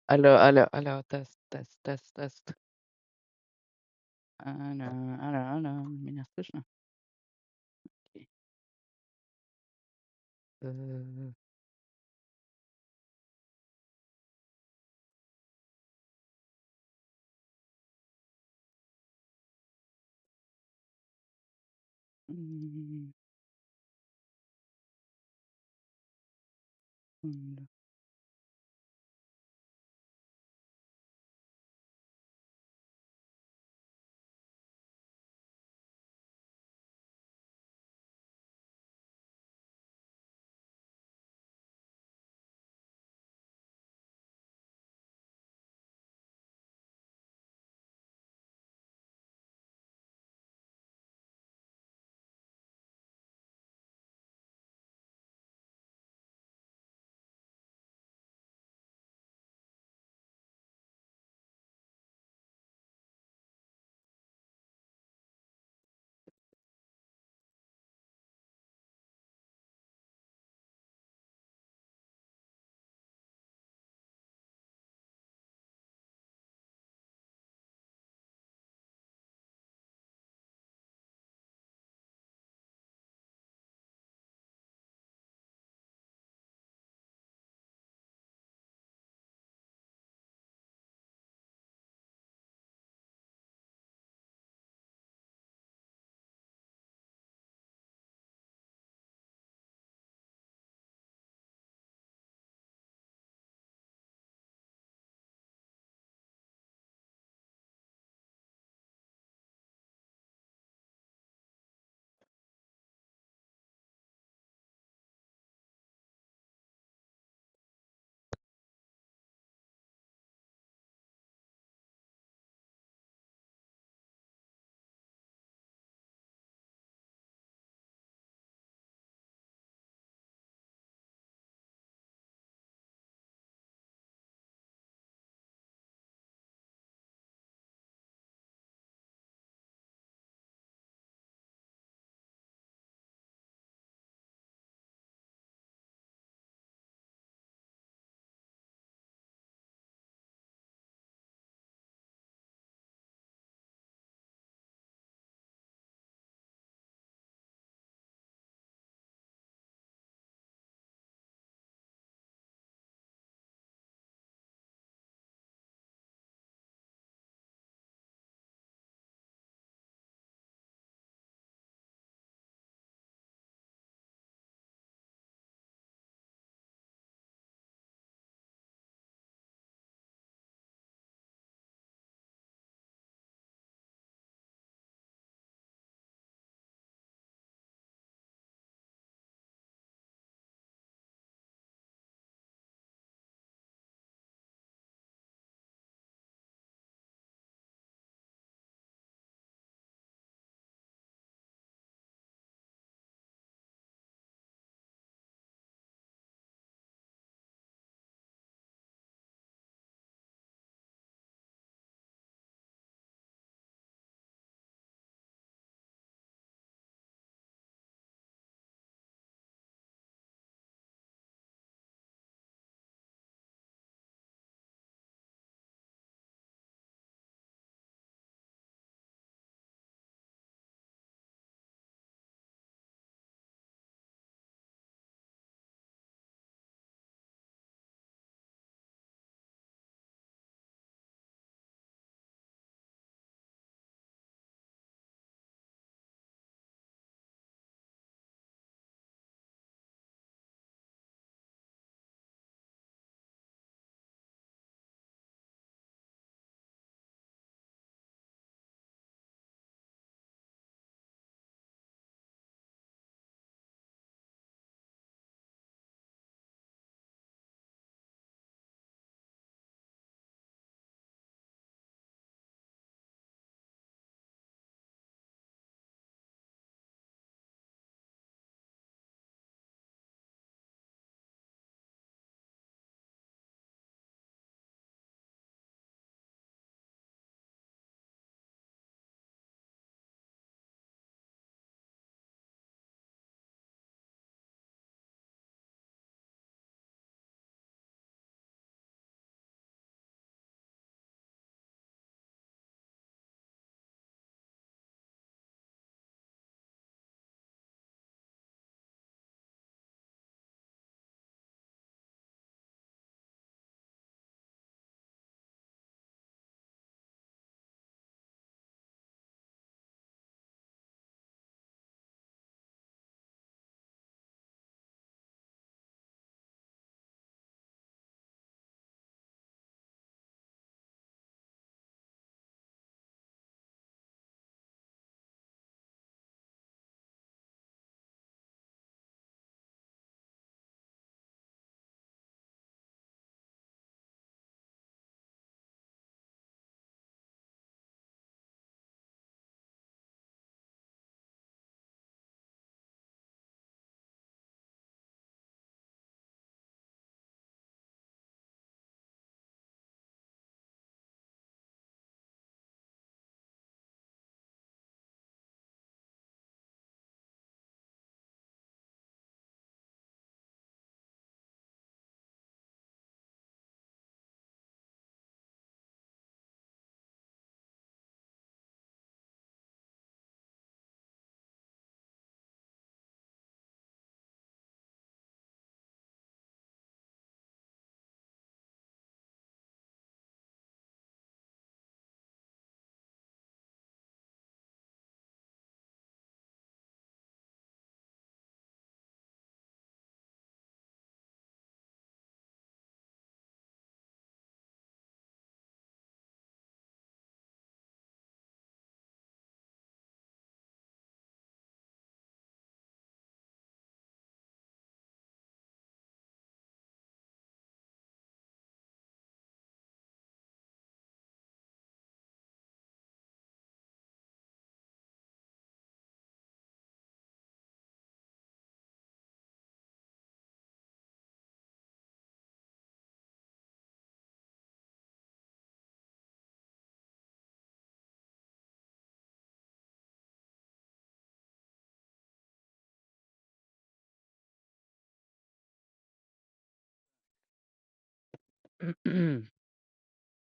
Aló, aló, aló, test, test, test, test. أنا меня слышно? Окей. Э, м, секунду.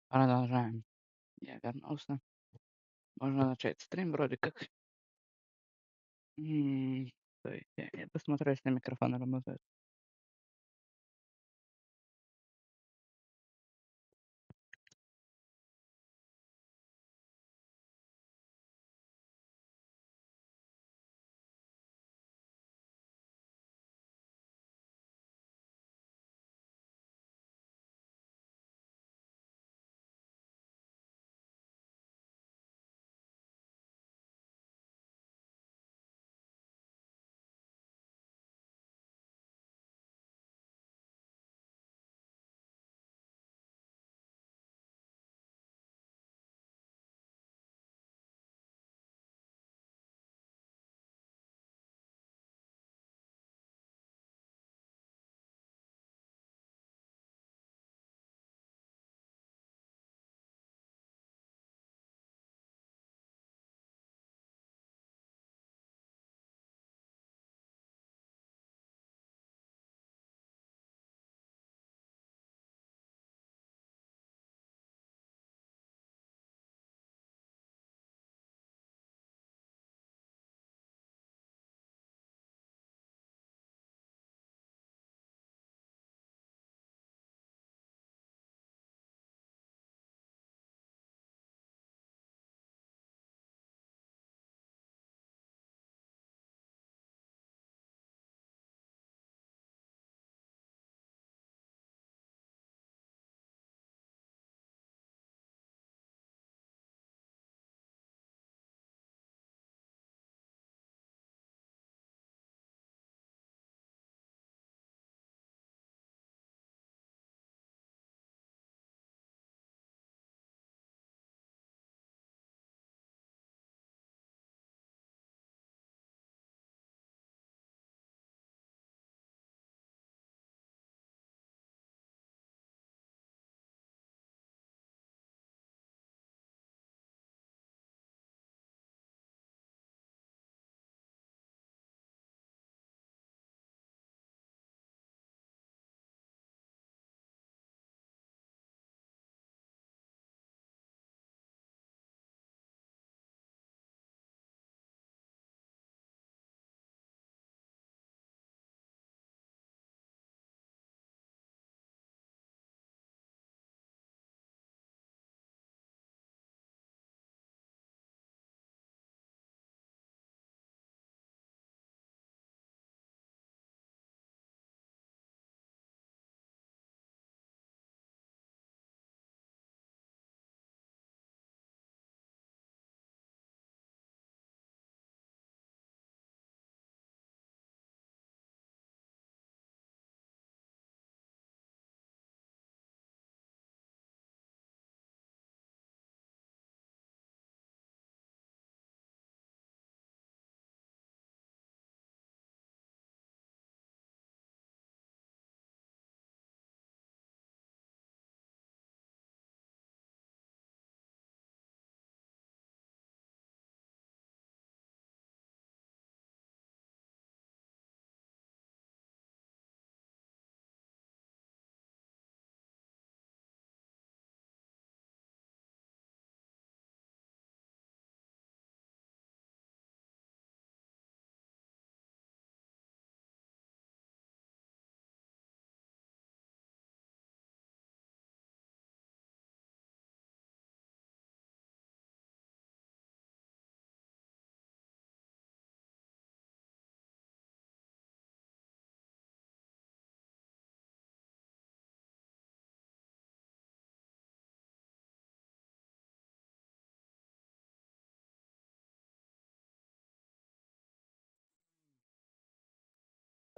Продолжаем. Я вернулся. Можно начать стрим вроде как. То есть я посмотрю, если микрофон работает.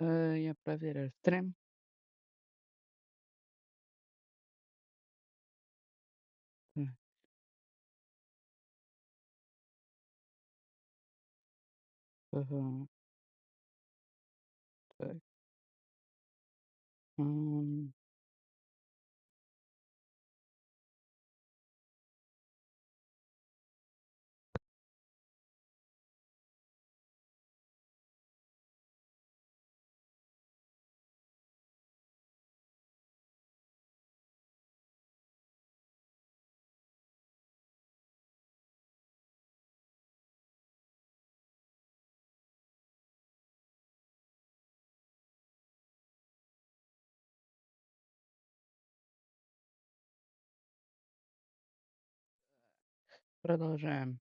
Я проверю стрим. Так, ага, так. Ам, Продолжаем.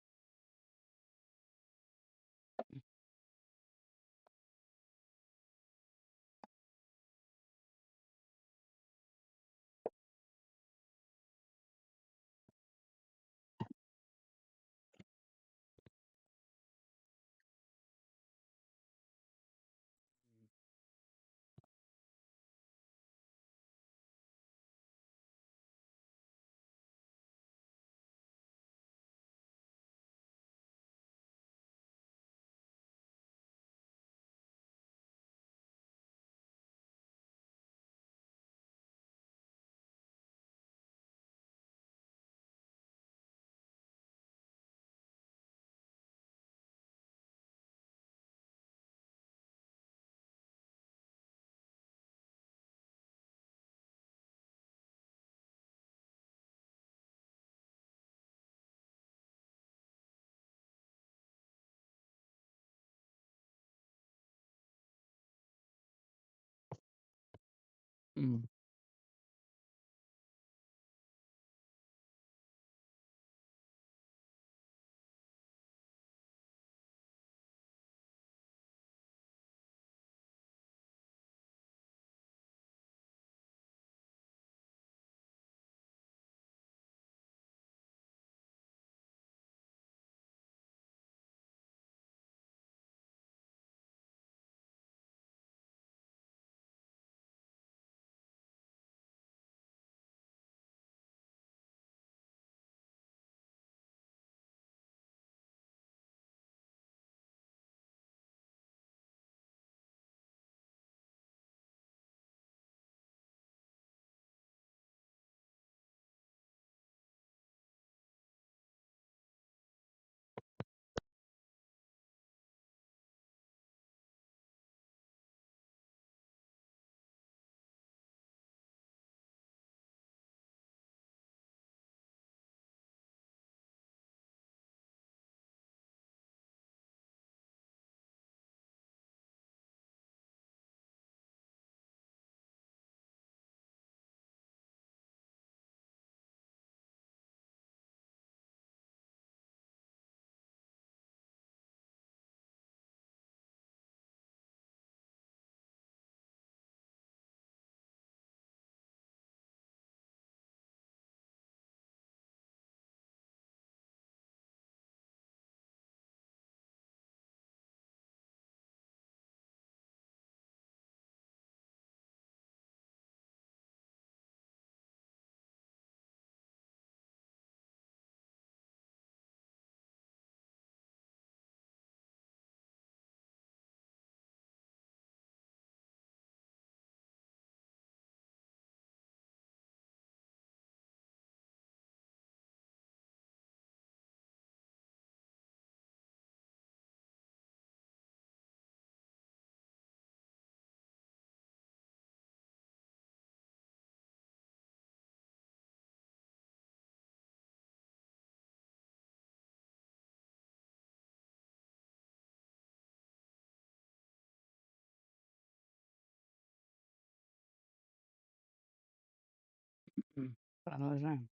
М, Продолжаем.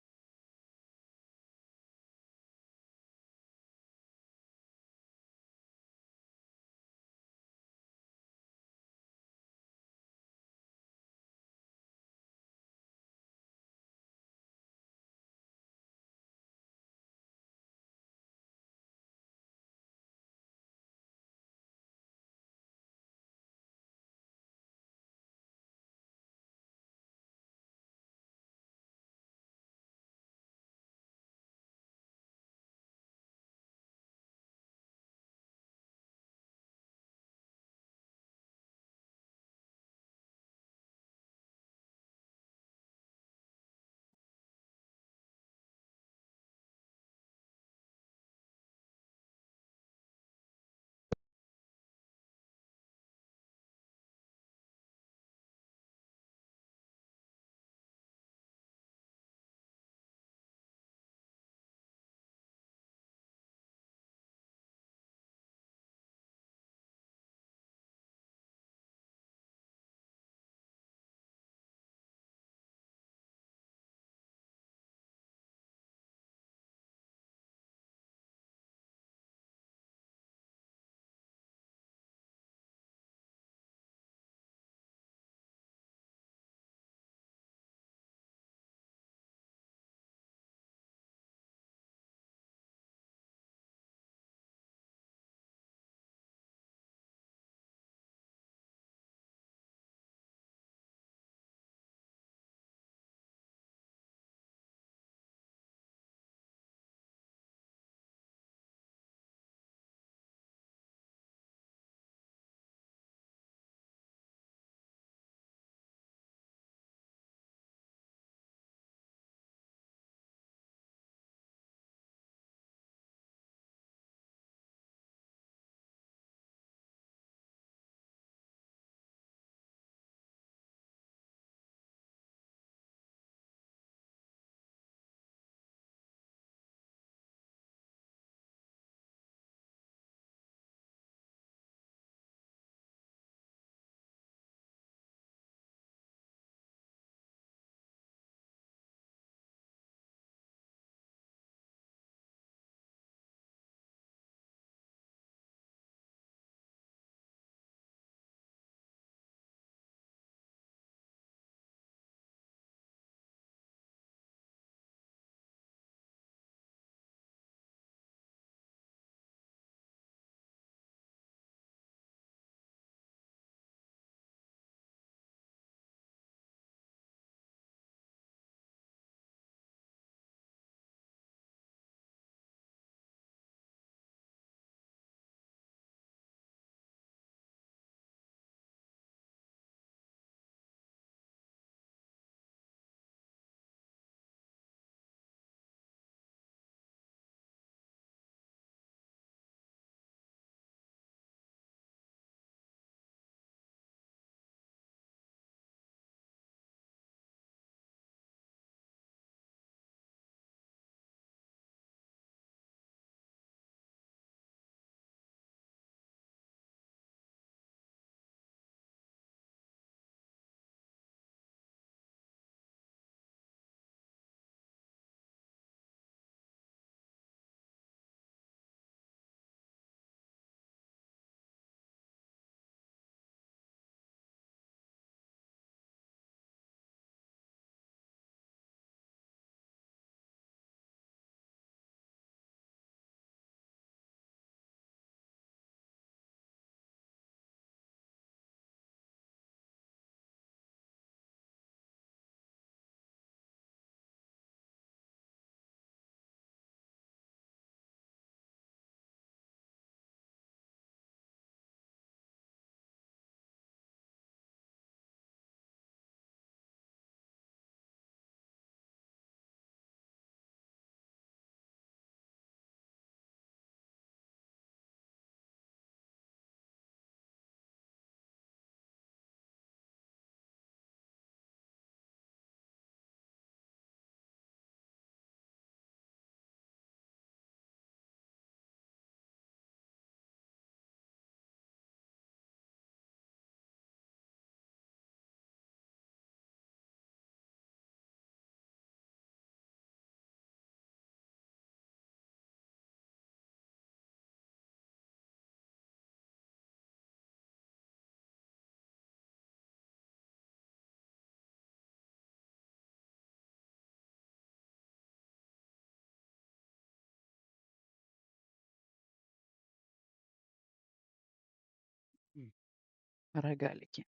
рогалики.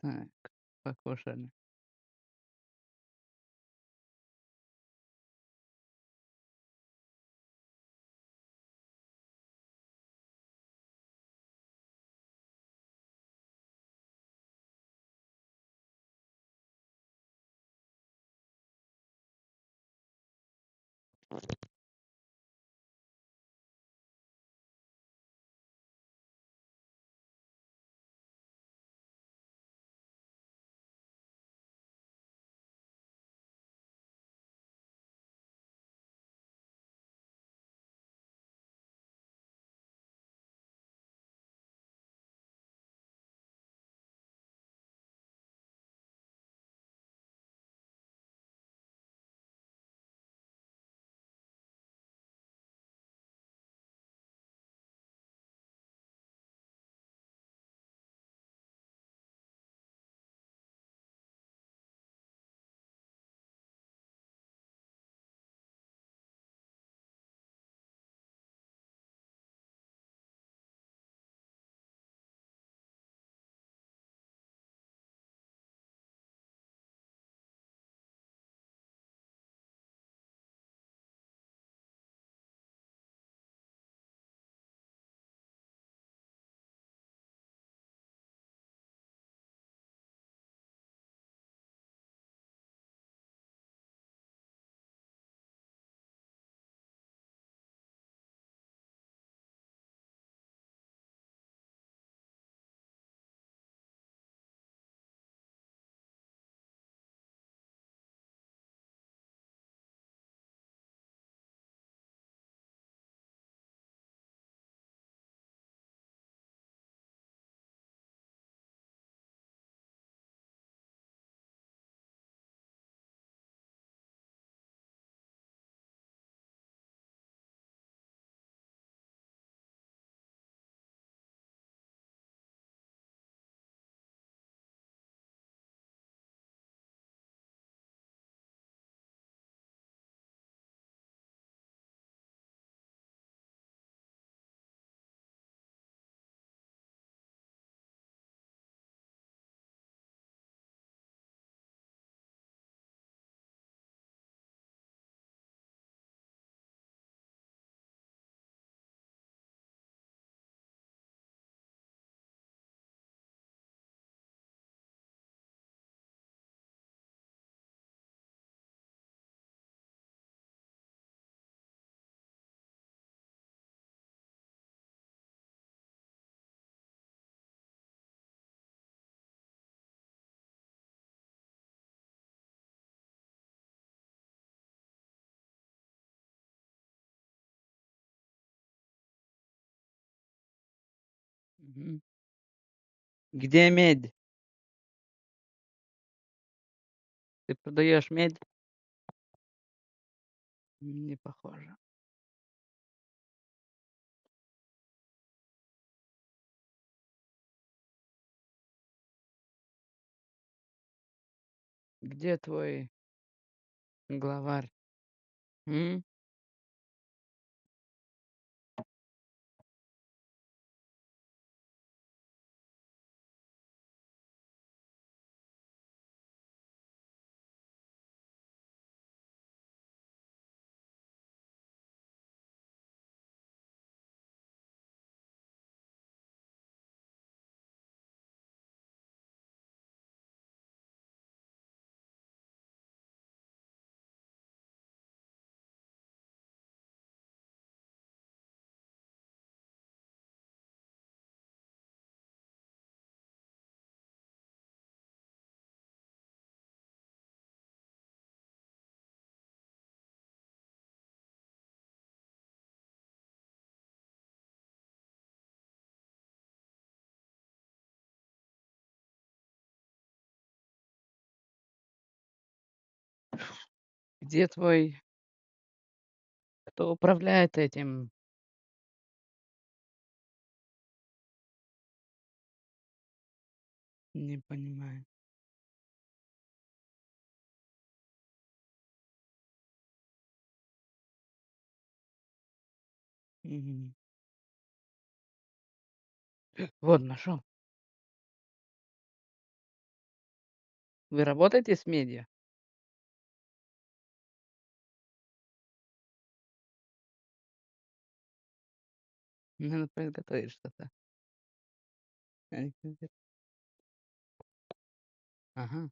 Так, покушали. Мгм. Где медь? Ты продаешь медь? Не похоже. Где твой главарь? М? Где твой кто управляет этим? Не понимаю. Мгм. Вот нашел. Вы работаете с медиа? Надо подготовить что-то. Ага.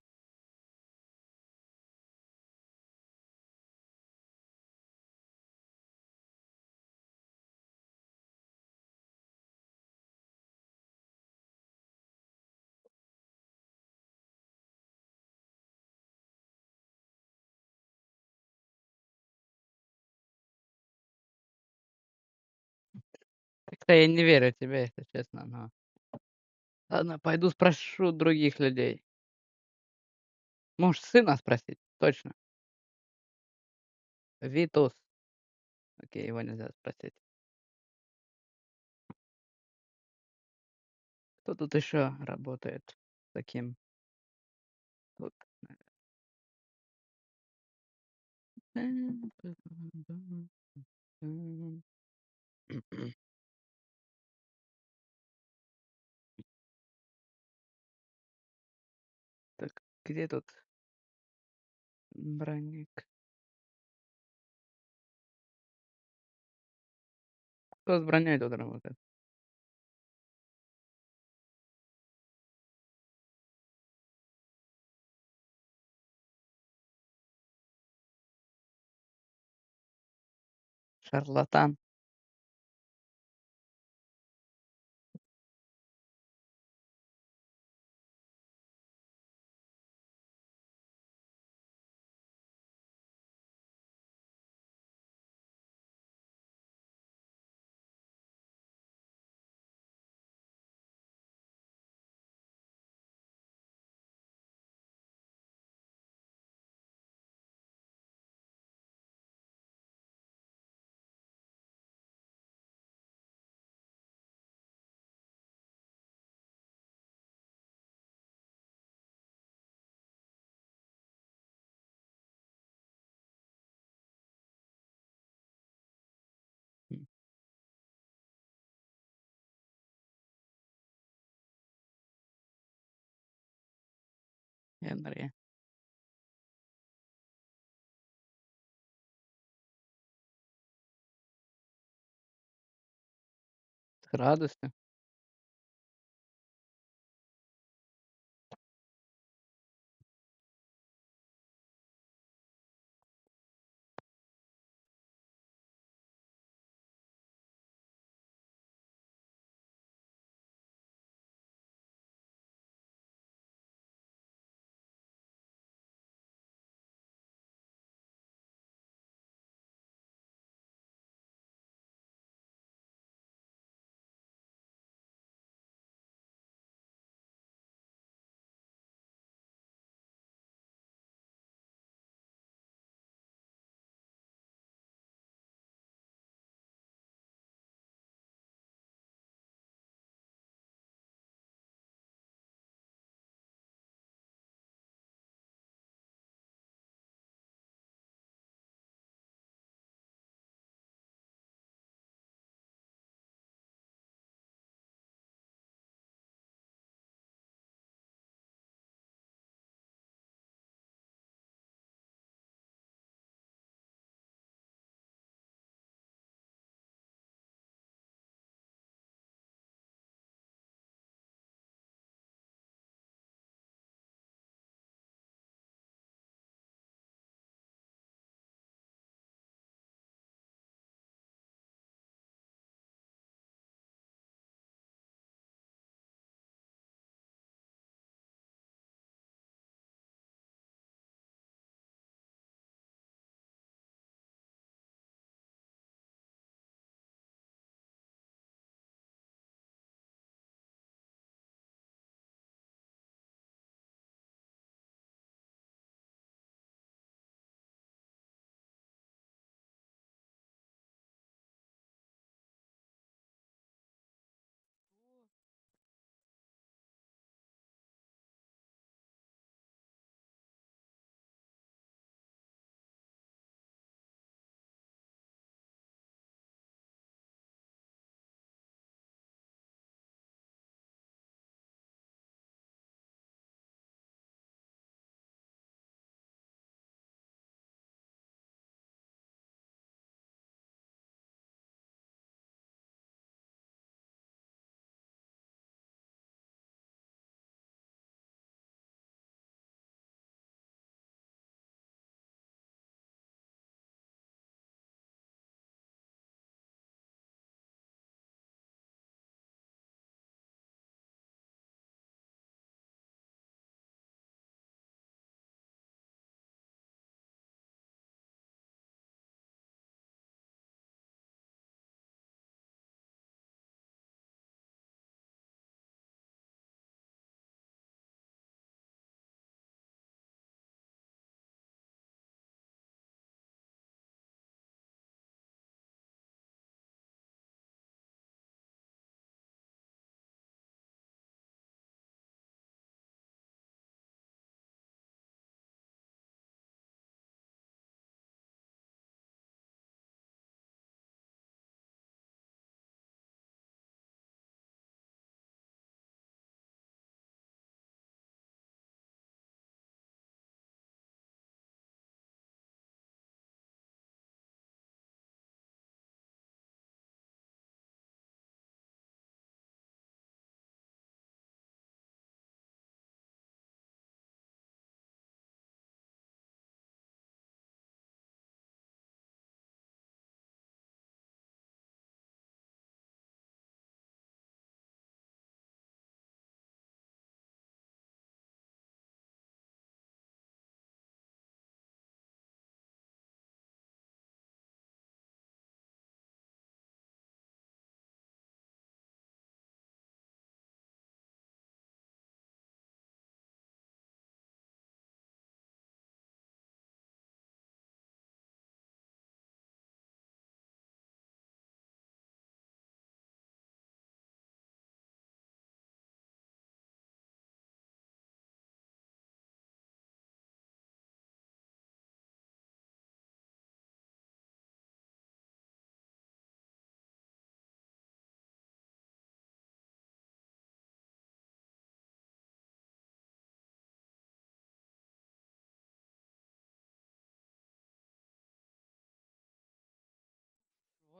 Как-то я не верю тебе, если честно, но ладно, пойду спрошу других людей. Можешь сына спросить, точно. Витус. Окей, его нельзя спросить. Кто тут еще работает с таким вот? Так, где тут броник? Кто с броней тут работает? Шарлатан. М, Генри. С радостью.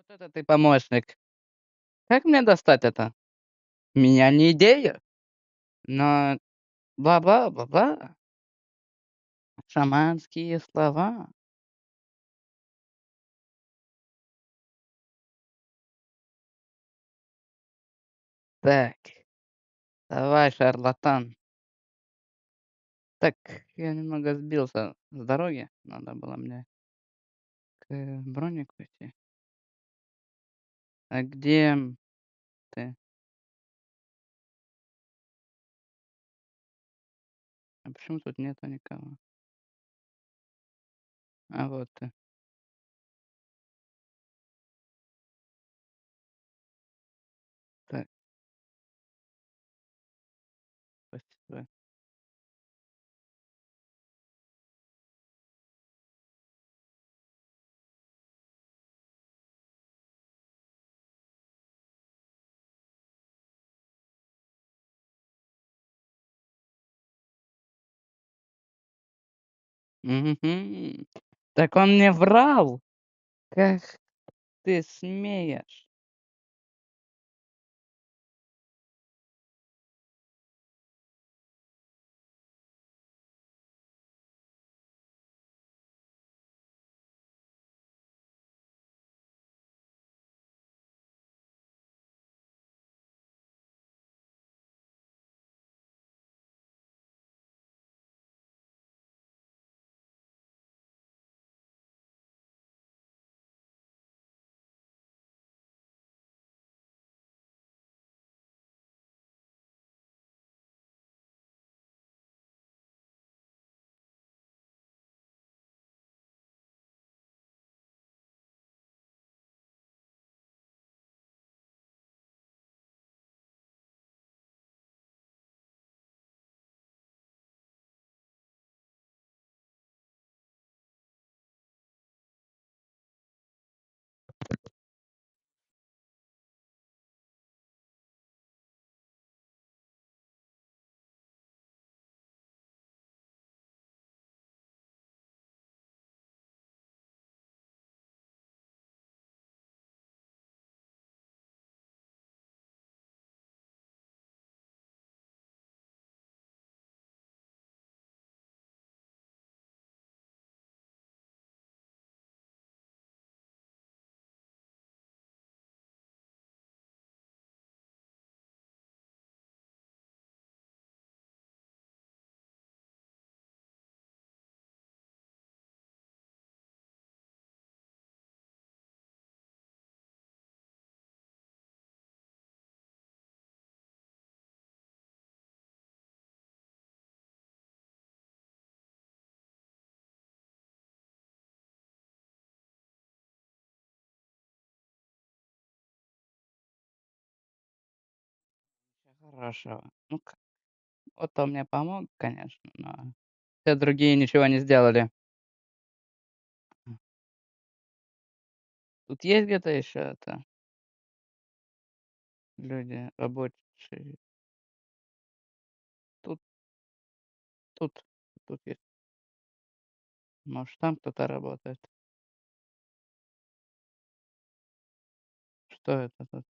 Вот это ты помощник. Как мне достать это? У меня не идея, но бла-бла, бла-бла. Шаманские слова. Так, давай, шарлатан. Так, я немного сбился с дороги. Надо было мне к бронику идти. А где ты? А почему тут нету никого? А вот ты. Так, спасибо. Мгм. Так он мне врал! Как ты смеешь? Ничего хорошего. Ну как, вот он мне помог, конечно, но все другие ничего не сделали. Тут есть где-то еще это люди рабочие? Тут тут тут есть. Может, там кто-то работает? Что это тут?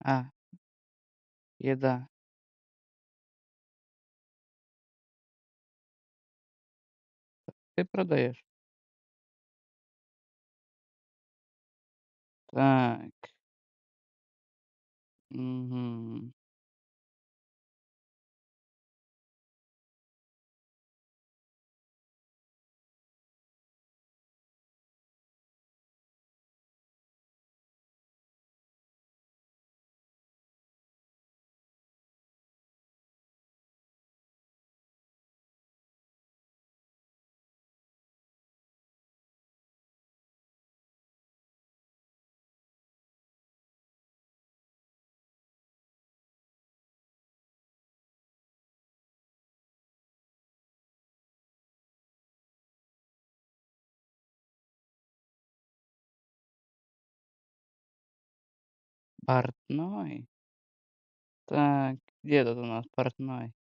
А, еда. Ты продаешь? Так, мгм. Портной? Так, где тут у нас портной?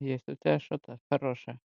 Есть у тебя что-то хорошее?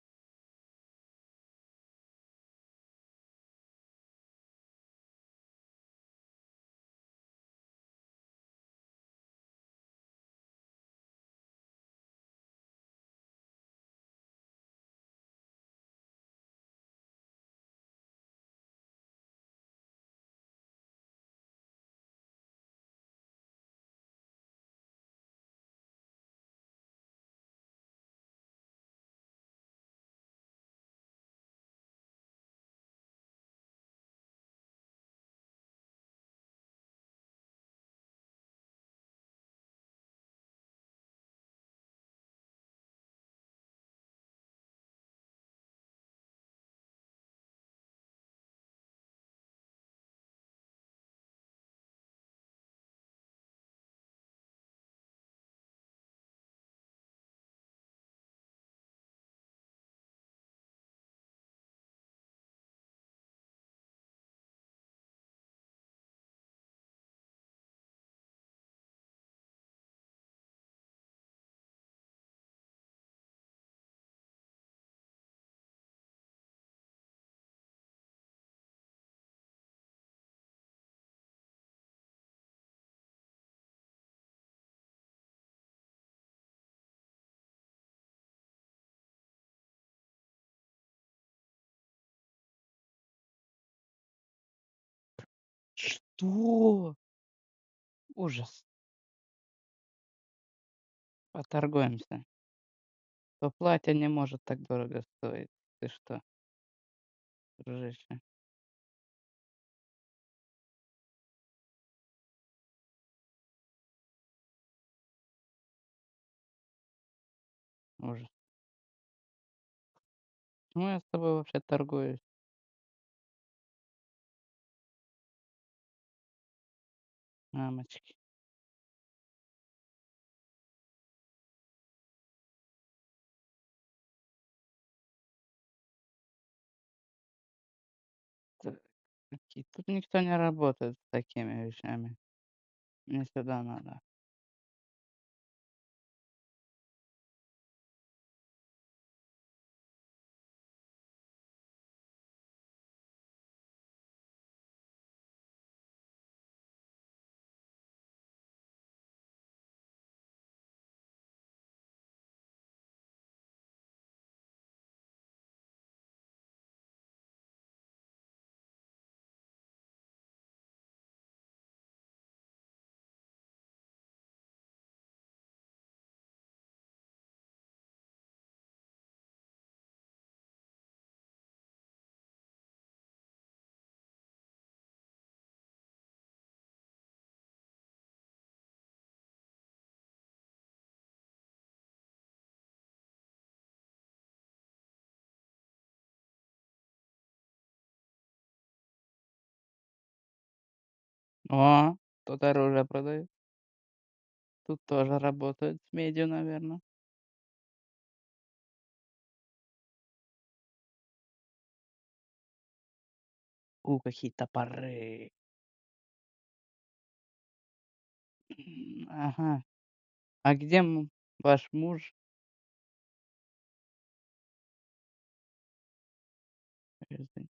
Что? Ужас. Поторгуемся. То платье не может так дорого стоить. Ты что, дружище? Ужас. Ну, я с тобой вообще торгуюсь. Мамочки. Т Тут никто не работает с такими вещами. Мне сюда надо. О, тут оружие продают. Тут тоже работают с медью, наверно. Какие топоры. Ага. А где ваш муж? Подожди.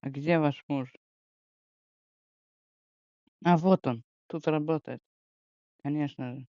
А где ваш муж? А, вот он, тут работает. Конечно же.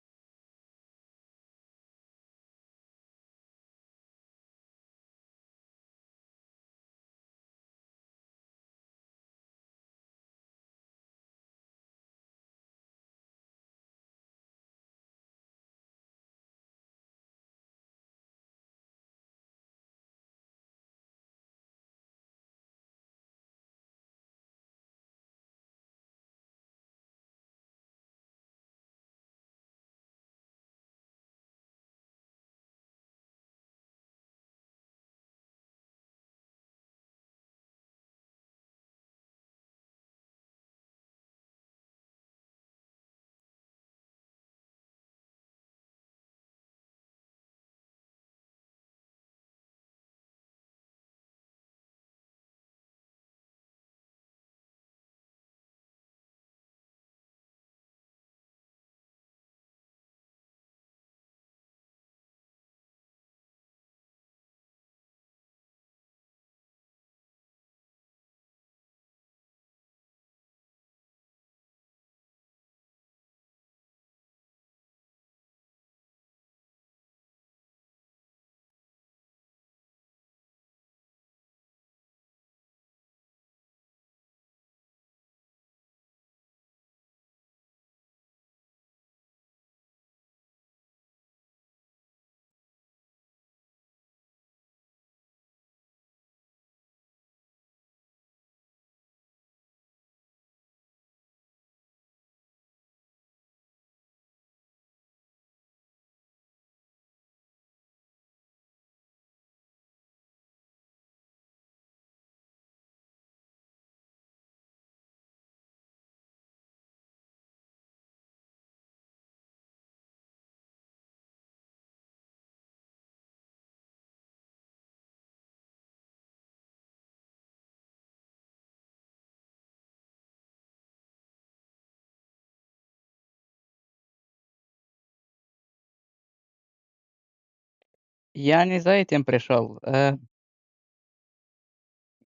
Я не за этим пришел.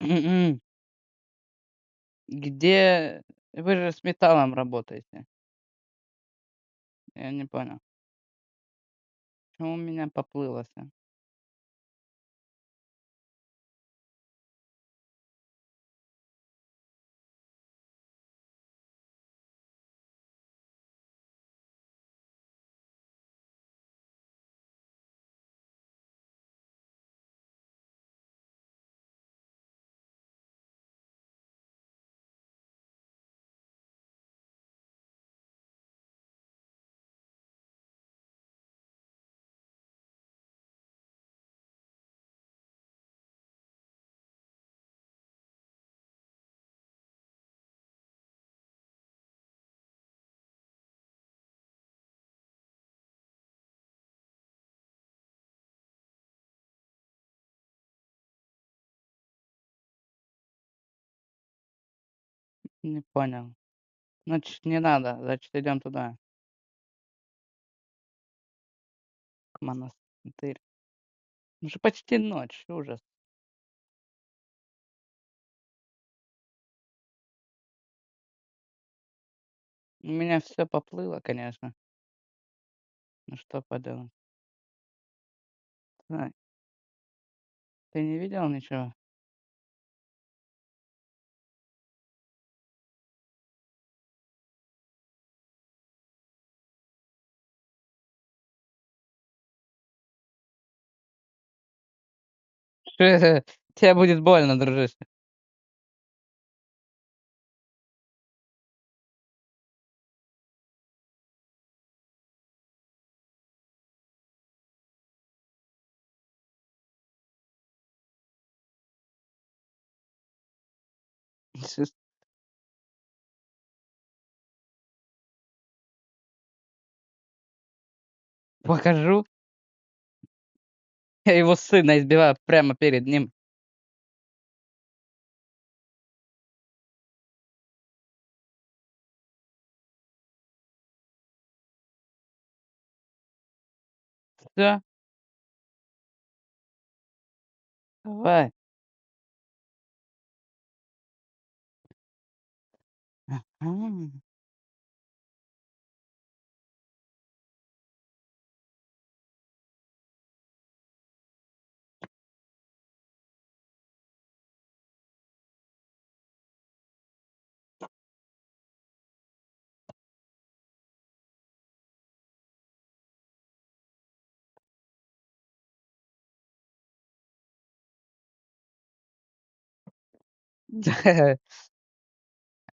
М-м. Где Вы же с металлом работаете. Я не понял, почему у меня поплыло всё? Не понял. Значит, не надо, значит, идем туда, к монастырь. Уже почти ночь, ужас. У меня все поплыло, конечно. Ну что поделать. Ай, ты не видел ничего? Тебе будет больно, дружище. Щас покажу. Я его сына избиваю прямо перед ним. Всё, давай. Ага.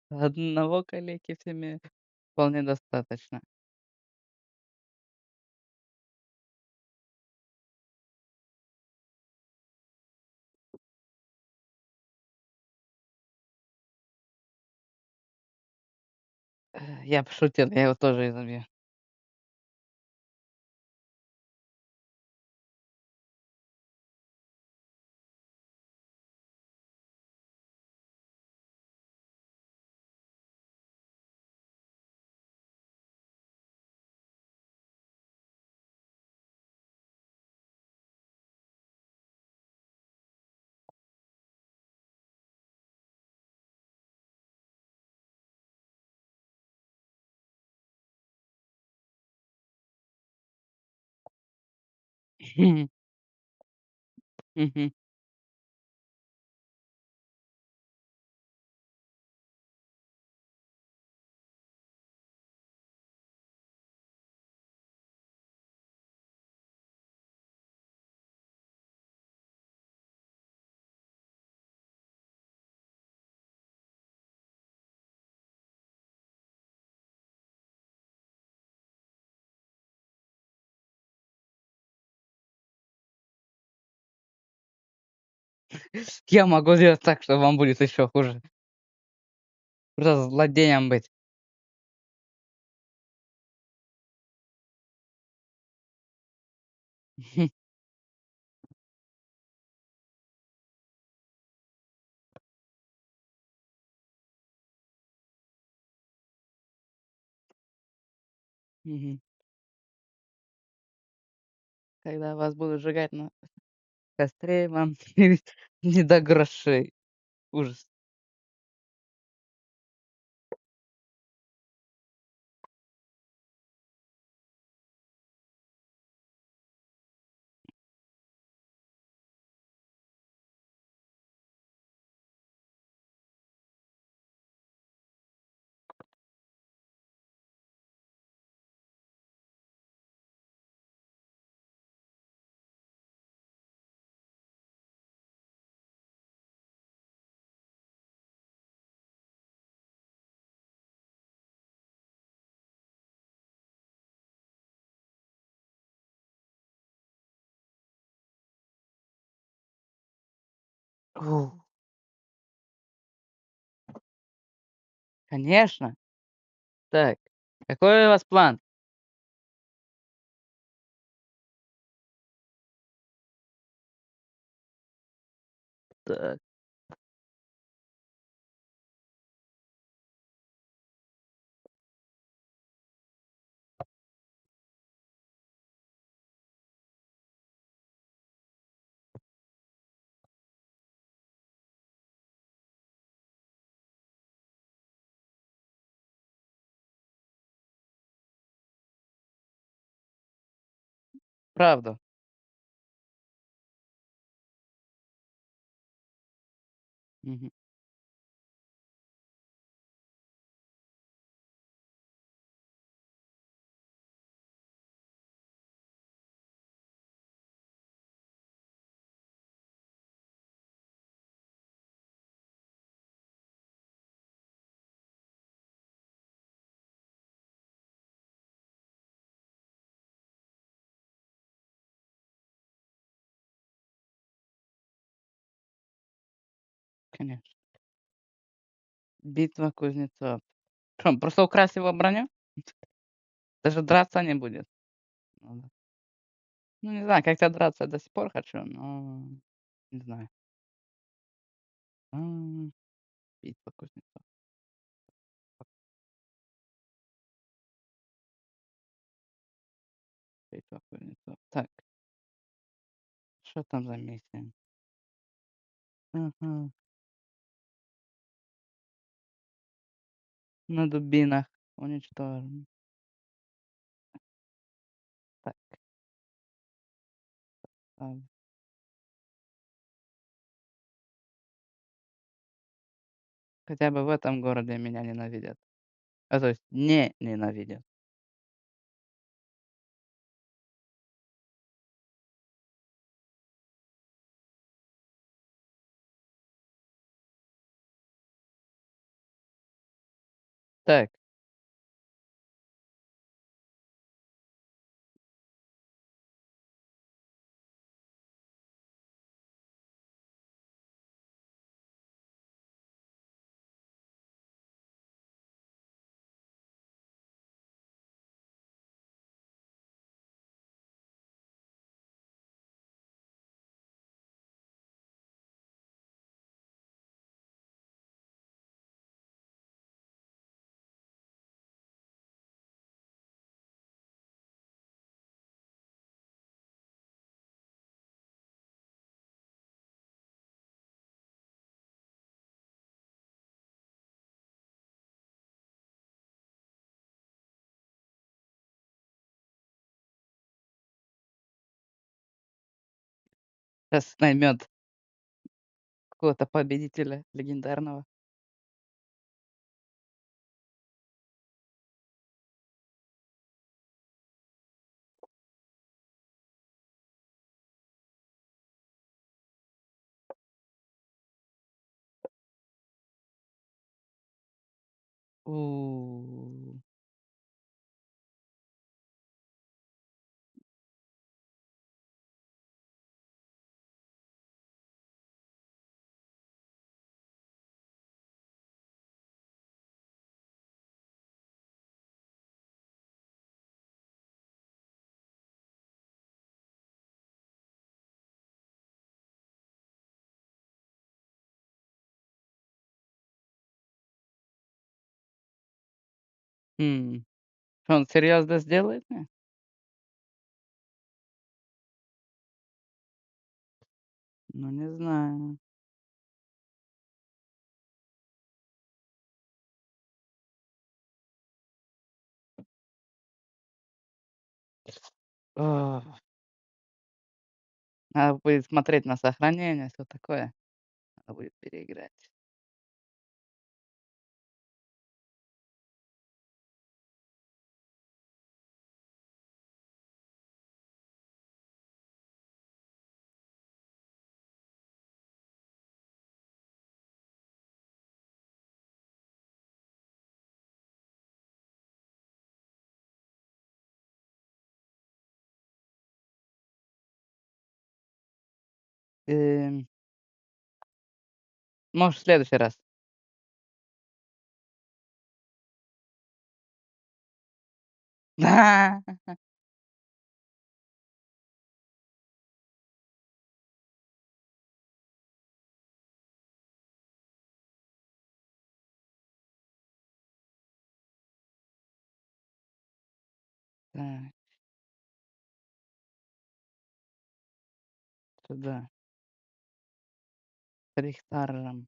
Одного калеки в семье вполне достаточно. Я пошутил, я его тоже изобью. Мгм. Я могу сделать так, что вам будет еще хуже. Просто злодеем быть. Мгм. Когда вас будут сжигать на костре, вам не до грошей. Ужас. О, конечно. Так, какой у вас план? Так, правда. Мгм. Конечно. Битва кузнецов. Что, просто украсть его броню? Даже драться не будет? Ну да. Ну, не знаю, как-то драться до сих пор хочу, но не знаю. М, Битва кузнецов. Битва кузнецов. Так, что там за миссия? Мгм. На дубинах уничтожим. Так, а, хотя бы в этом городе меня ненавидят. То есть не ненавидят. Так, сейчас наймет какого-то победителя легендарного. У. М. Что он серьезно сделает мне? Ну, не знаю. А, Надо будет смотреть на сохранение, всё такое. Надо будет переиграть. Эм, Может, в следующий раз. Да. Так, сюда. Рихтаром.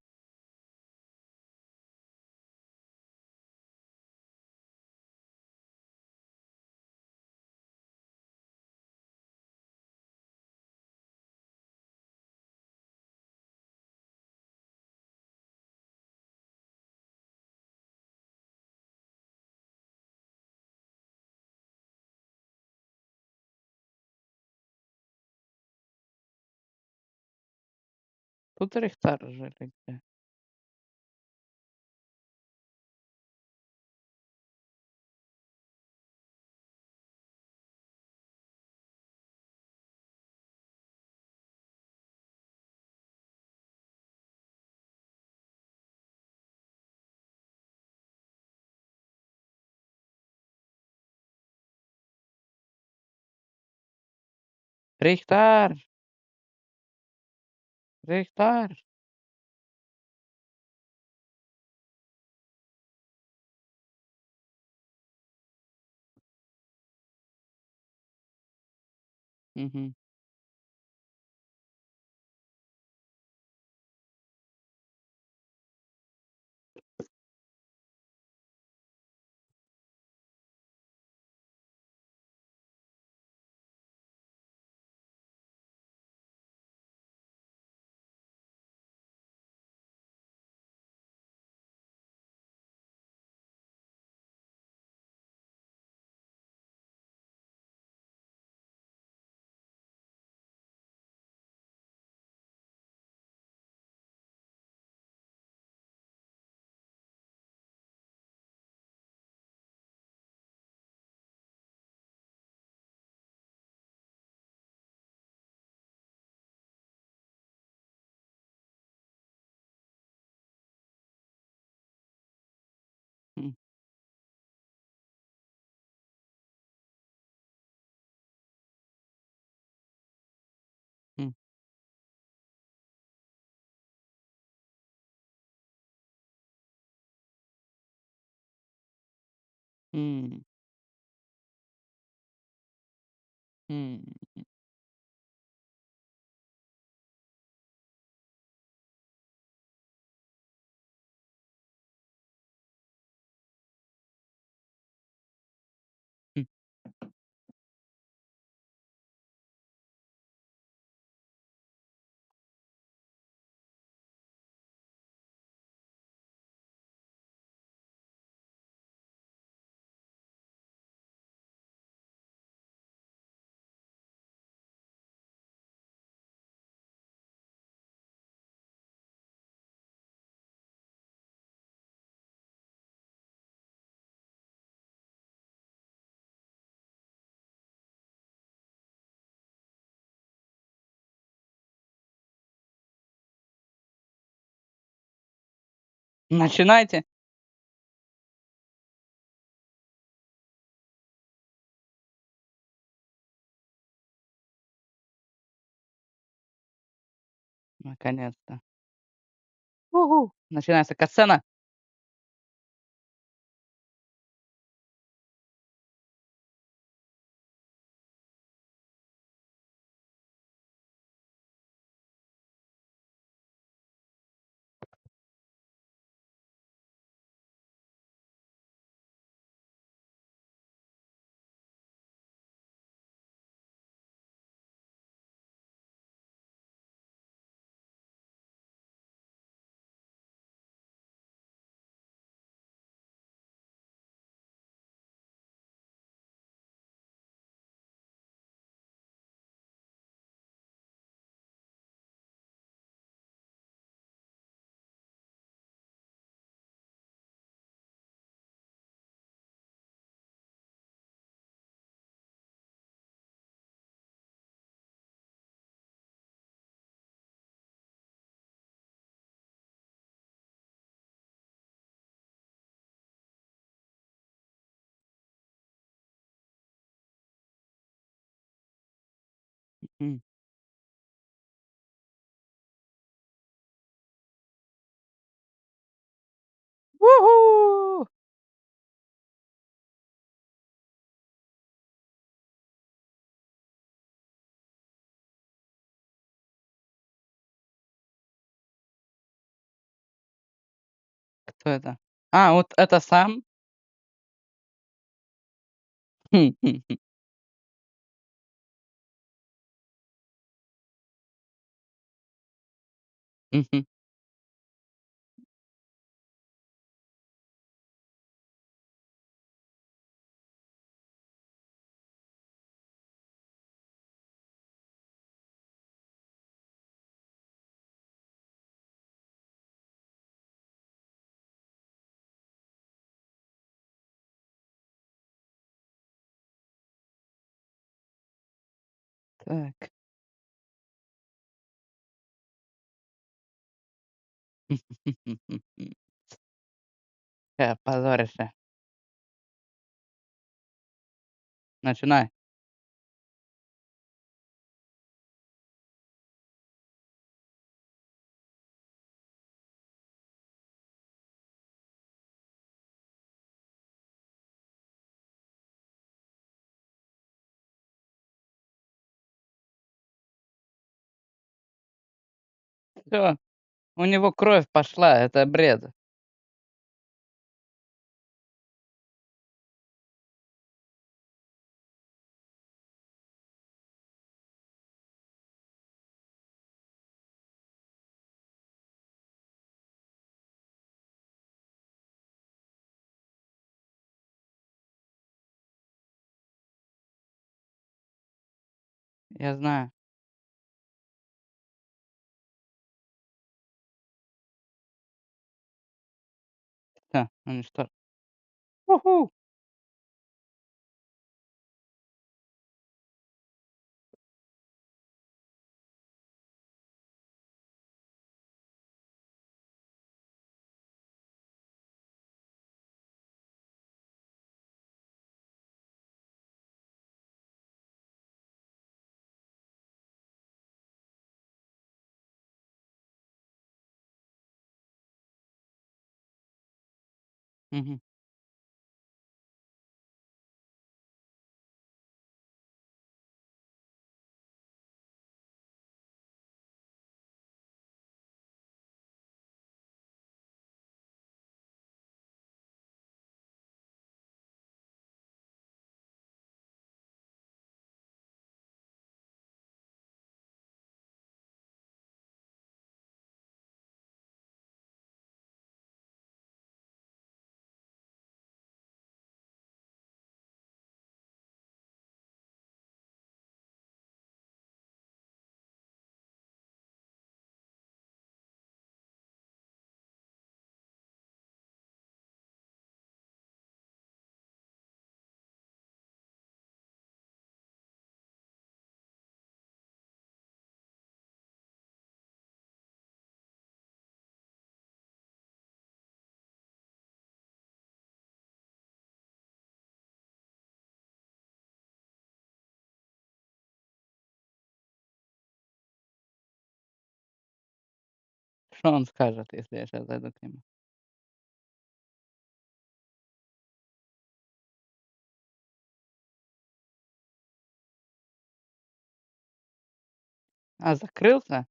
Тут Рихтар же или где? Рихтар! Рихтар! Мгм. М, м, м, м, м. Начинайте. Наконец-то. Уху! Начинается катсцена. М. Уху! Кто это? А, вот это сам? Мгм. Так. Позорище. Начинай. Всё, у него кровь пошла, это бред. Я знаю. Всё, уничтожь. Уху! Мгм. Что он скажет, если я сейчас зайду к нему? А, закрылся?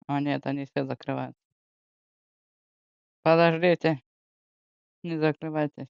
О нет, они все закрывают. Подождите, не закрывайтесь.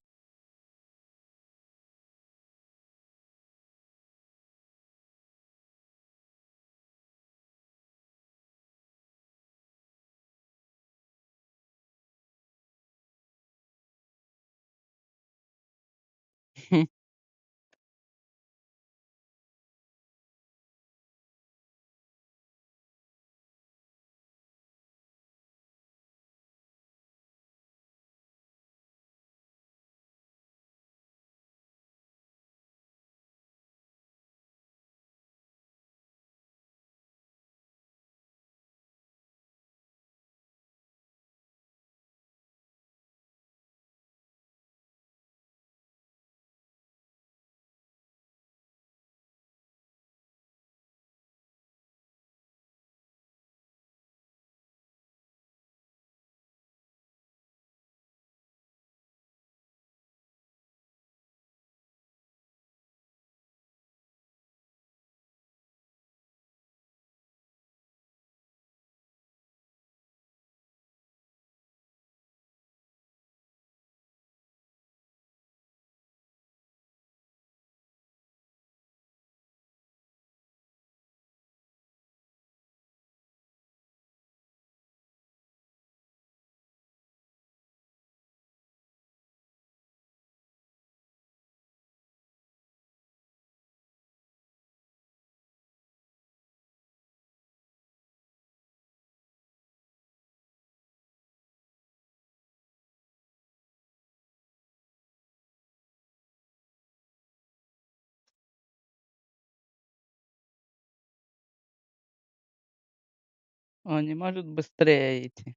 Он не может быстрее идти.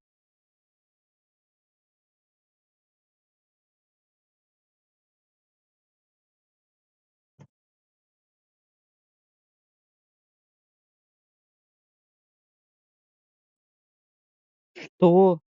Что?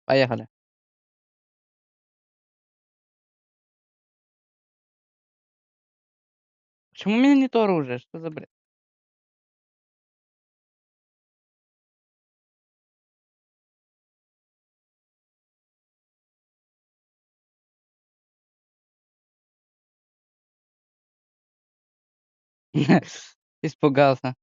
Поехали. Почему у меня нету оружия? Что за бред? Испугался.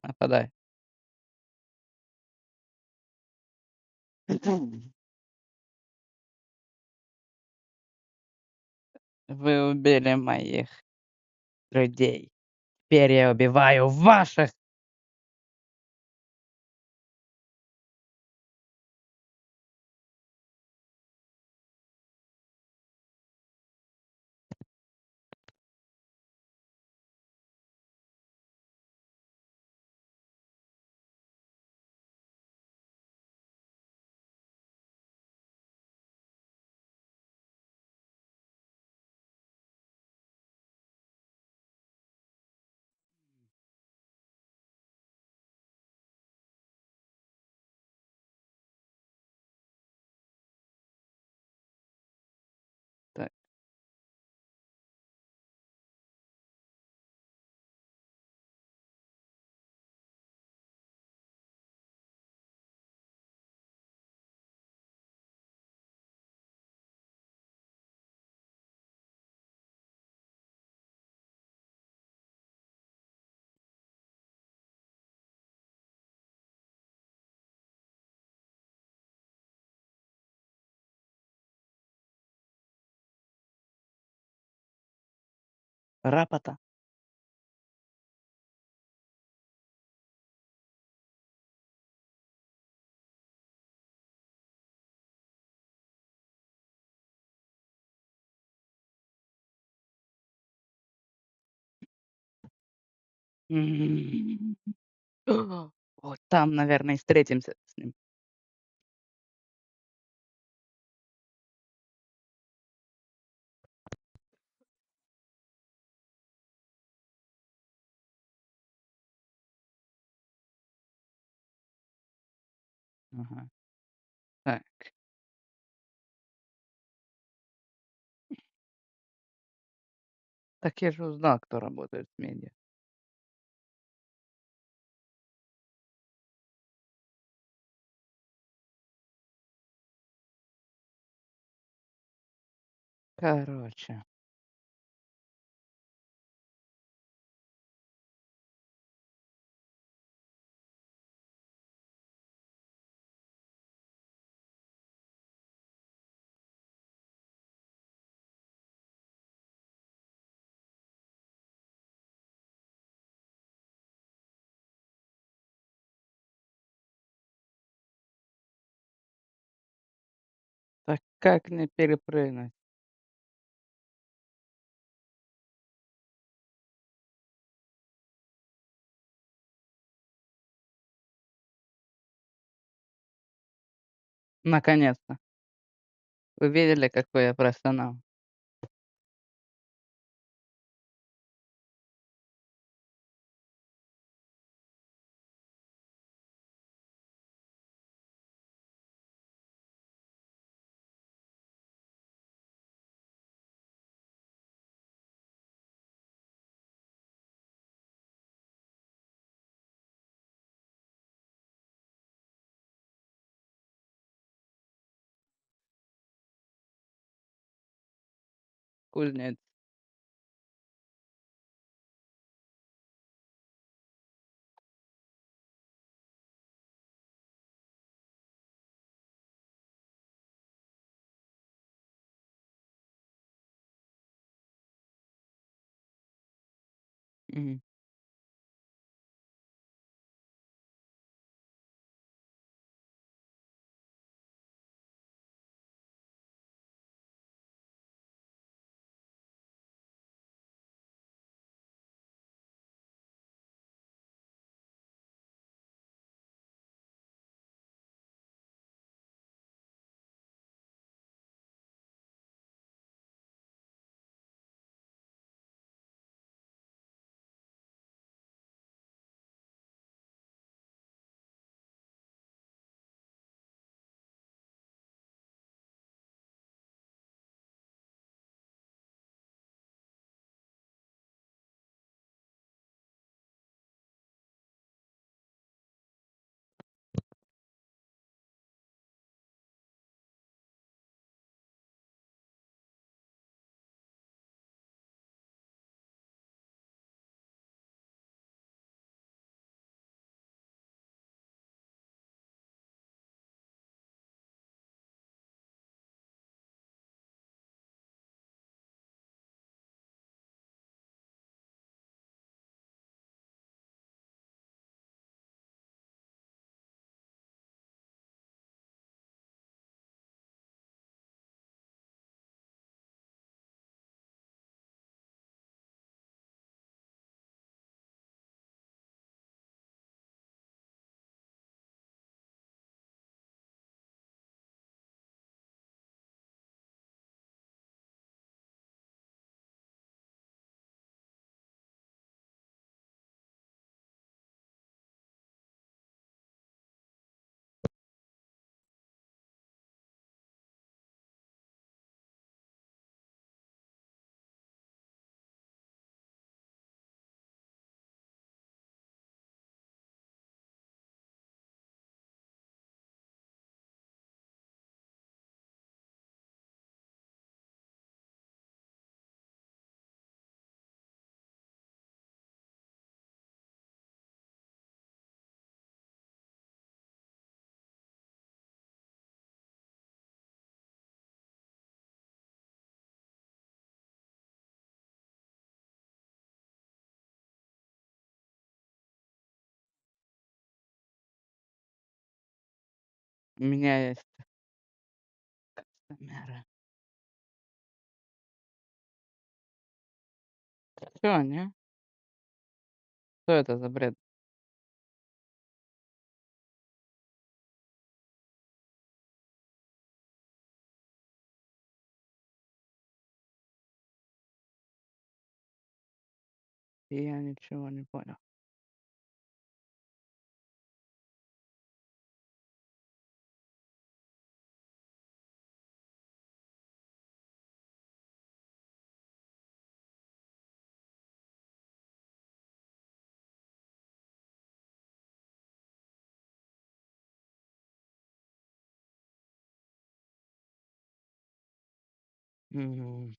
Нападай. Вы убили моих людей. Теперь я убиваю ваших. Так, рапота. М. Вот там, наверное, и встретимся с ним. Ага. Так, так я же узнал, кто работает в медиа. Короче, так как мне перепрыгнуть? Наконец-то. Вы видели, какой я профессионал? Кузнец. Мгм. У меня есть камера. Всё, не? Что это за бред? Я ничего не понял. Мгм.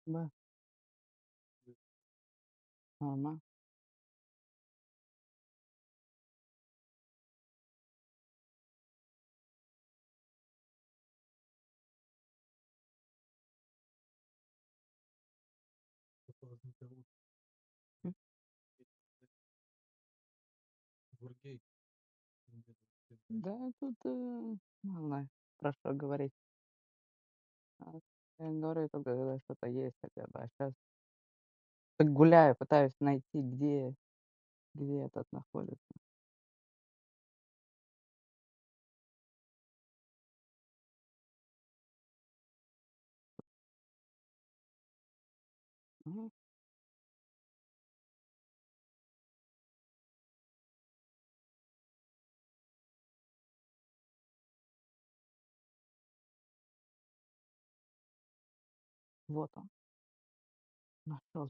Да, нормально. М. Да, тут, мало про что говорить. А, я говорю, только когда что-то есть хотя бы. А сейчас гуляю, пытаюсь найти, где этот находится. Мгм. Вот он, нашел.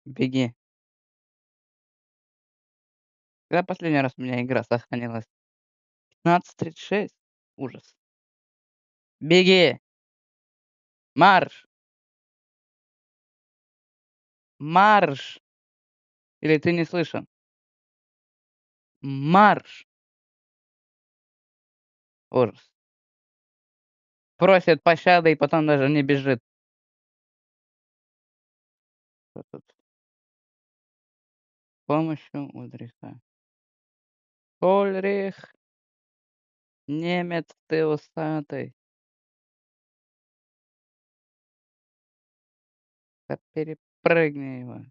Беги. Когда последний раз у меня игра сохранилась? 15:36. Ужас. Беги! Марш! Марш! Или ты не слышал? Марш! Ужас. Просит пощады и потом даже не бежит. Что тут? С помощью Ульриха. Ульрих, немец ты усатый. Да перепрыгни его.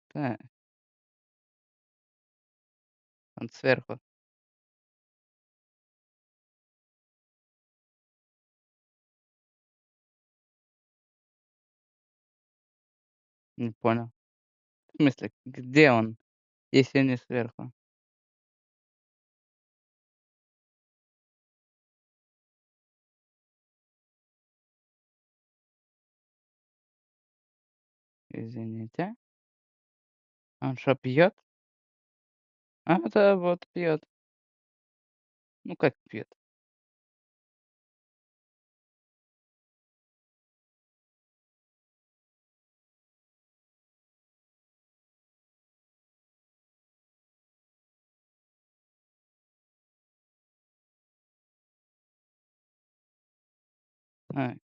Так, он сверху. Не понял. В смысле, где он, если не сверху? Извините. Он что, пьет? А, да, вот пьет. Ну как пьет? Так,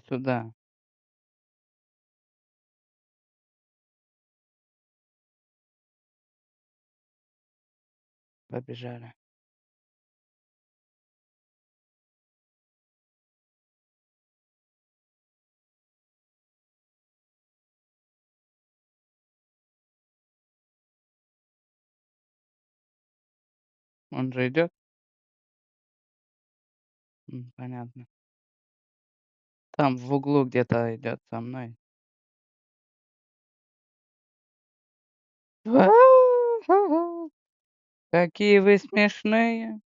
сюда. Побежали. Он же идет? Понятно. Там в углу где-то идет со мной. Какие вы смешные.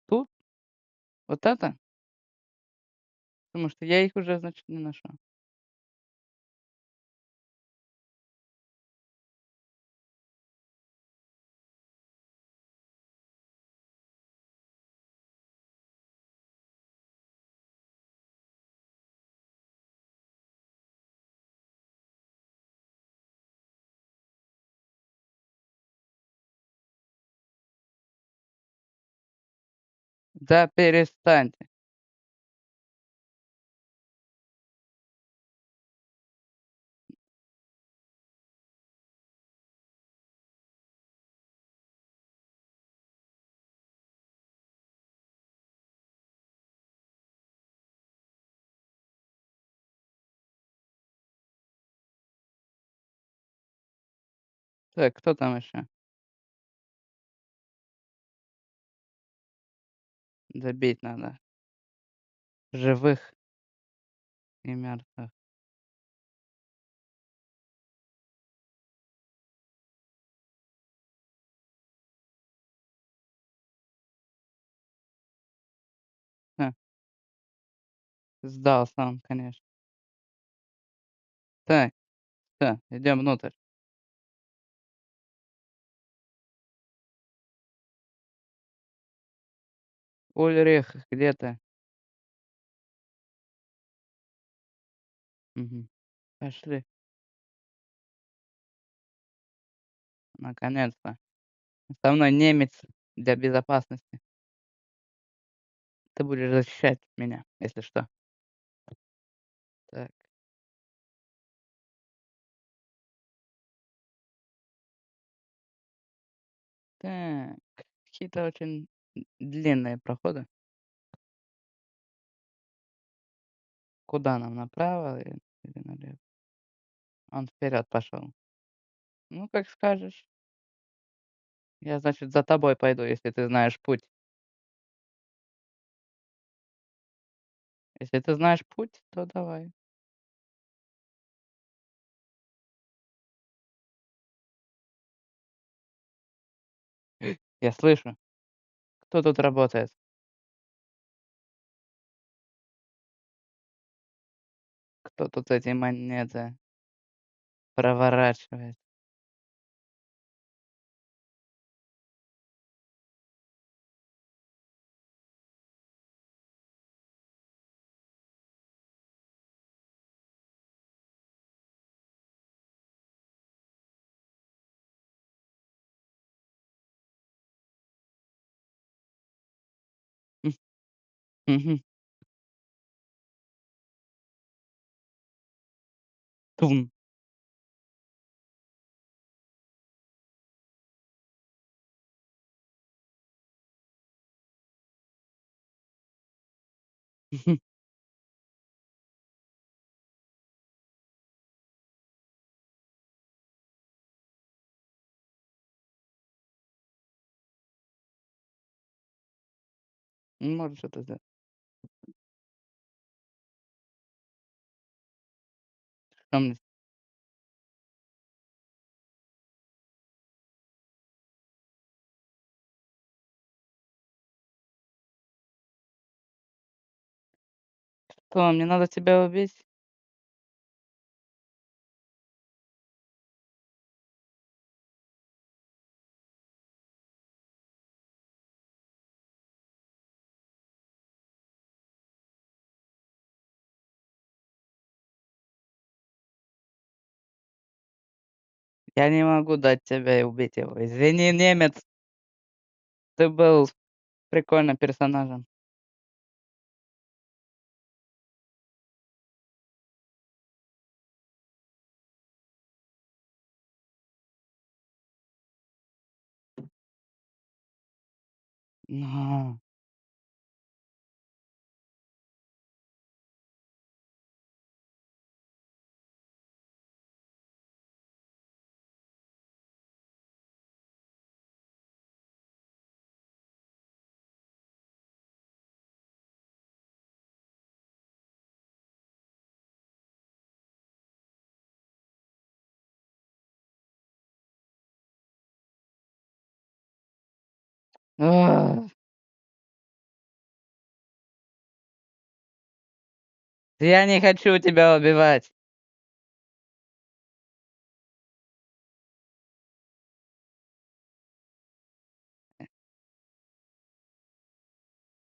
Тут? Вот это? Потому что я их уже, значит, не нашел. Да перестаньте. Так, кто там еще? Добить надо. Живых и мертвых. Ха, сдался он, конечно. Так, всё, идем внутрь. Ульрих, где ты? Мгм. Пошли, наконец-то. Со мной немец для безопасности. Ты будешь защищать меня, если что. Так, так. Какие-то очень длинные проходы. Куда нам, направо или налево? Он вперед пошел. Ну, как скажешь. Я, значит, за тобой пойду, если ты знаешь путь. Если ты знаешь путь, то давай. Я слышу. Кто тут работает? Кто тут эти монеты проворачивает? М, мгм. Тун. Может что-то да. Что мне что, мне надо тебя убить? Я не могу дать тебе и убить его. Извини, немец, ты был прикольным персонажем. Но ах, я не хочу тебя убивать.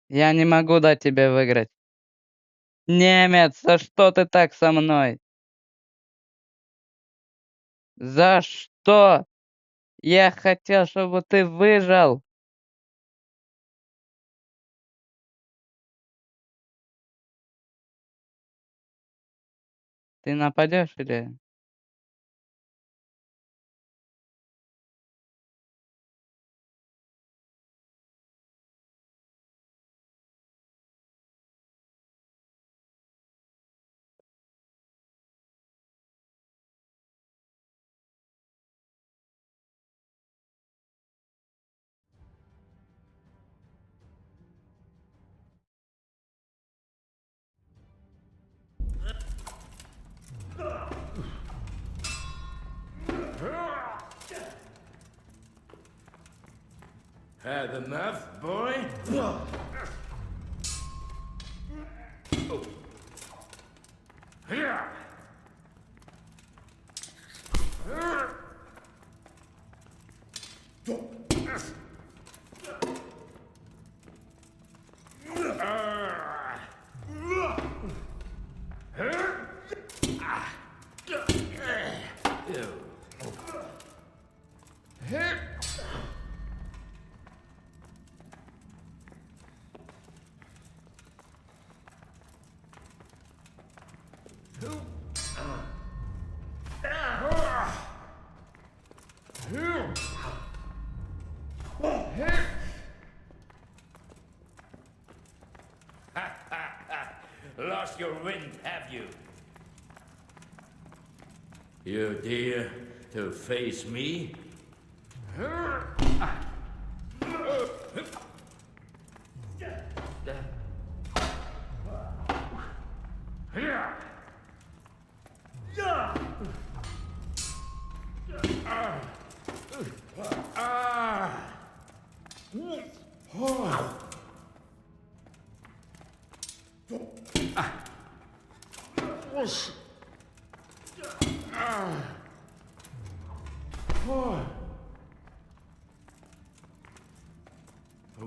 Я не могу дать тебе выиграть. Немец, за что ты так со мной? За что? Я хотел, чтобы ты выжил. Ты нападешь или? Had enough, boy? Here! Lost your wind, have you? You dare to face me?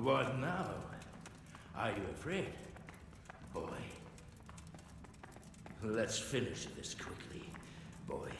What now? Are you afraid, boy? Let's finish this quickly, boy.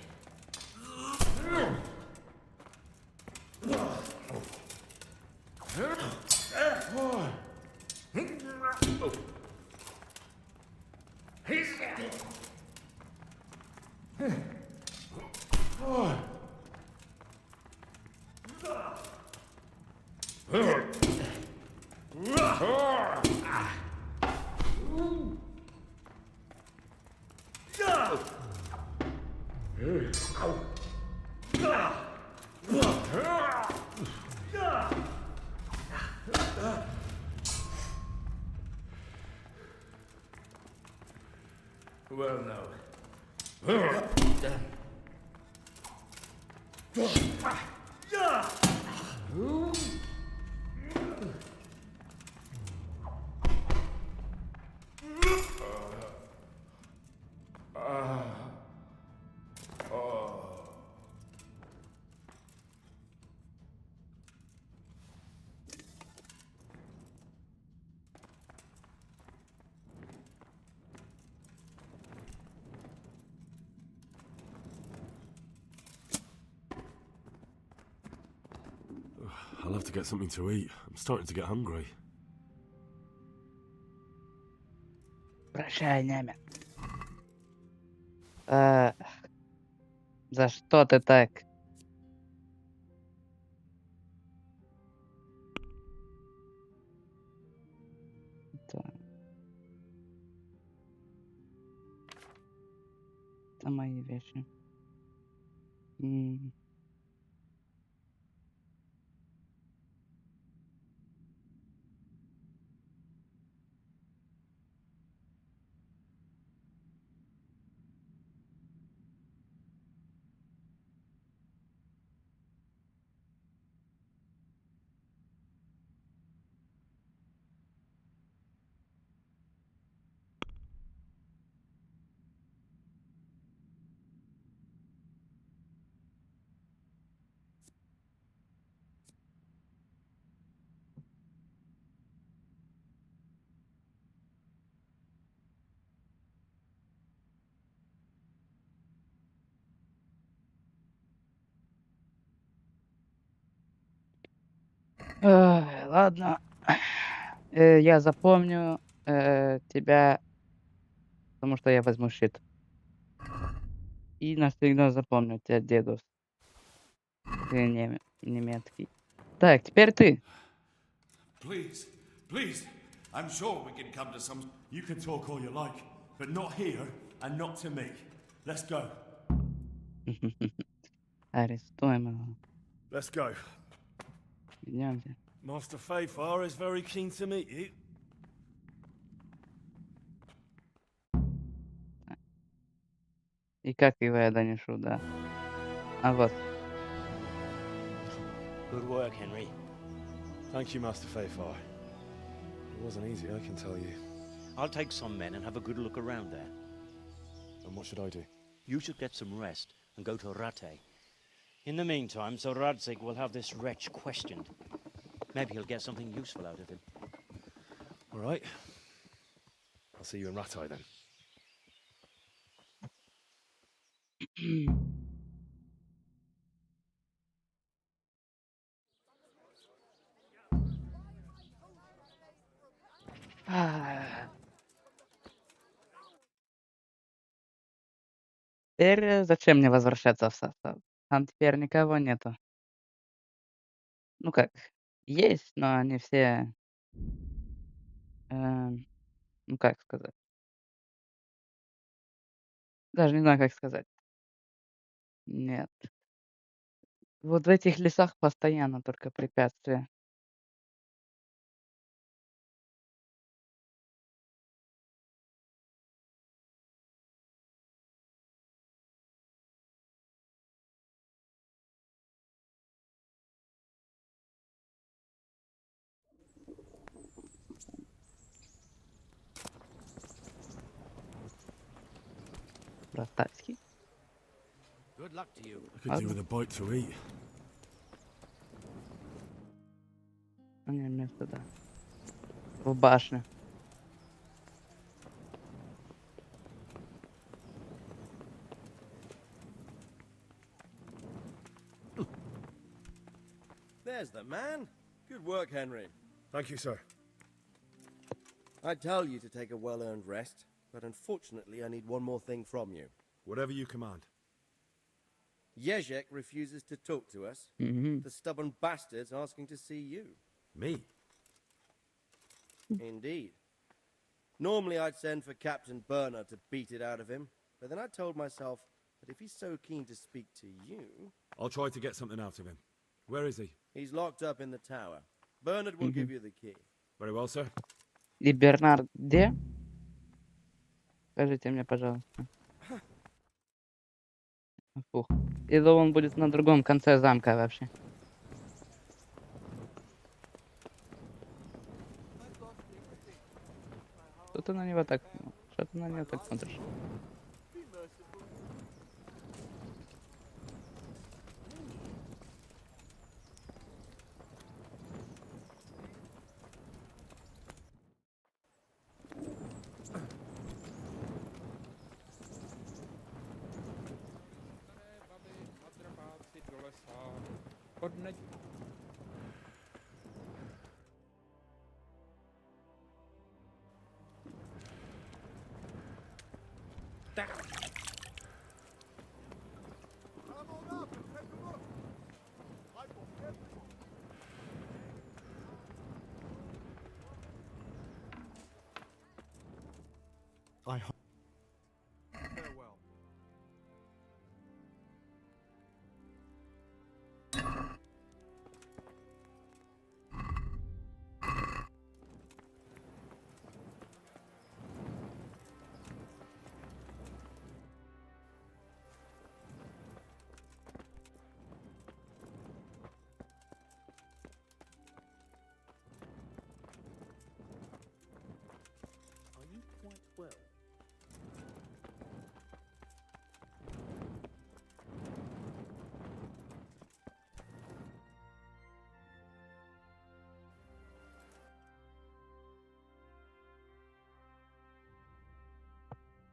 Well, no. I'll have to get something to eat. I'm starting to get hungry. Прощай, Немец. А, за что ты так? Это, это мои вещи. М. Ой, ладно. Я запомню, тебя, потому что я возьму щит. И навсегда запомню тебя, дедус. Ты немецкий. Так, теперь ты. Please, please. I'm sure we can come to some... You can talk all you like, but not here and not to me. Let's go. Арестуем его. Let's go. Идемте. Master Fayfar is very keen to meet you. И как его я донесу, да. А вот. Good work, Henry. Thank you, Master Fayfar. It wasn't easy, I can tell you. I'll take some men and have a good look around there. And what should I do? You should get some rest and go to Rate. In the meantime, Sir Radzig will have this wretch questioned. Maybe he'll get something useful out of him. All right. I'll see you in Ratai then. А, Теперь зачем мне возвращаться в состав? Там теперь никого нету. Ну как, есть, но они все, эм, ну как сказать, даже не знаю, как сказать. Нет. Вот в этих лесах постоянно только препятствия. по-братски. Good luck to you. I could do with a bite to eat. У меня место, да. В башне. There's the man. Good work, Henry. Thank you, sir. I tell you to take a well-earned rest, but unfortunately I need one more thing from you. Whatever you command. Jezek refuses to talk to us. Угу. The stubborn bastard's asking to see you. Me? Indeed. Normally I'd send for Captain Burner to beat it out of him, but then I told myself that if he's so keen to speak to you... I'll try to get something out of him. Where is he? He's locked up in the tower. Bernard will give you the key. Very well, sir. И Бернард где? Скажите мне, пожалуйста. Фух. Или он будет на другом конце замка вообще? Что ты на него так... Что ты на него так смотришь? I hope. Farewell. Are you quite well?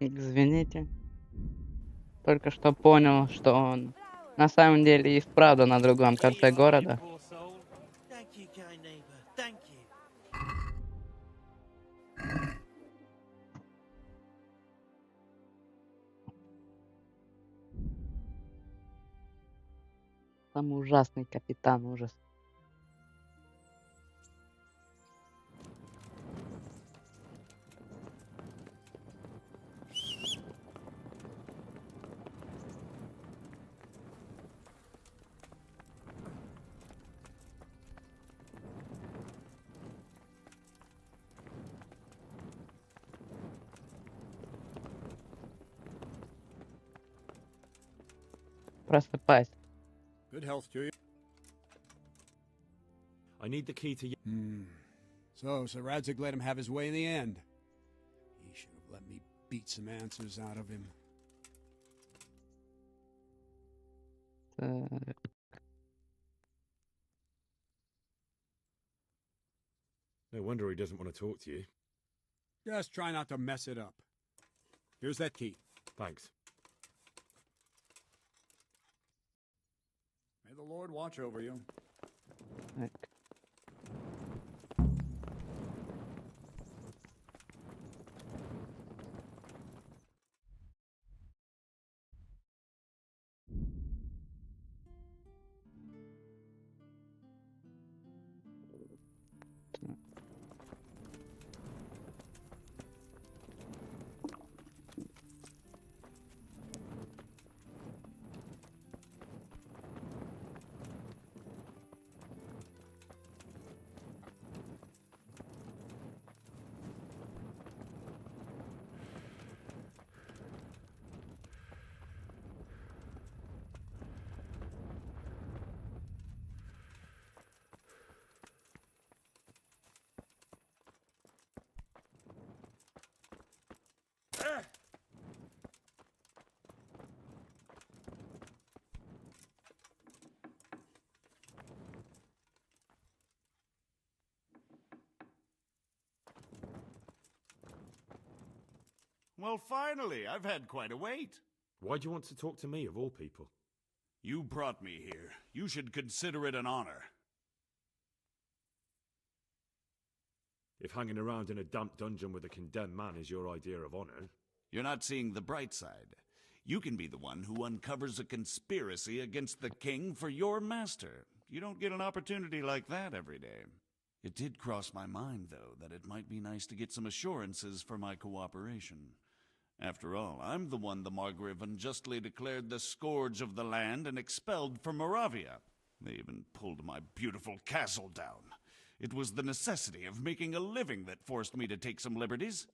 Извините. Только что понял, что он на самом деле и вправду на другом конце города. Poor soul. Thank you, kind neighbor. Thank you. Самый ужасный капитан, ужас. Просыпайся. Good health to you. I need the key to... So Radzig let him have his way in the end. He should have let me beat some answers out of him. Так. No wonder he doesn't want to talk to you. Just try not to mess it up. Here's that key. Thanks. May the Lord watch over you. Так. Well, finally, I've had quite a wait. Why do you want to talk to me, of all people? You brought me here. You should consider it an honor. If hanging around in a damp dungeon with a condemned man is your idea of honor... You're not seeing the bright side. You can be the one who uncovers a conspiracy against the king for your master. You don't get an opportunity like that every day. It did cross my mind, though, that it might be nice to get some assurances for my cooperation. After all, I'm the one the Margrave unjustly declared the scourge of the land and expelled from Moravia. They even pulled my beautiful castle down. It was the necessity of making a living that forced me to take some liberties.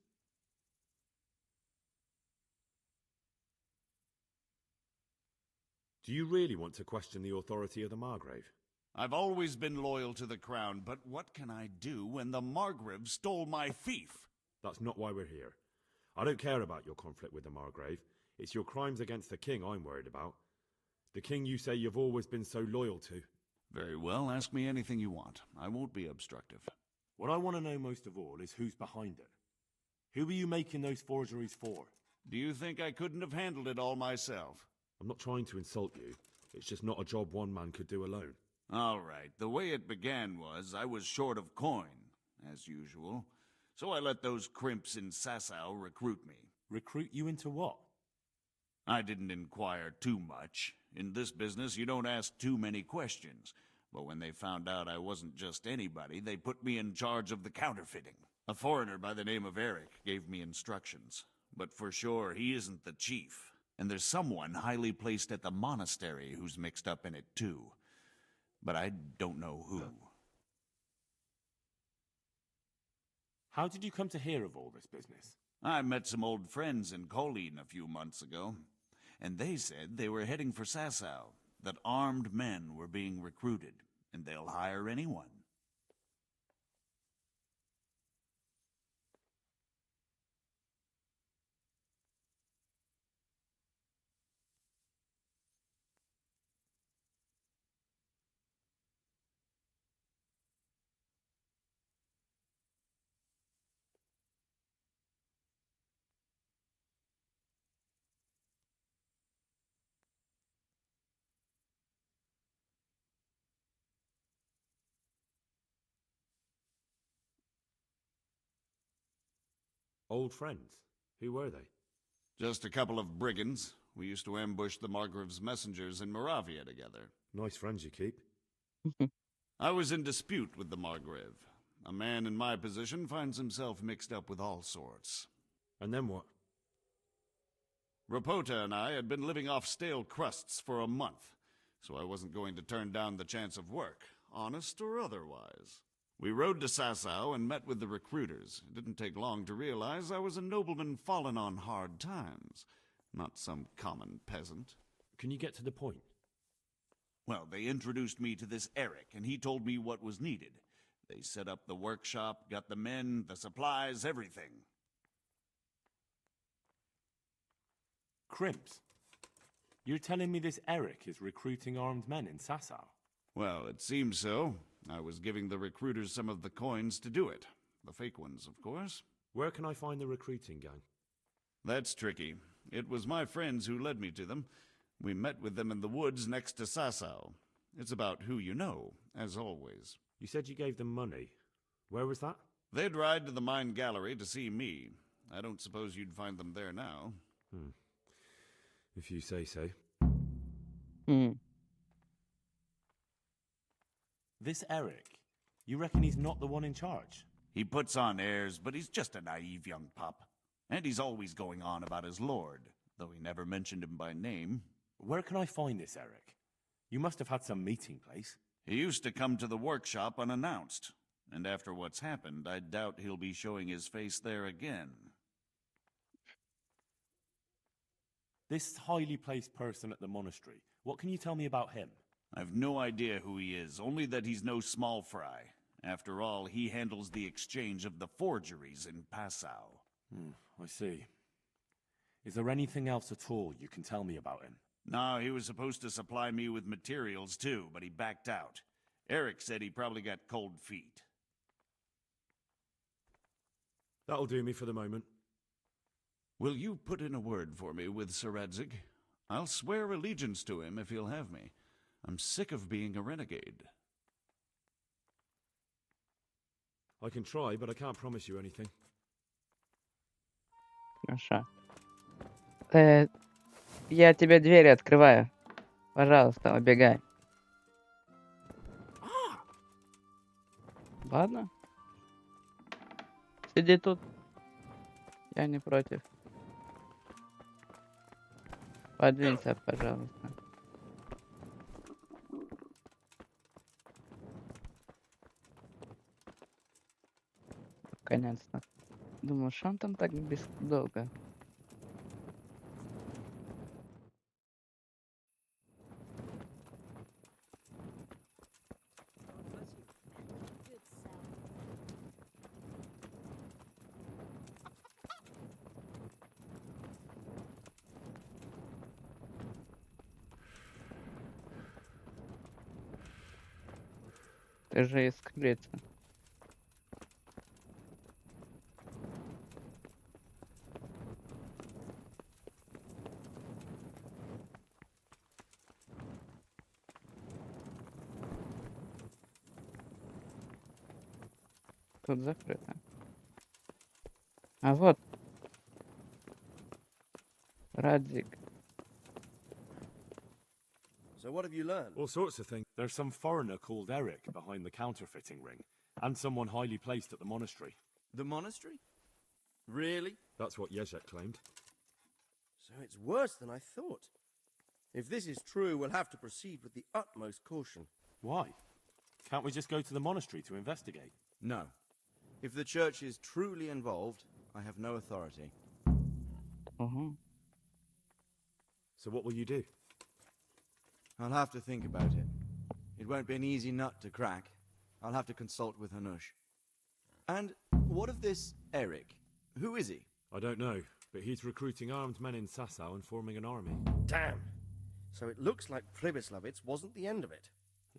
Do you really want to question the authority of the Margrave? I've always been loyal to the crown, but what can I do when the Margrave stole my fief? That's not why we're here. I don't care about your conflict with the Margrave. It's your crimes against the king I'm worried about. The king you say you've always been so loyal to. Very well, ask me anything you want. I won't be obstructive. What I want to know most of all is who's behind it. Who are you making those forgeries for? Do you think I couldn't have handled it all myself? I'm not trying to insult you. It's just not a job one man could do alone. All right, the way it began was I was short of coin, as usual. So I let those crimps in Sasau recruit me. Recruit you into what? I didn't inquire too much. In this business, you don't ask too many questions. But when they found out I wasn't just anybody, they put me in charge of the counterfeiting. A foreigner by the name of Eric gave me instructions. But for sure, he isn't the chief. And there's someone highly placed at the monastery who's mixed up in it too. But I don't know who. How did you come to hear of all this business? I met some old friends in Colleen a few months ago, and they said they were heading for Sasau, that armed men were being recruited, and they'll hire anyone. Old friends? Who were they? Just a couple of brigands. We used to ambush the Margrave's messengers in Moravia together. Nice friends you keep. I was in dispute with the Margrave. A man in my position finds himself mixed up with all sorts. And then what? Rapota and I had been living off stale crusts for a month, so I wasn't going to turn down the chance of work, honest or otherwise. We rode to Sasau and met with the recruiters. It didn't take long to realize I was a nobleman fallen on hard times, not some common peasant. Can you get to the point? Well, they introduced me to this Eric, and he told me what was needed. They set up the workshop, got the men, the supplies, everything. Crimps? You're telling me this Eric is recruiting armed men in Sasau? Well, it seems so. I was giving the recruiters some of the coins to do it. The fake ones, of course. Where can I find the recruiting gang? That's tricky. It was my friends who led me to them. We met with them in the woods next to Sasau. It's about who you know, as always. You said you gave them money. Where was that? They'd ride to the mine gallery to see me. I don't suppose you'd find them there now. If you say so. This Eric, you reckon he's not the one in charge? He puts on airs, but he's just a naive young pup. And he's always going on about his lord, though he never mentioned him by name. Where can I find this Eric? You must have had some meeting place. He used to come to the workshop unannounced. And after what's happened, I doubt he'll be showing his face there again. This highly placed person at the monastery, what can you tell me about him? I've no idea who he is, only that he's no small fry. After all, he handles the exchange of the forgeries in Passau. I see. Is there anything else at all you can tell me about him? No, he was supposed to supply me with materials too, but he backed out. Eric said he probably got cold feet. That'll do me for the moment. Will you put in a word for me with Sir Radzig? I'll swear allegiance to him if he'll have me. I'm sick of being a renegade. I can try, but I can't promise you anything. Хорошо. Я тебе двери открываю. Пожалуйста, убегай. Ладно. Сиди тут. Я не против. Подвинься, пожалуйста. Наконец-то. Думаю, что он там так долго? Ты же из крыца. Тут закрыто. А вот. Радзик. So what have you learned? All sorts of things. There's some foreigner called Eric behind the counterfeiting ring, and someone highly placed at the monastery. The monastery? Really? That's what Yezhek claimed. So it's worse than I thought. If this is true, we'll have to proceed with the utmost caution. Why? Can't we just go to the monastery to investigate? No. If the church is truly involved, I have no authority. Угу. So what will you do? I'll have to think about it. It won't be an easy nut to crack. I'll have to consult with Hanush. And what of this Eric? Who is he? I don't know, but he's recruiting armed men in Sasau and forming an army. Damn! So it looks like Pribyslavitz wasn't the end of it.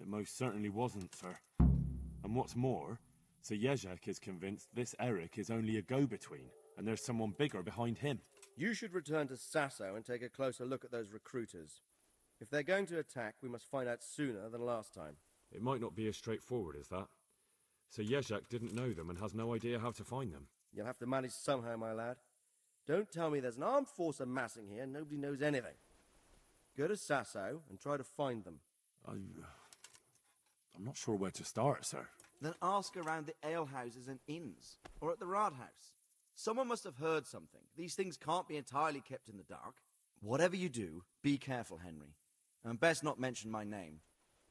It most certainly wasn't, sir. And what's more, Sir Yezhek is convinced this Eric is only a go-between, and there's someone bigger behind him. You should return to Sasau and take a closer look at those recruiters. If they're going to attack, we must find out sooner than last time. It might not be as straightforward as that. So Yezhek didn't know them and has no idea how to find them. You'll have to manage somehow, my lad. Don't tell me there's an armed force amassing here and nobody knows anything. Go to Sasau and try to find them. I'm not sure where to start, sir. Then ask around the alehouses and inns, or at the Rathaus. Someone must have heard something. These things can't be entirely kept in the dark. Whatever you do, be careful, Henry. And best not mention my name.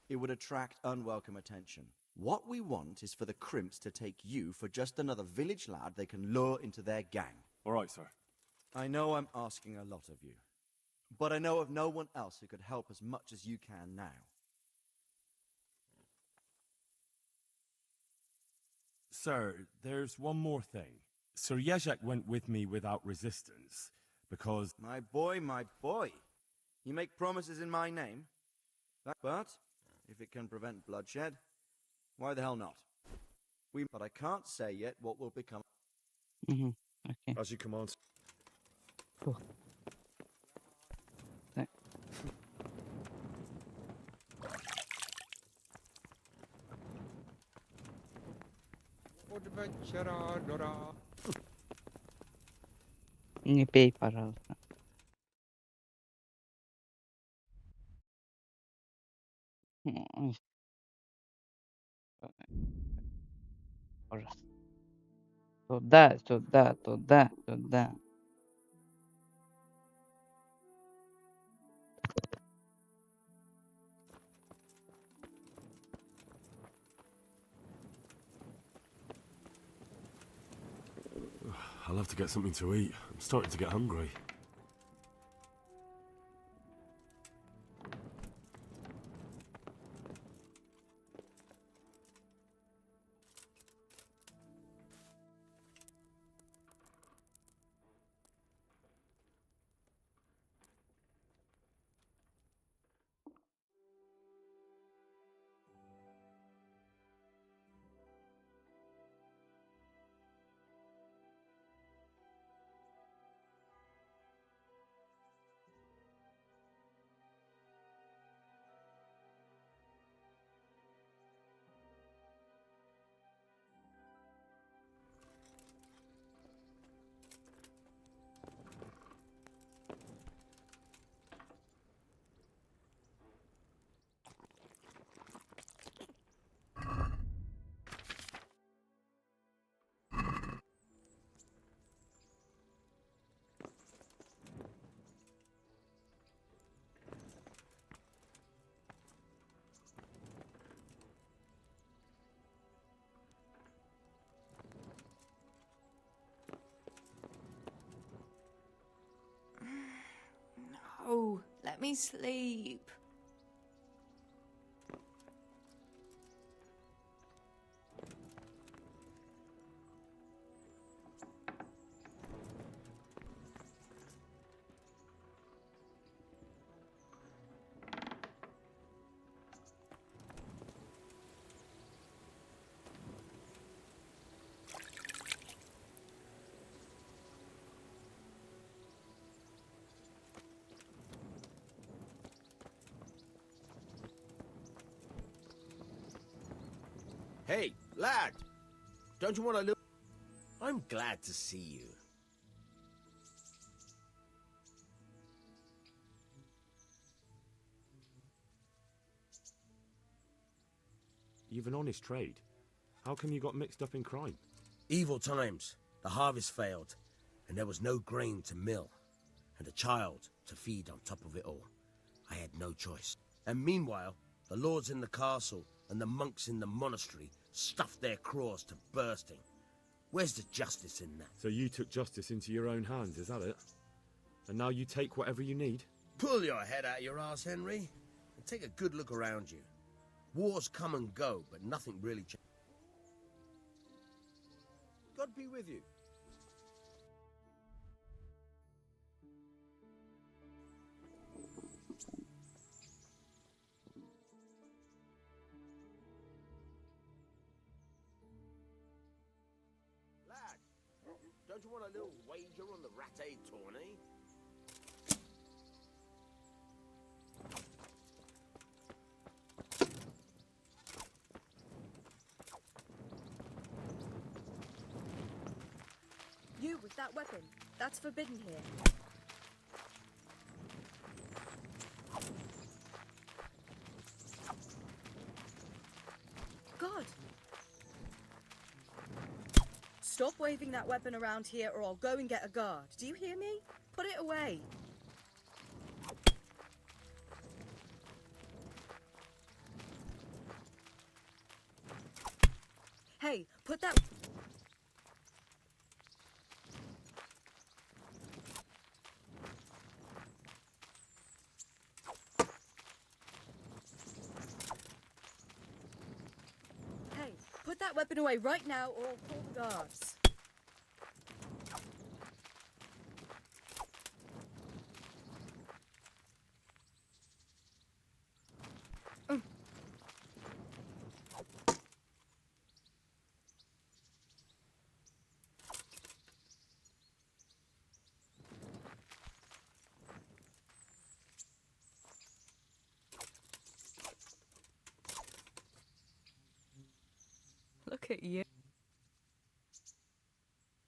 It would attract unwelcome attention. What we want is for the crimps to take you for just another village lad they can lure into their gang. All right, sir. I know I'm asking a lot of you, but I know of no one else who could help as much as you can now. Sir, there's one more thing. Sir Yezhek went with me without resistance, because... My boy. You make promises in my name. But, if it can prevent bloodshed, why the hell not? But I can't say yet what will become. Угу. Окей. As you command. Фух. Так. Не пей, пожалуйста. Ой, ужас. Туда, сюда, туда, сюда. I'll have to get something to eat. I'm starting to get hungry. let me sleep. Hey, lad! Don't you want to look? I'm glad to see you. You've an honest trade. How come you got mixed up in crime? Evil times. The harvest failed, and there was no grain to mill, and a child to feed on top of it all. I had no choice. And meanwhile, the lords in the castle and the monks in the monastery stuffed their craws to bursting. Where's the justice in that? So you took justice into your own hands, is that it? And now you take whatever you need? Pull your head out your arse, Henry, and take a good look around you. Wars come and go, but nothing really changes. God be with you. Lad, don't you want a little wager on the Rattay tourney? You with that weapon. That's forbidden here. God! Stop waving that weapon around here or I'll go and get a guard. Do you hear me? Put it away. Hey, put that... Hey, put that weapon away right now or I'll call the guards. Look at you.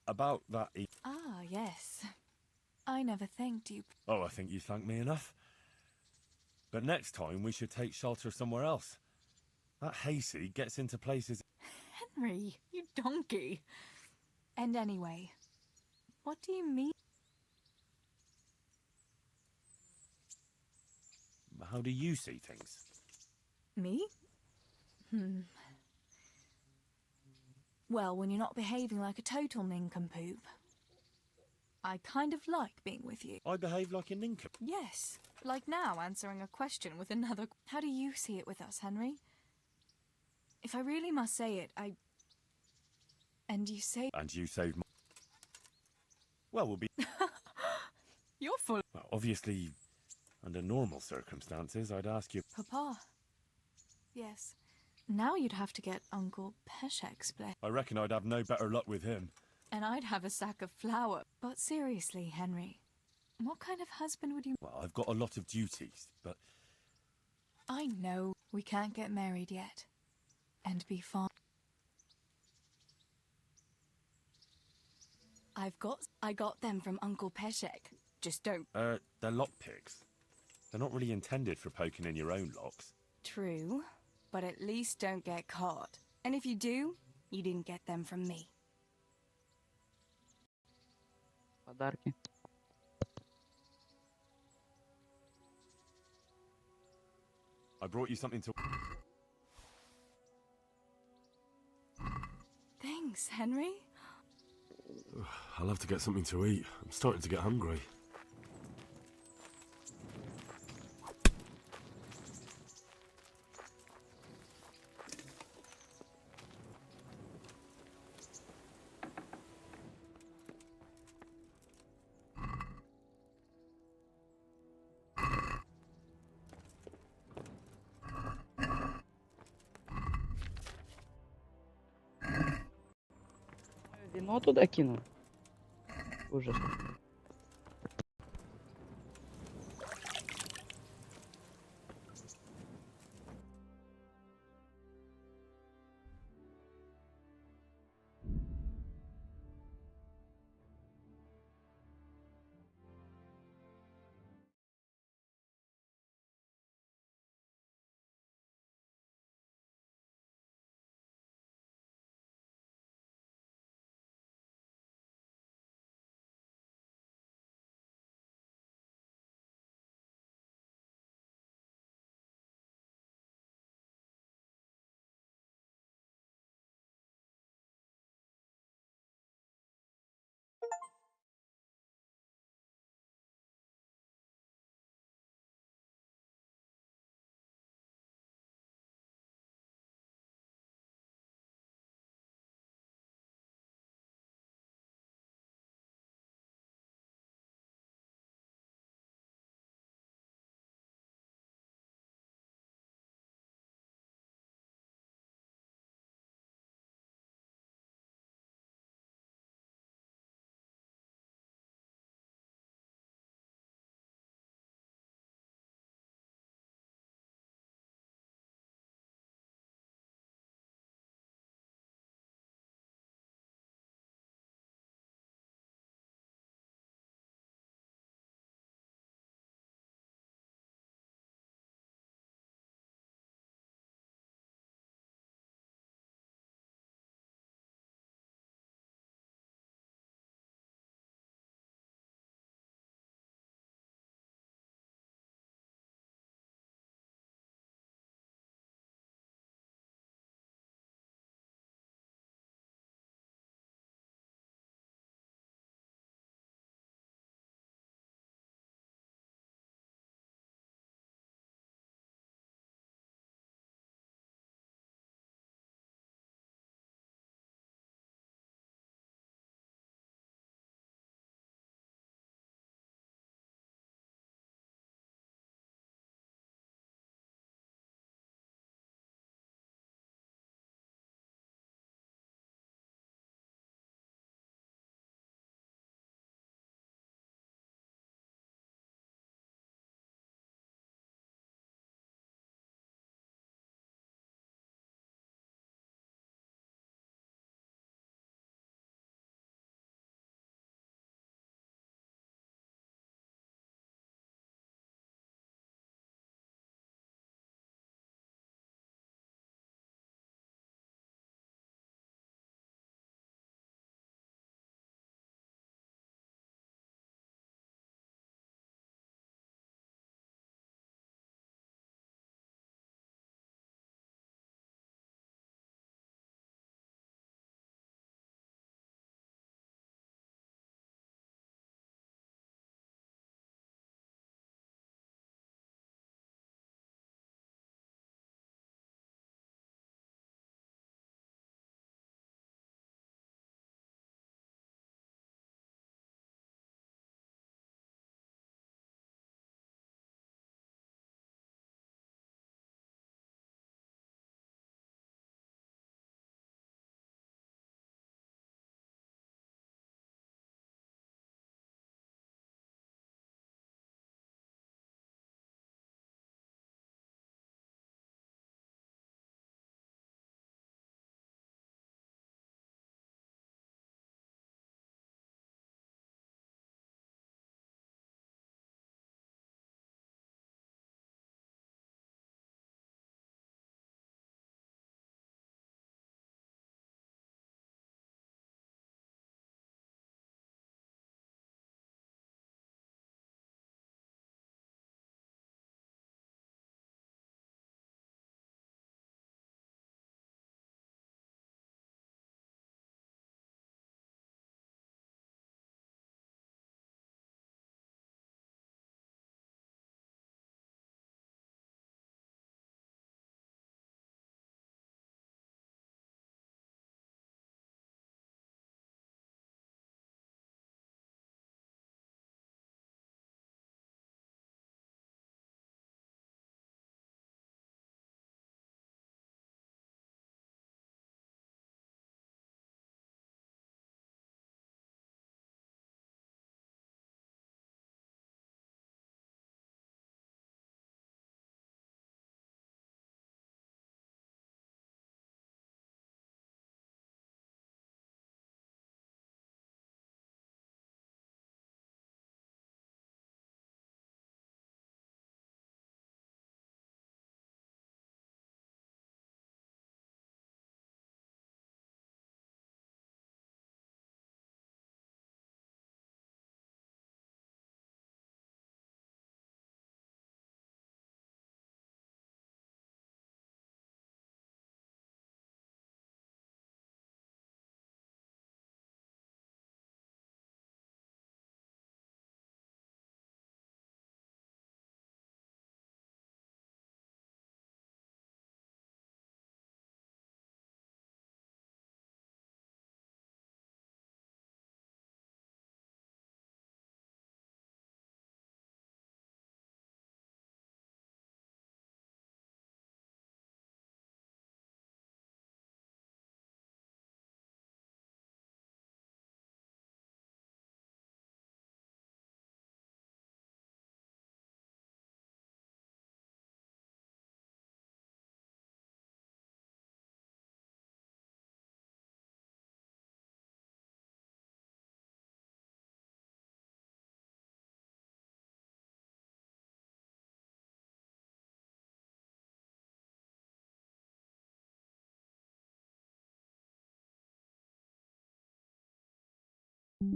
About that Ah, yes. I never thanked you. Oh, I think you thanked me enough. But next time we should take shelter somewhere else. That hayseed gets into places... Henry, you donkey. And anyway, what do you mean? How do you see things? Me? Well, when you're not behaving like a total nincompoop. I kind of like being with you. I behave like a nincompoop. Yes, like now answering a question with another... How do you see it with us, Henry? If I really must say it, And you say... And you save my... Well, we'll be... You're full... Well, obviously, under normal circumstances, I'd ask you... Papa. Yes. Now you'd have to get Uncle Peshek's bless. I reckon I'd have no better luck with him. And I'd have a sack of flour. But seriously, Henry, what kind of husband would you... Well, I've got a lot of duties, but... I know we can't get married yet. And be fine. I got them from Uncle Peshek. Just don't... They're lockpicks. They're not really intended for poking in your own locks. True, but at least don't get caught. And if you do, you didn't get them from me. Подарки. I brought you something to... Thanks, Henry. I'll have to get something to eat. I'm starting to get hungry. Ну, туда кинул. Ужас. Что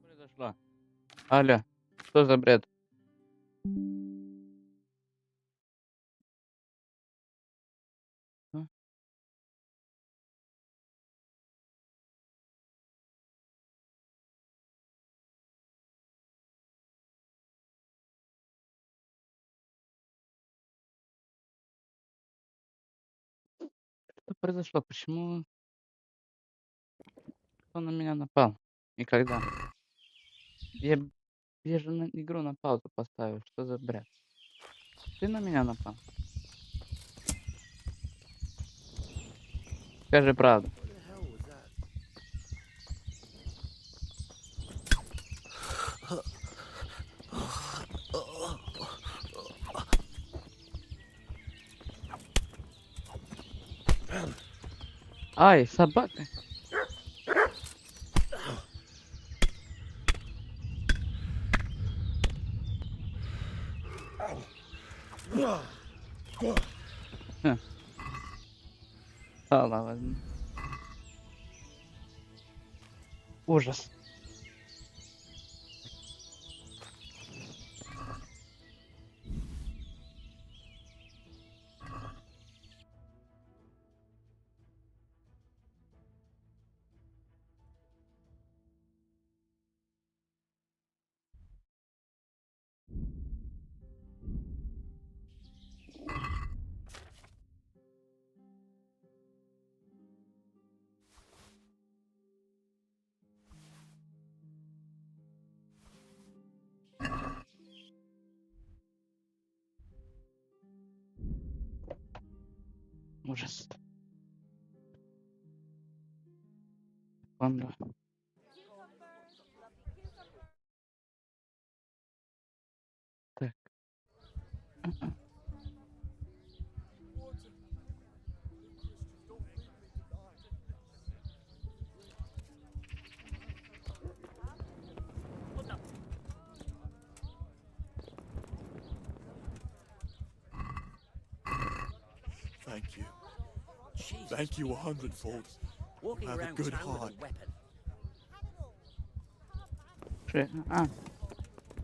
произошло? Алло, что за бред? А? Что произошло? Почему кто на меня напал? И когда? Я, я же игру на паузу поставил. Что за бред? Ты на меня напал? Скажи правду. Ай, собака. Ха, сало возьму. Ужас. Ужас. Секунду. Так. Thank you. Jesus, Thank you 100-fold. walking Have a around good town with heart. a weapon.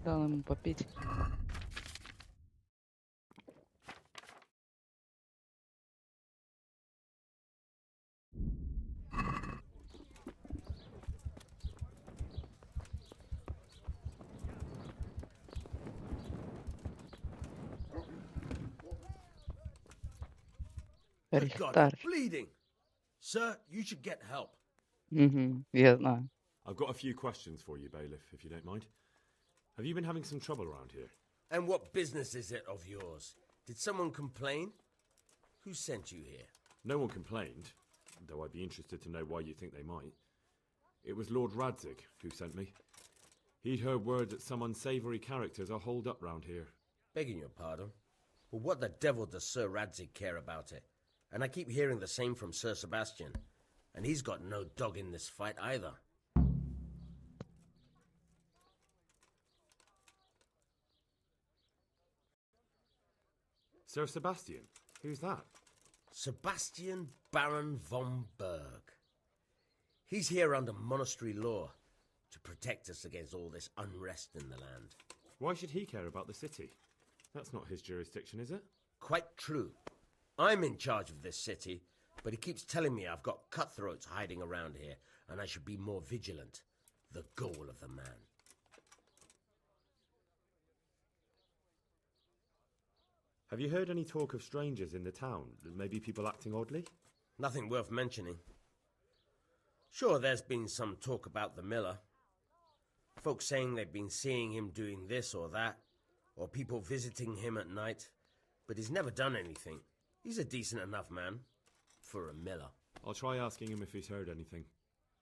Дал ему попить. Good God, Рихтар. you're bleeding. Sir, you should get help. Я знаю. I've got a few questions for you, Bailiff, if you don't mind. Have you been having some trouble around here? And what business is it of yours? Did someone complain? Who sent you here? No one complained, though I'd be interested to know why you think they might. It was Lord Radzig who sent me. He'd heard word that some unsavoury characters are holed up round here. Begging your pardon, but what the devil does Sir Radzig care about it? And I keep hearing the same from Sir Sebastian. And he's got no dog in this fight either. Sir Sebastian? Who's that? Sebastian Baron von Berg. He's here under monastery law to protect us against all this unrest in the land. Why should he care about the city? That's not his jurisdiction, is it? Quite true. I'm in charge of this city, But he keeps telling me I've got cutthroats hiding around here, and I should be more vigilant. The gall of the man. Have you heard any talk of strangers in the town? Maybe people acting oddly? Nothing worth mentioning. Sure, there's been some talk about the miller. Folks saying they've been seeing him doing this or that, or people visiting him at night. But he's never done anything. He's a decent enough man. For a miller. I'll try asking him if he's heard anything.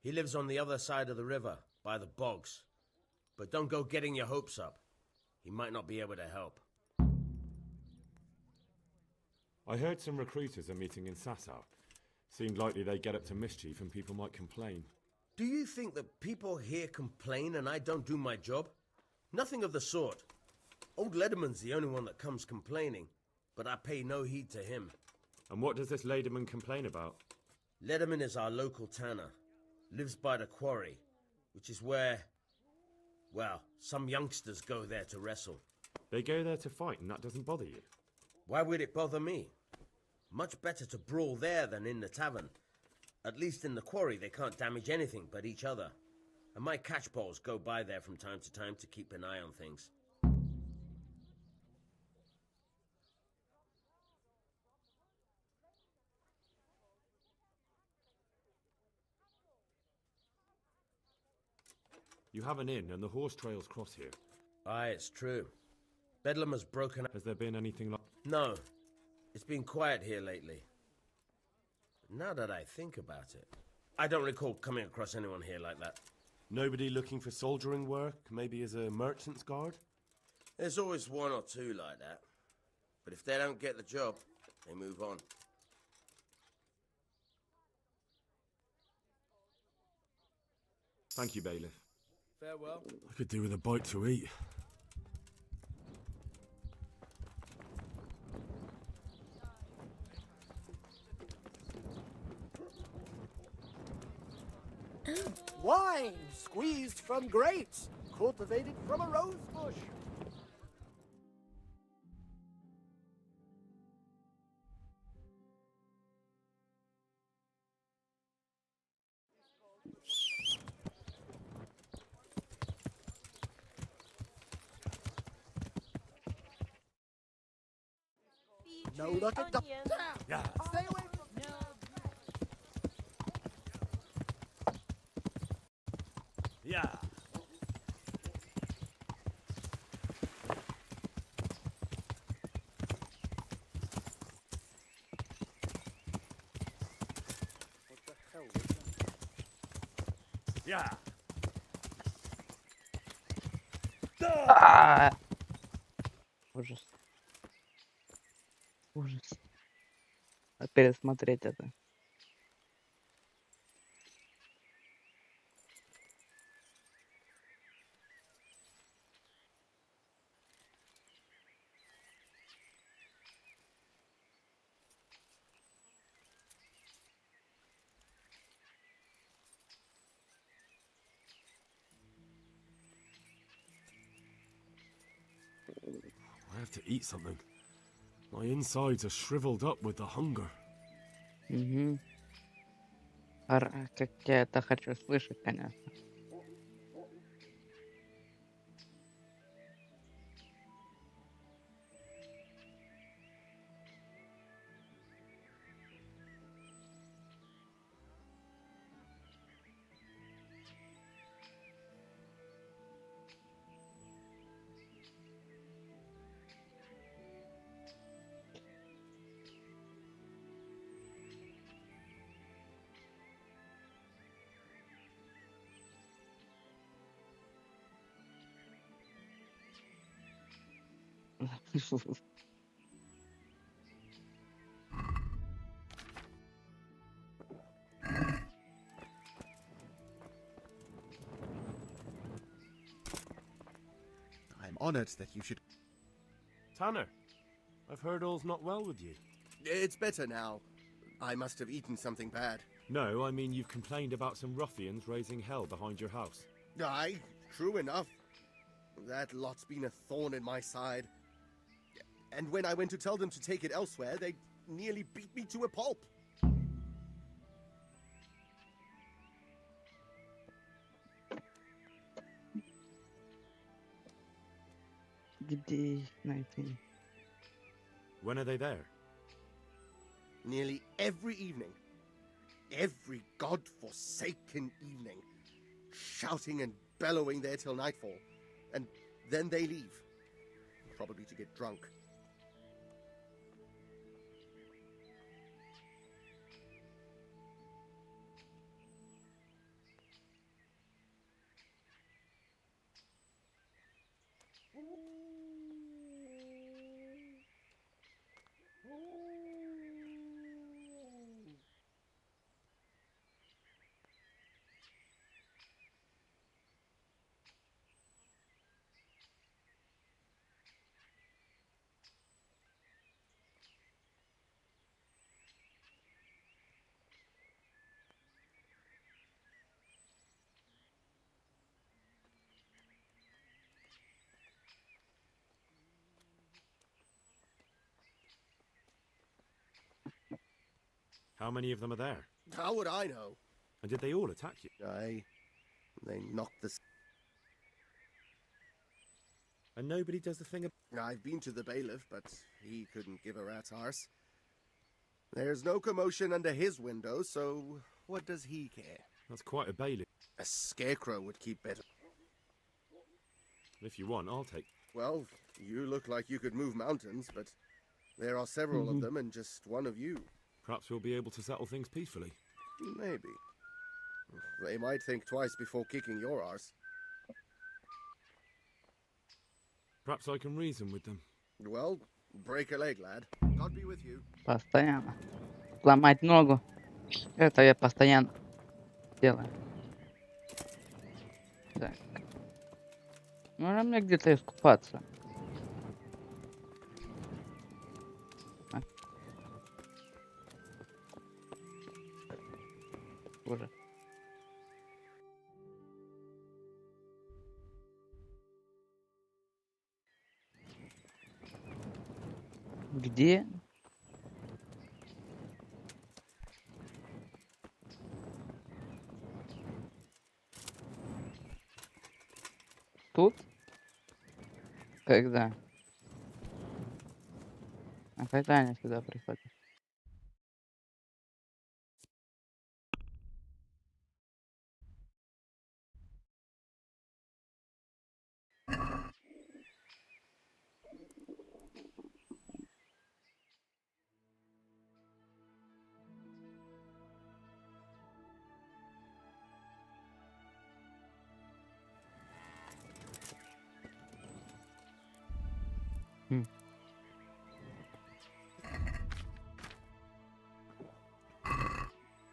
He lives on the other side of the river, by the bogs. But don't go getting your hopes up. He might not be able to help. I heard some recruiters are meeting in Sasau. Seemed likely they get up to mischief and people might complain. Do you think that people here complain and I don't do my job? Nothing of the sort. Old Lederman's the only one that comes complaining, but I pay no heed to him. And what does this Lederman complain about? Lederman is our local tanner. Lives by the quarry, which is where, well, some youngsters go there to wrestle. They go there to fight and that doesn't bother you? Why would it bother me? Much better to brawl there than in the tavern. At least in the quarry they can't damage anything but each other. And my catchpoles go by there from time to time to keep an eye on things. You have an inn and the horse trails cross here. Aye, it's true. Bedlam has broken up. Has there been anything like... No. It's been quiet here lately. Now that I think about it, I don't recall coming across anyone here like that. Nobody looking for soldiering work, maybe as a merchant's guard? There's always one or two like that. But if they don't get the job, they move on. Thank you, bailiff. Farewell. I could do with a bite to eat. Wine squeezed from grapes, cultivated from a rose bush. No luck at Yeah. Stay away from Yeah. What the hell was that? Yeah. А! Ужас. Ужас. А пересмотреть это. I have to eat something. My insides are shriveled up with the hunger. Угу. Как я это хочу слышать, конечно. I'm honored that you should... Tanner, I've heard all's not well with you. It's better now. I must have eaten something bad. No, I mean you've complained about some ruffians raising hell behind your house. Aye, true enough. That lot's been a thorn in my side. And when I went to tell them to take it elsewhere, they nearly beat me to a pulp. Где их найти? When are they there? Nearly every evening. Every god-forsaken evening. Shouting and bellowing there till nightfall. And then they leave. Probably to get drunk. How many of them are there? How would I know? And did they all attack you? Aye. They knocked the... And nobody does the thing I've been to the bailiff, but he couldn't give a rat's arse. There's no commotion under his window, so what does he care? That's quite a bailiff. A scarecrow would keep better. If you want, I'll take... Well, you look like you could move mountains, but there are several of them and just one of you. Perhaps we'll be able to settle things peacefully. Maybe. They might think twice before kicking your arse. Perhaps I can reason with them. Well, break a leg, lad. God be with you. Постоянно. Сломать ногу. Это я постоянно делаю. Так. Можно мне где-то искупаться? А? Боже. Где? Тут? Когда? А когда они сюда приходят?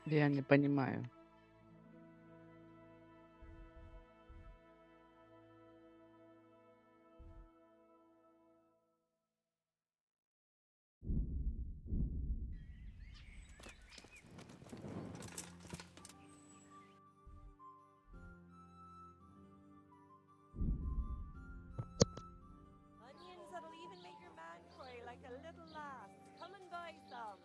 Я не понимаю. Onions that'll even make your man cry like a little lass. Come and buy some.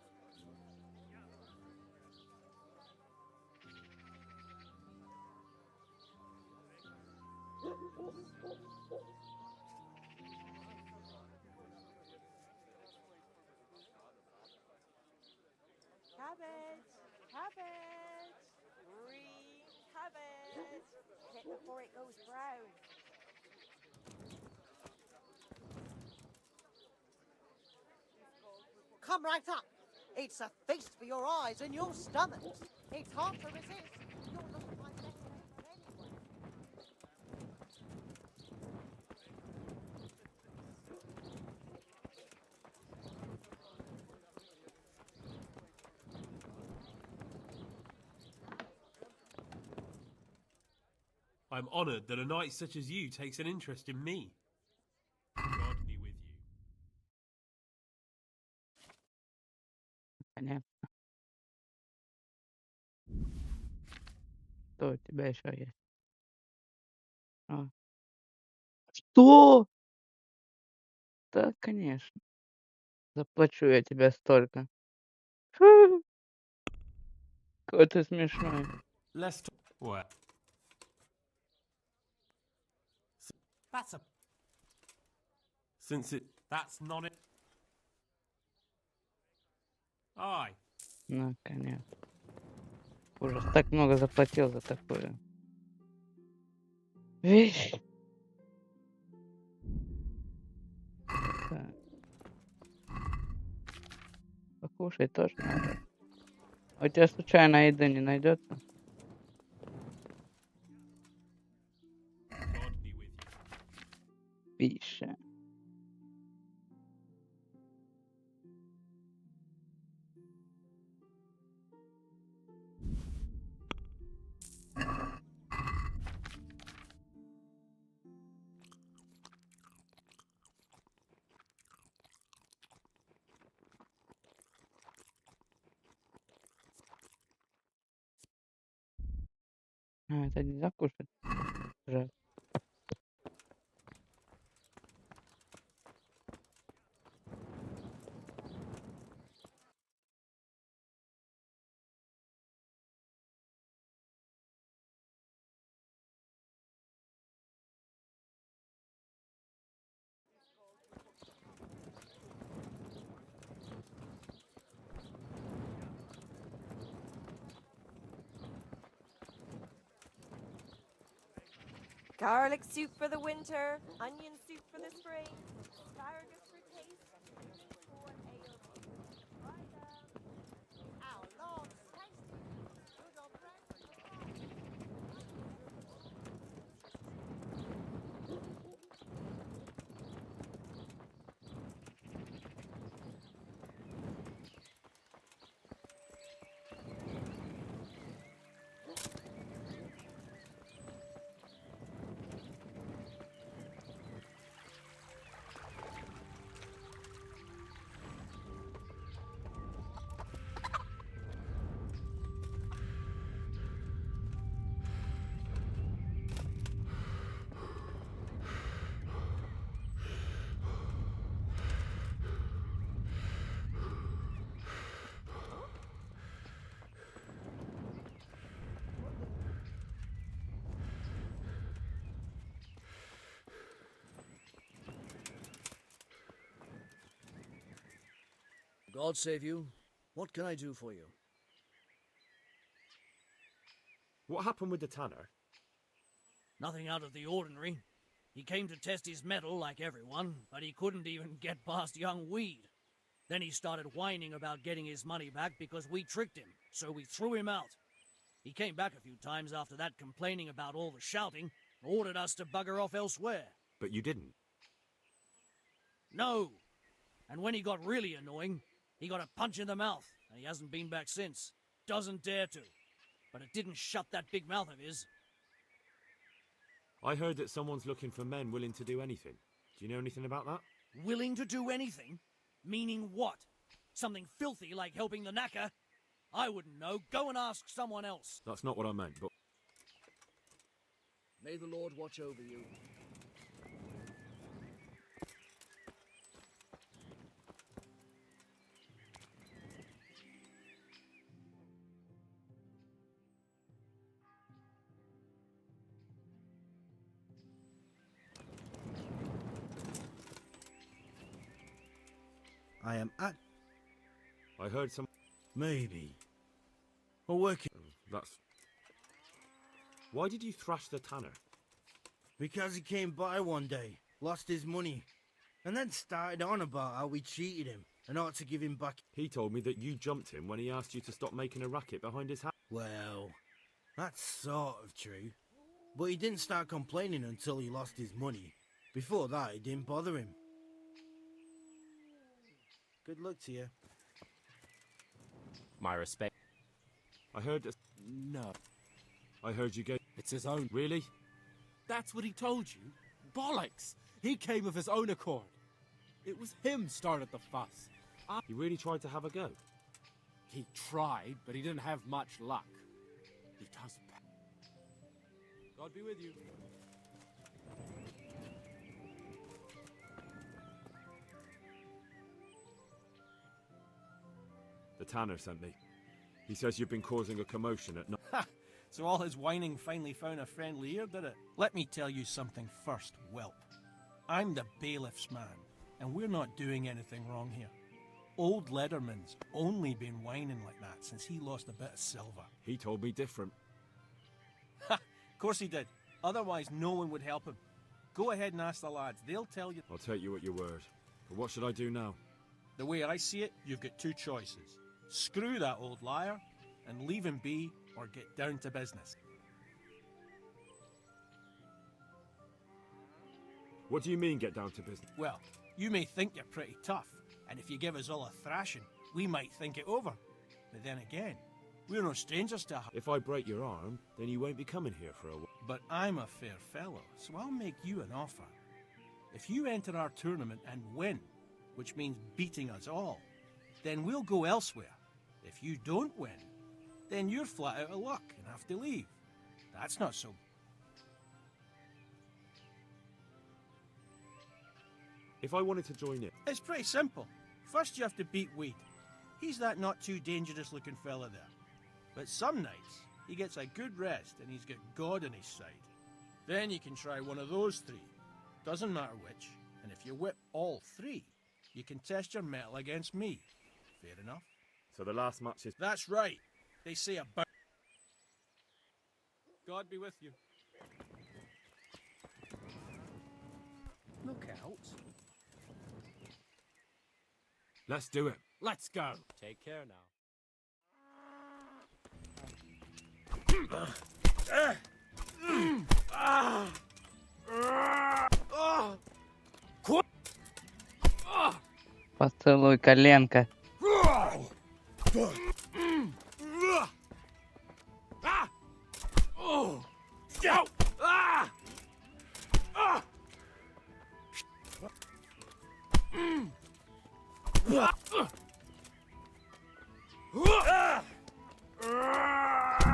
Cabbage, cabbage, green cabbage. Hit before it goes brown. Come right up. It's a feast for your eyes and your stomachs. It's hard to resist. You're looking like better anyway. I'm honored that a knight such as you takes an interest in me. God be with you. Понятно. Что у тебя еще есть? А. Что? Да, конечно. Заплачу я тебе столько. Фу. Какой ты смешной. Let's talk. What? That's a Since it... That's not it. Aye. Наконец. Ужас, так много заплатил за такую вещь. Так. Покушать тоже надо. А у тебя случайно еды не найдется? Пища. А, это нельзя кушать? Жаль. Garlic soup for the winter, onion soup for the spring, asparagus for taste, for ale. Our Lord's tasty. Good on bread. God save you. What can I do for you? What happened with the tanner? Nothing out of the ordinary. He came to test his mettle like everyone, but he couldn't even get past young Weed. Then he started whining about getting his money back because we tricked him, so we threw him out. He came back a few times after that complaining about all the shouting, and ordered us to bugger off elsewhere. But you didn't. No! And when he got really annoying, he got a punch in the mouth, and he hasn't been back since. Doesn't dare to. But it didn't shut that big mouth of his. I heard that someone's looking for men willing to do anything. Do you know anything about that? Willing to do anything? Meaning what? Something filthy like helping the knacker? I wouldn't know. Go and ask someone else. That's not what I meant, but... May the Lord watch over you. I am at... I heard some... Maybe. We're working... That's... Why did you thrash the tanner? Because he came by one day, lost his money, and then started on about how we cheated him and ought to give him back. He told me that you jumped him when he asked you to stop making a racket behind his house. Well, that's sort of true. But he didn't start complaining until he lost his money. Before that, it didn't bother him. Good luck to you. My respect. I heard that... No. I heard you gave... It's his own. Really? That's what he told you? Bollocks! He came of his own accord. It was him started the fuss. He really tried to have a go? He tried, but he didn't have much luck. He does... God be with you. The tanner sent me. He says you've been causing a commotion at night. Ha! So all his whining finally found a friendly ear, did it? Let me tell you something first, whelp. I'm the bailiff's man. and we're not doing anything wrong here. Old Lederman's only been whining like that since he lost a bit of silver. He told me different. Ha! Of course he did. Otherwise, no one would help him. Go ahead and ask the lads. They'll tell you. I'll take you at your word. But what should I do now? The way I see it, you've got two choices. Screw that old liar and leave him be, or get down to business. What do you mean, get down to business? Well, you may think you're pretty tough, and if you give us all a thrashing, we might think it over. But then again, we're no strangers to... If I break your arm, then you won't be coming here for a while. But I'm a fair fellow, so I'll make you an offer. If you enter our tournament and win, which means beating us all, then we'll go elsewhere. If you don't win, then you're flat out of luck and have to leave. That's not so... If I wanted to join in... It's pretty simple. First you have to beat Weed. He's that not too dangerous looking fella there. But some nights, he gets a good rest and he's got God on his side. Then you can try one of those three. Doesn't matter which. And if you whip all three, you can test your mettle against me. Fair enough? So the last match is... That's right. They say a bird... God be with you. Look out. Let's do it. Let's go. Take care now. Поцелуй коленка.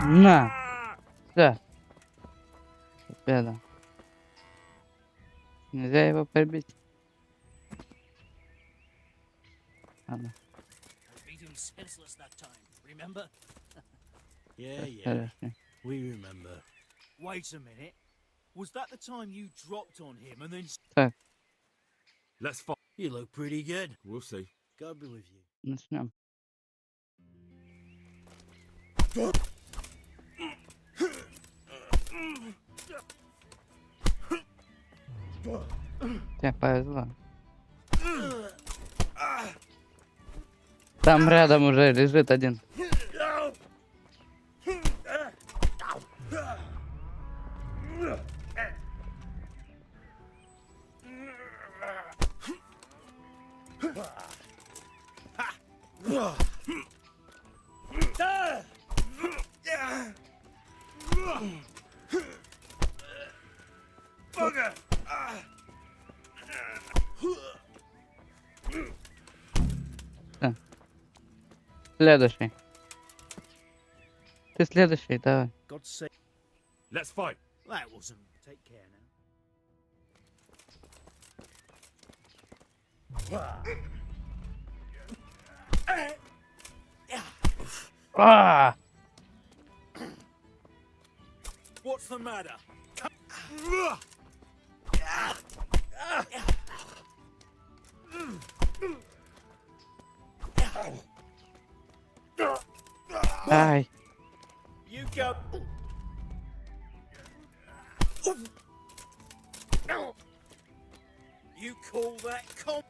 На! Да. Победа. Нельзя его прибить. Ладно. Beat him senseless that time, remember? Yeah, yeah. Хорошо. We remember. Wait a minute. Was that the time you dropped on him and then... Так, Let's fight. You look pretty good. We'll see. God be with you. начнем. Тебе повезло. Там рядом уже лежит один. Да. Следующий. Ты следующий, давай. God's sake. Let's fight. That wasn't... Take care now. А! What's the matter? Ай. You go. You call that comp?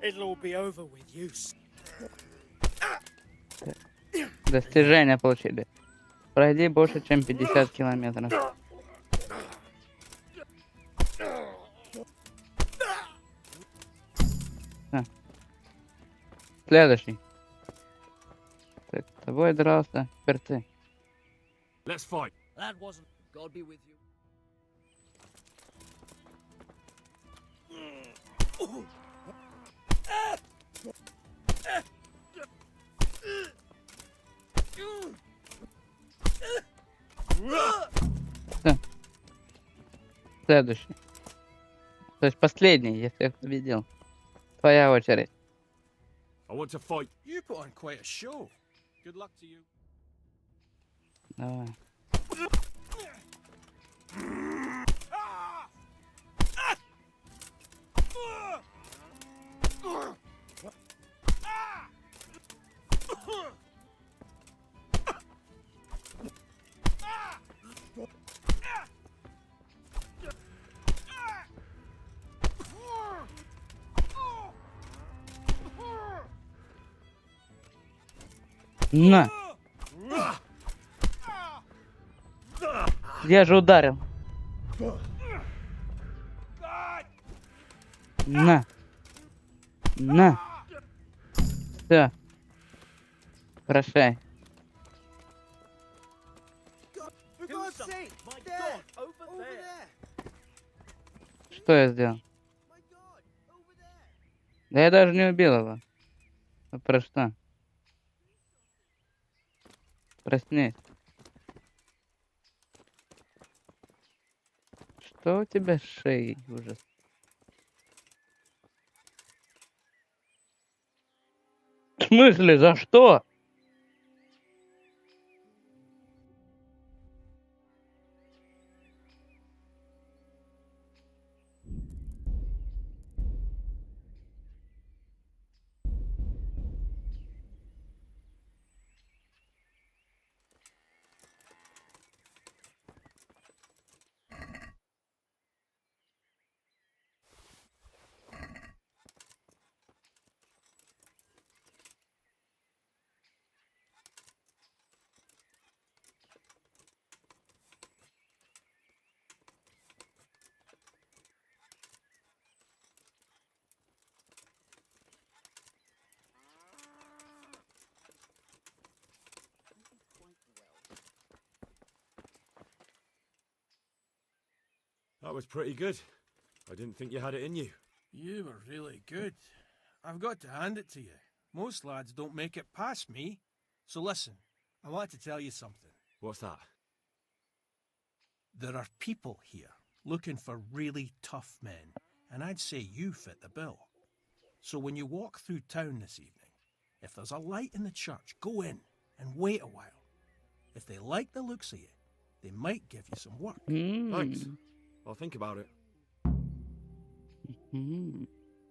It'll all be over with you. Достижения получили. Пройди больше, чем 50 километров. А. Следующий. Так, с тобой дрался. Теперь ты. Let's fight. That wasn't. God be with you. Да. Следующий. То есть последний, я всех победил. Твоя очередь. I want to fight. You put on quite a show. Good luck to you. Давай. На! Я же ударил. На! На! Все. Прощай. For God's sake! There! Over there! Что я сделал? Да я даже не убил его. Ну, про что? Проснись. Что у тебя с шеей? Ужас. В смысле? За что? That was pretty good. I didn't think you had it in you. You were really good. I've got to hand it to you. Most lads don't make it past me. So listen, I want to tell you something. What's that? There are people here looking for really tough men, and I'd say you fit the bill. So when you walk through town this evening, if there's a light in the church, go in and wait a while. If they like the looks of you, they might give you some work. Thanks. I'll think about it.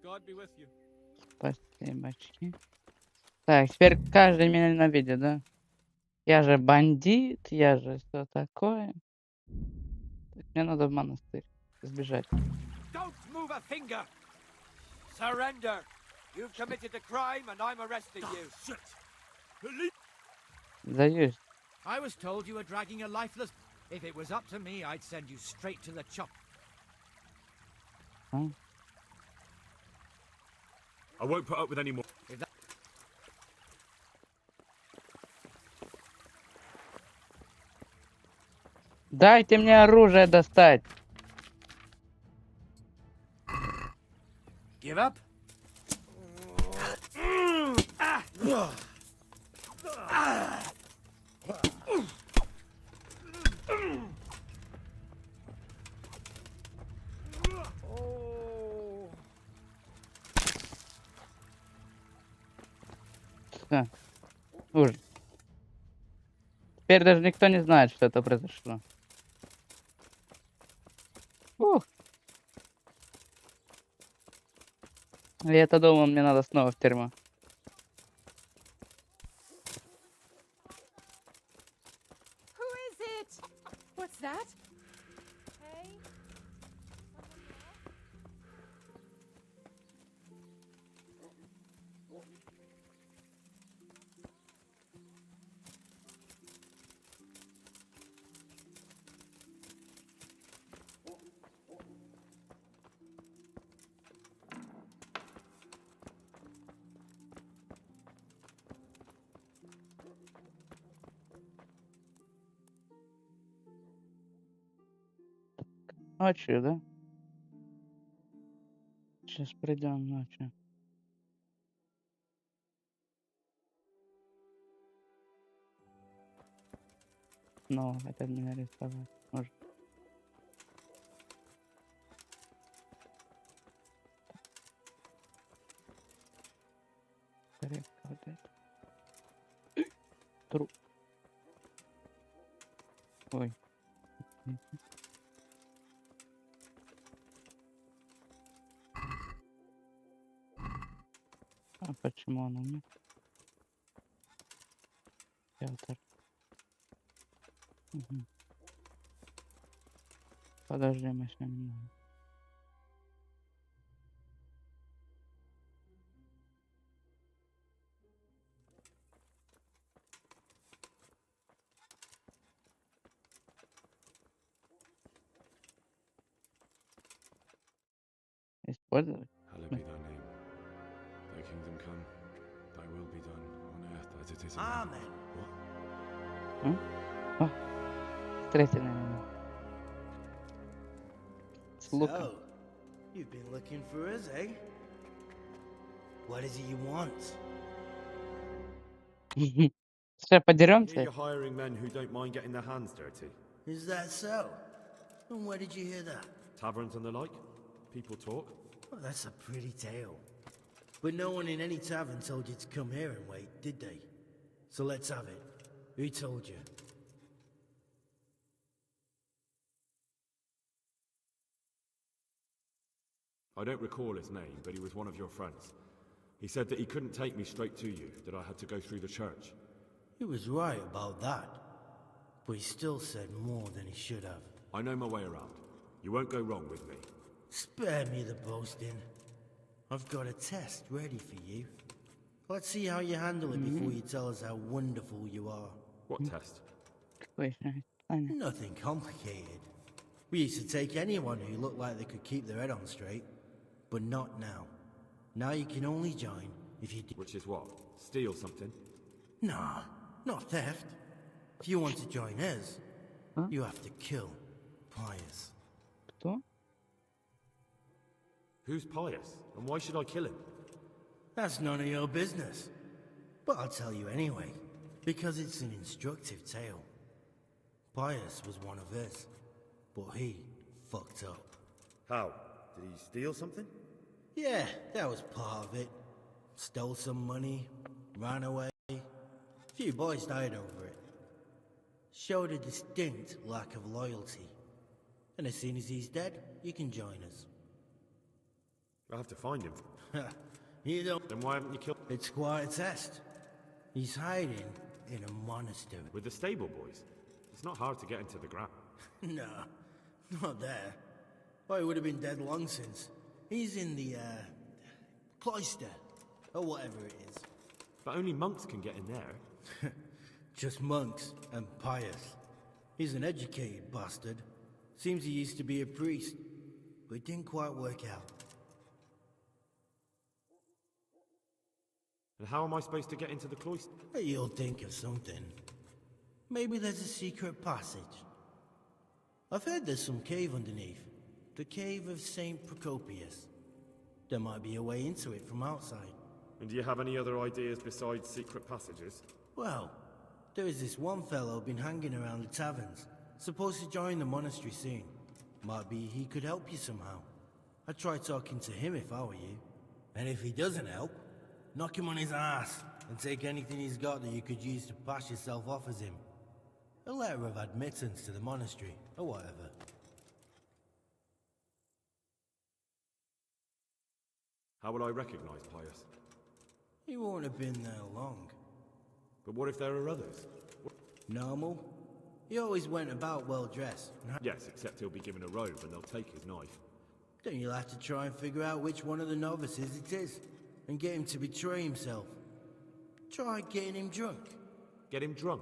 God be with you. Спасибочки. Так, теперь каждый меня ненавидит, да? Я же бандит, я же все такое. Так, мне надо в монастырь сбежать. Don't move a finger! Surrender! You've committed a crime and I'm arresting you. Сдаюсь. I was told you were dragging a lifeless... If it was up to me, I'd send you straight to the chop. А? I won't put up with any more. Дайте мне оружие достать. Give up? Всё. Ужас. Теперь даже никто не знает, что это произошло. Ух. Я-то думал, мне надо снова в тюрьму. Who is it? What's that? Hey? Ночью, да? Сейчас придем ночью. Но хотят меня арестовать. Может. Корректно вот это. Труп. Ой. А почему он у меня? Театр. Мгм. Подожди, мы с ним. Использовать? Hallowed be thy name. Thy kingdom come. Thy will be done on earth as it is in Amen. heaven. What? О, встретили меня. С луком. So, you've been looking for us, eh? What is it you want? Сейчас Here подеремся? you're hiring men who don't mind getting their hands dirty. Is that so? And where did you hear that? Taverns and the like. People talk. Well, that's a pretty tale. But no one in any tavern told you to come here and wait, did they? So let's have it. Who told you? I don't recall his name, but he was one of your friends. He said that he couldn't take me straight to you, that I had to go through the church. He was right about that. But he still said more than he should have. I know my way around. You won't go wrong with me. Spare me the boasting. I've got a test ready for you. Let's see how you handle it before you tell us how wonderful you are. What test? Nothing complicated. We used to take anyone who looked like they could keep their head on straight. But not now. Now you can only join if you do. Which is what? Steal something? Nah, not theft. If you want to join us, you have to kill Pius. Кто? Who's Pius? And why should I kill him? That's none of your business. But I'll tell you anyway, because it's an instructive tale. Pius was one of us, but he fucked up. How? Did he steal something? Yeah, that was part of it. Stole some money, ran away. A few boys died over it. Showed a distinct lack of loyalty. And as soon as he's dead, you can join us. I have to find him. You don't. Then why haven't you killed him? It's quite a test. He's hiding in a monastery. With the stable boys? It's not hard to get into the ground. No, not there. Oh, he would have been dead long since. He's in the, cloister. Or whatever it is. But only monks can get in there. Just monks and Pius. He's an educated bastard. Seems he used to be a priest, but it didn't quite work out. And how am I supposed to get into the cloister? You'll think of something. Maybe there's a secret passage. I've heard there's some cave underneath. The cave of St. Procopius. There might be a way into it from outside. And do you have any other ideas besides secret passages? Well, there is this one fellow been hanging around the taverns. Supposed to join the monastery soon. Might be he could help you somehow. I'd try talking to him if I were you. And if he doesn't help, knock him on his ass and take anything he's got that you could use to pass yourself off as him. A letter of admittance to the monastery, or whatever. How would I recognize Pius? He won't have been there long. But what if there are others? Normal? He always went about well dressed. Yes, except he'll be given a robe and they'll take his knife. Then you'll have to try and figure out which one of the novices it is, and get him to betray himself. Try getting him drunk. Get him drunk?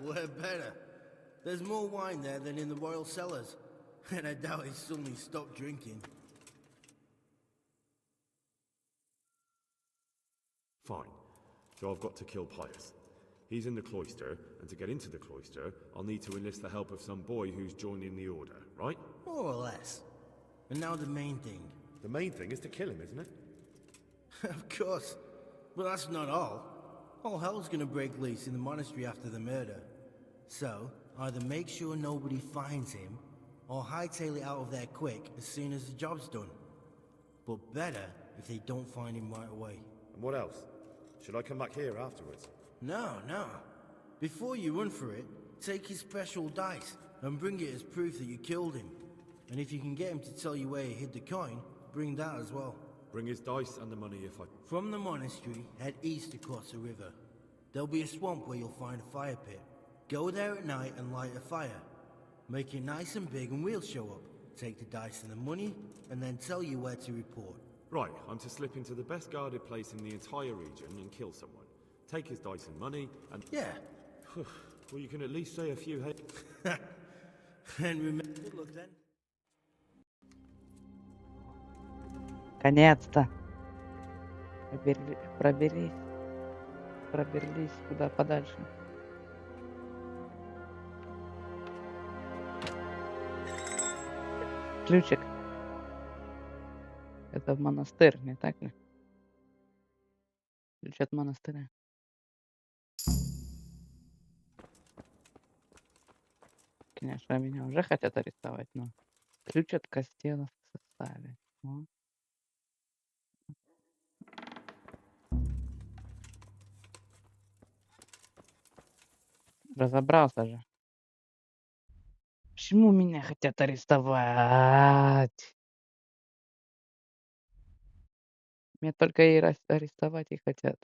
We're better. There's more wine there than in the royal cellars, and I doubt he's suddenly stopped drinking. Fine. So I've got to kill Pius. He's in the cloister, and to get into the cloister, I'll need to enlist the help of some boy who's joining the order, right? More or less. And now the main thing. The main thing is to kill him, isn't it? Of course. But that's not all. All hell's gonna break loose in the monastery after the murder. So, either make sure nobody finds him, or hightail it out of there quick as soon as the job's done. But better if they don't find him right away. And what else? Should I come back here afterwards? No. Before you run for it, Take his special dice and bring it as proof that you killed him. And if you can get him to tell you where he hid the coin, bring that as well. Bring his dice and the money if I... From the monastery, head east across the river. There'll be a swamp where you'll find a fire pit. Go there at night and light a fire. Make it nice and big and we'll show up. Take the dice and the money, and then tell you where to report. Right, I'm to slip into the best guarded place in the entire region and kill someone. Take his dice and money, and... Yeah. Well, you can at least say a few And remember... Good luck then. Наконец-то. Проберлись куда подальше. Ключик. Это в монастырь, не так ли? Ключ от монастыря. Конечно, меня уже хотят арестовать, но ключ от костела в составе. О. Разобрался же. Почему меня хотят арестовать? Меня только и арестовать и хотят.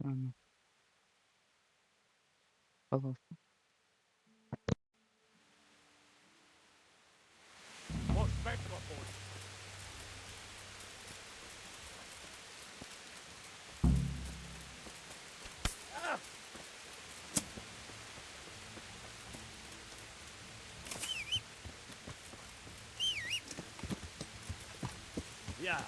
Странно. Полоска. What's better, boy? Yeah.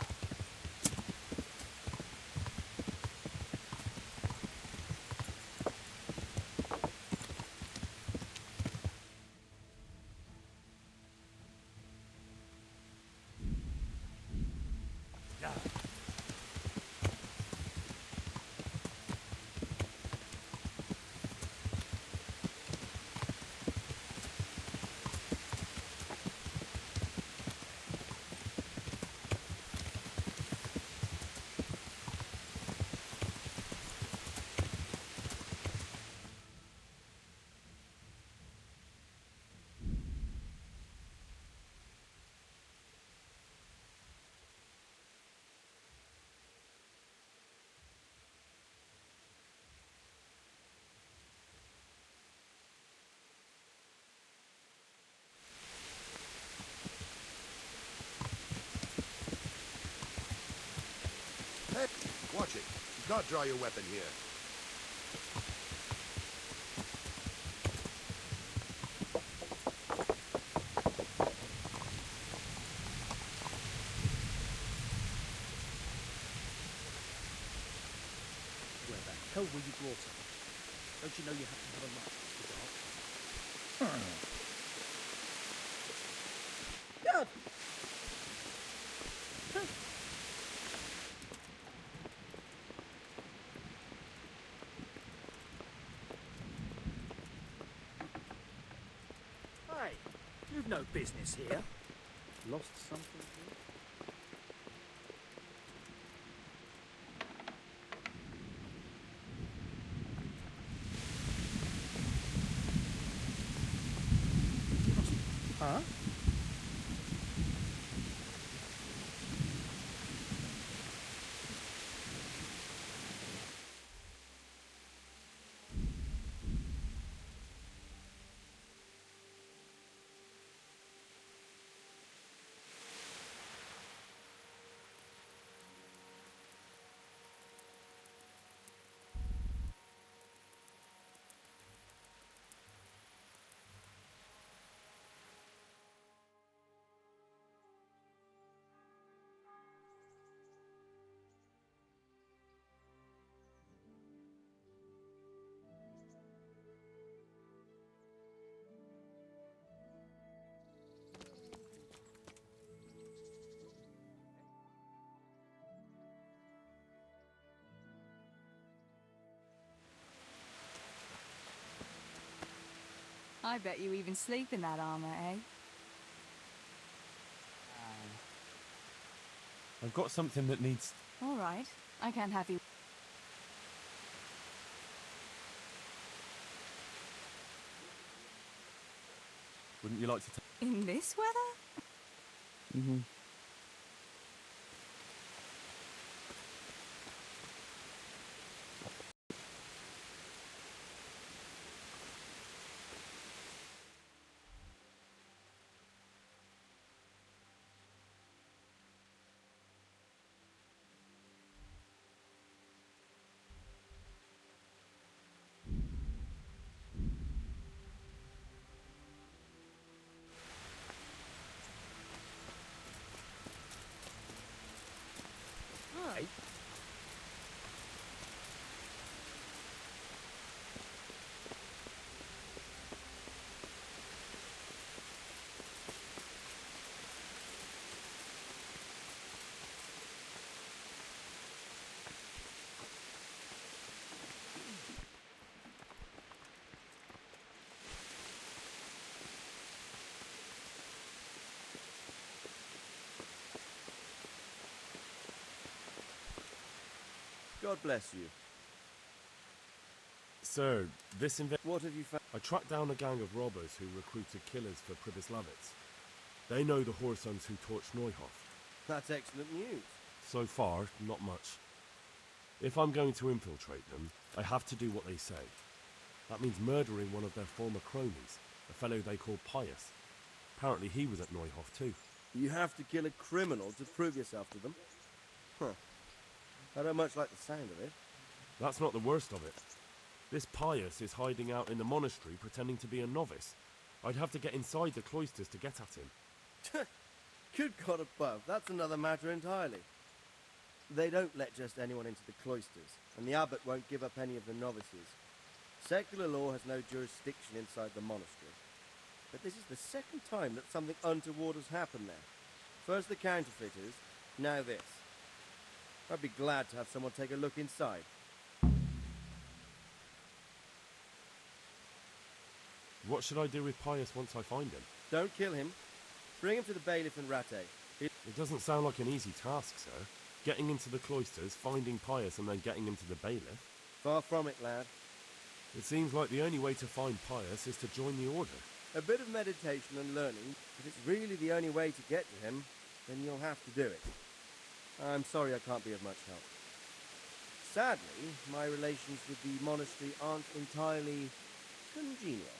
Hey, watch it. You can't draw your weapon here. Where the hell were you brought up? Don't you know you have to have a license to dart? God! Hey, you've no business here. Lost something here? Huh? I bet you even sleep in that armor, eh? I've got something that needs... All right. I can't have you. Wouldn't you like to... In this weather? Mm-hmm. Right. God bless you. Sir, this What have you found? I tracked down a gang of robbers who recruited killers for Pribyslavitz. They know the Horsons who torched Neuhof. That's excellent news. So far, not much. If I'm going to infiltrate them, I have to do what they say. That means murdering one of their former cronies, a fellow they call Pius. Apparently he was at Neuhof too. You have to kill a criminal to prove yourself to them? Huh. I don't much like the sound of it. That's not the worst of it. This Pius is hiding out in the monastery pretending to be a novice. I'd have to get inside the cloisters to get at him. Good God above, that's another matter entirely. They don't let just anyone into the cloisters, and the abbot won't give up any of the novices. Secular law has no jurisdiction inside the monastery. But this is the second time that something untoward has happened there. First the counterfeiters, now this. I'd be glad to have someone take a look inside. What should I do with Pius once I find him? Don't kill him. Bring him to the bailiff in Rattay. It doesn't sound like an easy task, sir. Getting into the cloisters, finding Pius, and then getting him to the bailiff. Far from it, lad. It seems like the only way to find Pius is to join the order. A bit of meditation and learning. If it's really the only way to get to him, then you'll have to do it. I'm sorry I can't be of much help. Sadly, my relations with the monastery aren't entirely congenial.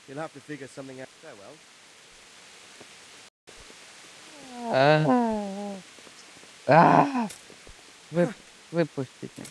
You'll have to figure something out. Farewell. Выпустите.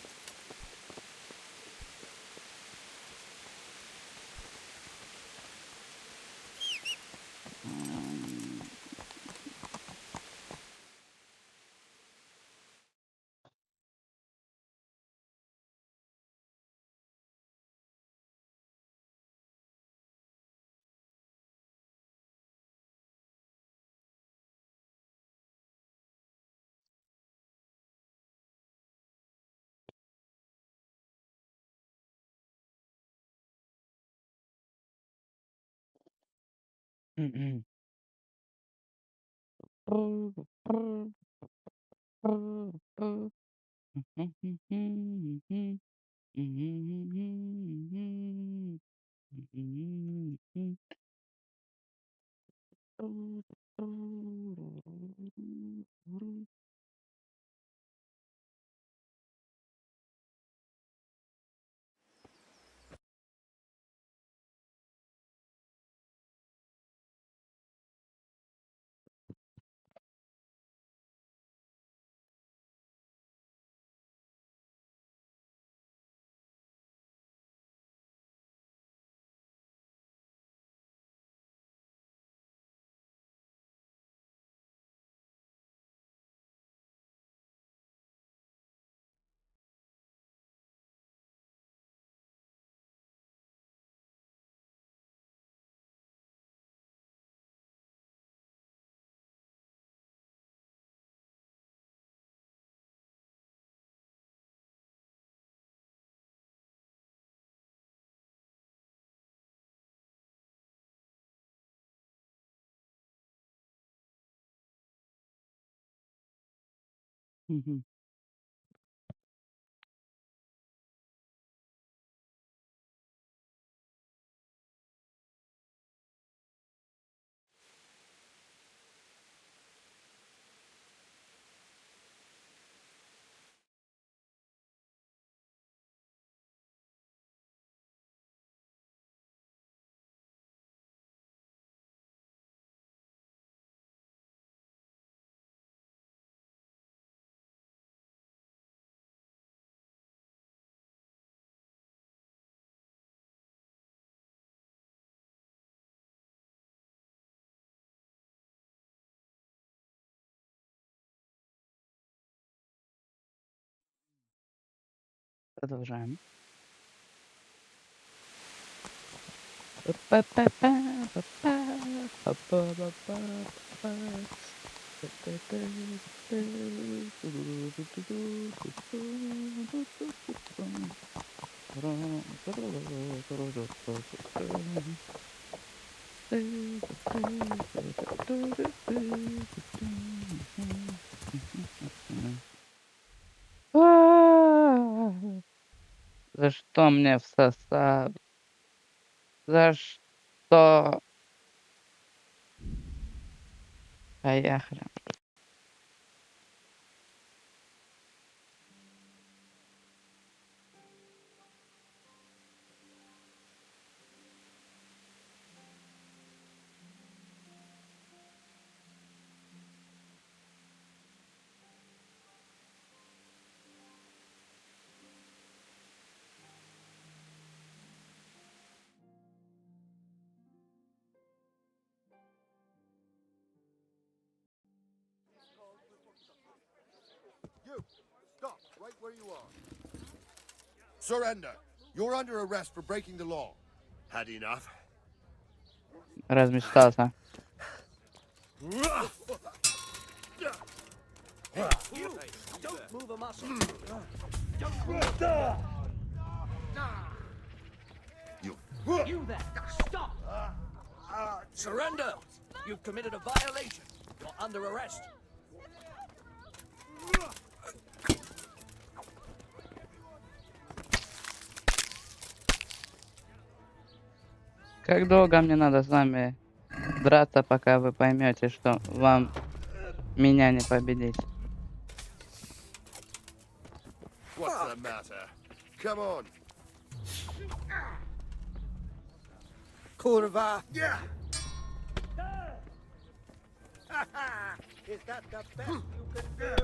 Мгм. Мгм. Продолжаем. За что мне всосал? За что? Поехали. You, stop right where you are. Surrender. You're under arrest for breaking the law. Had enough? Размечтался. You, don't move a muscle. Don't move. You there, stop! Surrender! You've committed a violation. You're under arrest. Как долго мне надо с вами драться, пока вы поймете, что вам меня не победить? What's the matter? Come on. Kurva! Yeah! Is that the best you can do?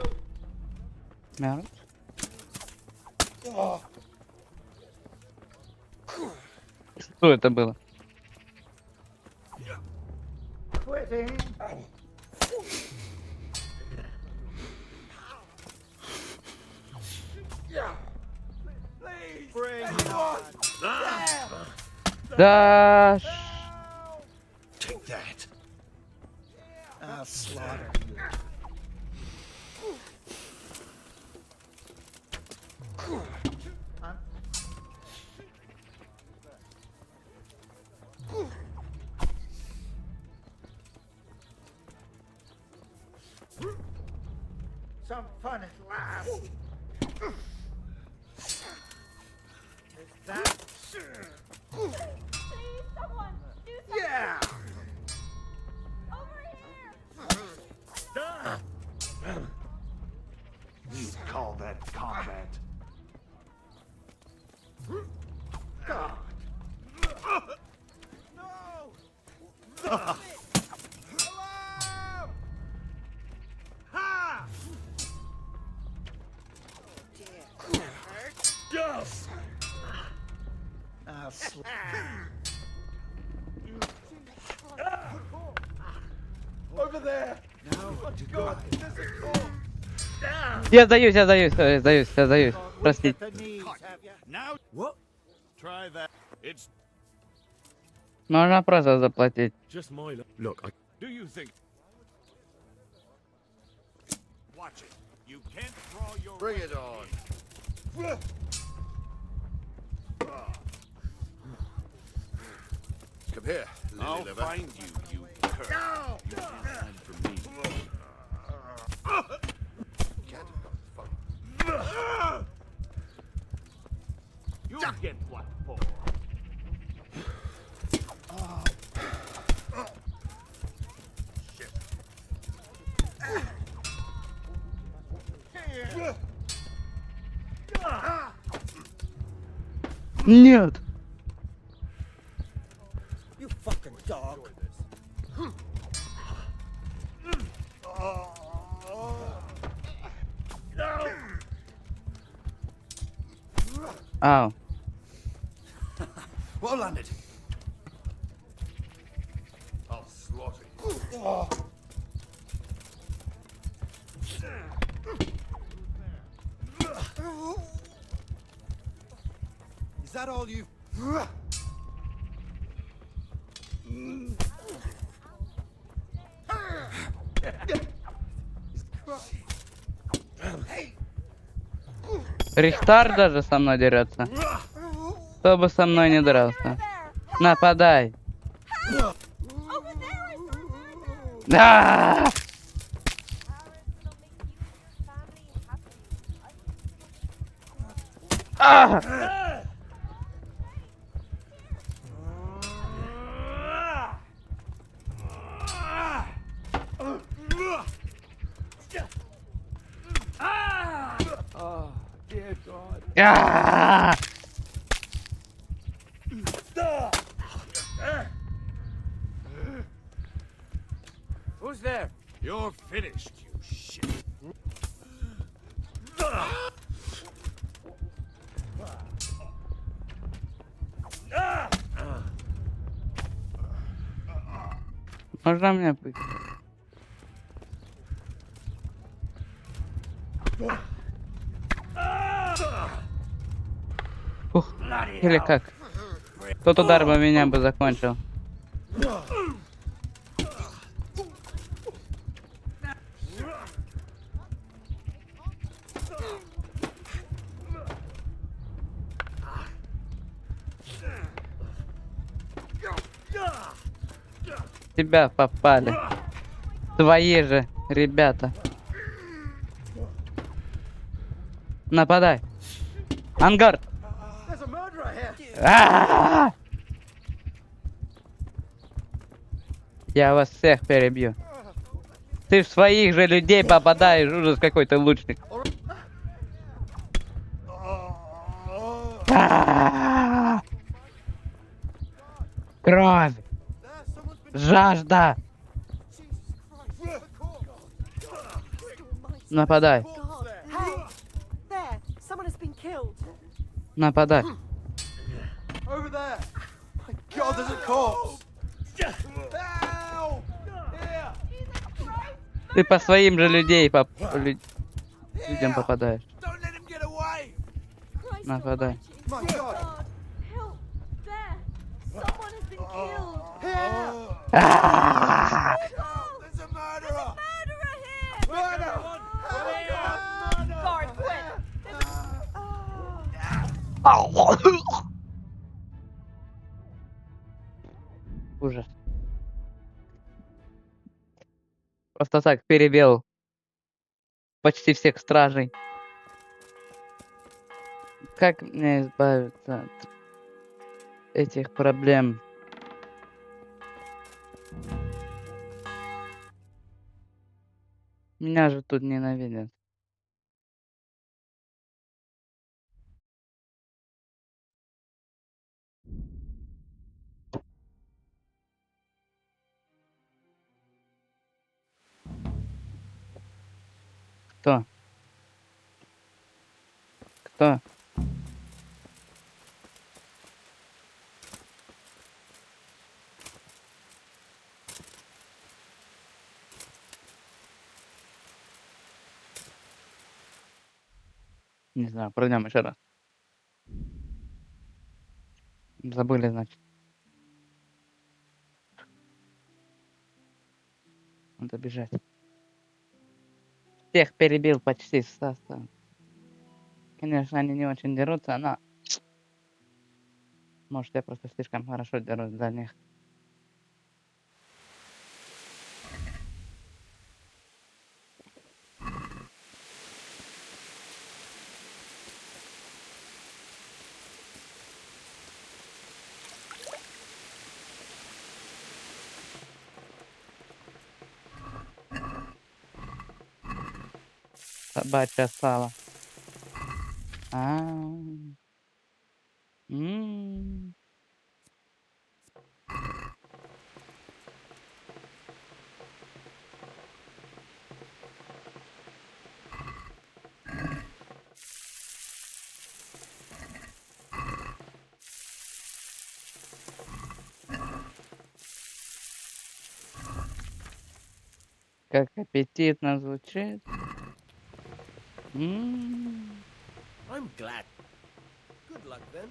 Мертв? Что это было? Quitting. Please, bring it on. Да. Take that. I'll slaughter you. Some fun at last. Is that? Please, someone, do something. Yeah. Over here. You call that combat? God. No. Hello. Ha. Yes. I'll Over there. Now to go. Я сдаюсь, Простите. Now what? Try that. It's Можно просто заплатить. Just my look. Do you think? Watch it. You can't draw your. Bring it on. Come here, I'll lily liver. find you, you cur. You didn't for me. Can't have gone Нет! You fucking dog. Ау. Well landed. I'll slaughter you. Is that all you? Рихтар даже со мной дерется. Кто бы со мной не дрался. Нападай. Да! Oh, dear God. Who's there? You're finished, you shit. Можно мне быть? Фух. Или как? Тот удар бы меня бы закончил. Тебя попали. Твои же ребята. Нападай. Ангар. There's a murderer here. Я вас всех перебью. Ты в своих же людей попадаешь, ужас какой-то лучник. Кровь. Жажда. Нападай. Hey, there! Someone has been killed. Нападай. Over there. My God, there's a corpse. Help! Here. Ты по своим же людям попадаешь. Don't let him get away. Нападай. My God. Help! There! Someone has been killed! Here. There's a murderer. Murderer here! Murder! Guard, quick! Ужас. Просто так перебил почти всех стражей. Как мне избавиться от этих проблем? Меня же тут ненавидят. Кто? Кто? Не знаю, пройдем еще раз. Забыли, значит. Надо бежать. Всех перебил почти состав. Конечно, они не очень дерутся, но... Может, я просто слишком хорошо дерусь для них. Собачье сало. Как аппетитно звучит. М. I'm glad. Good luck then.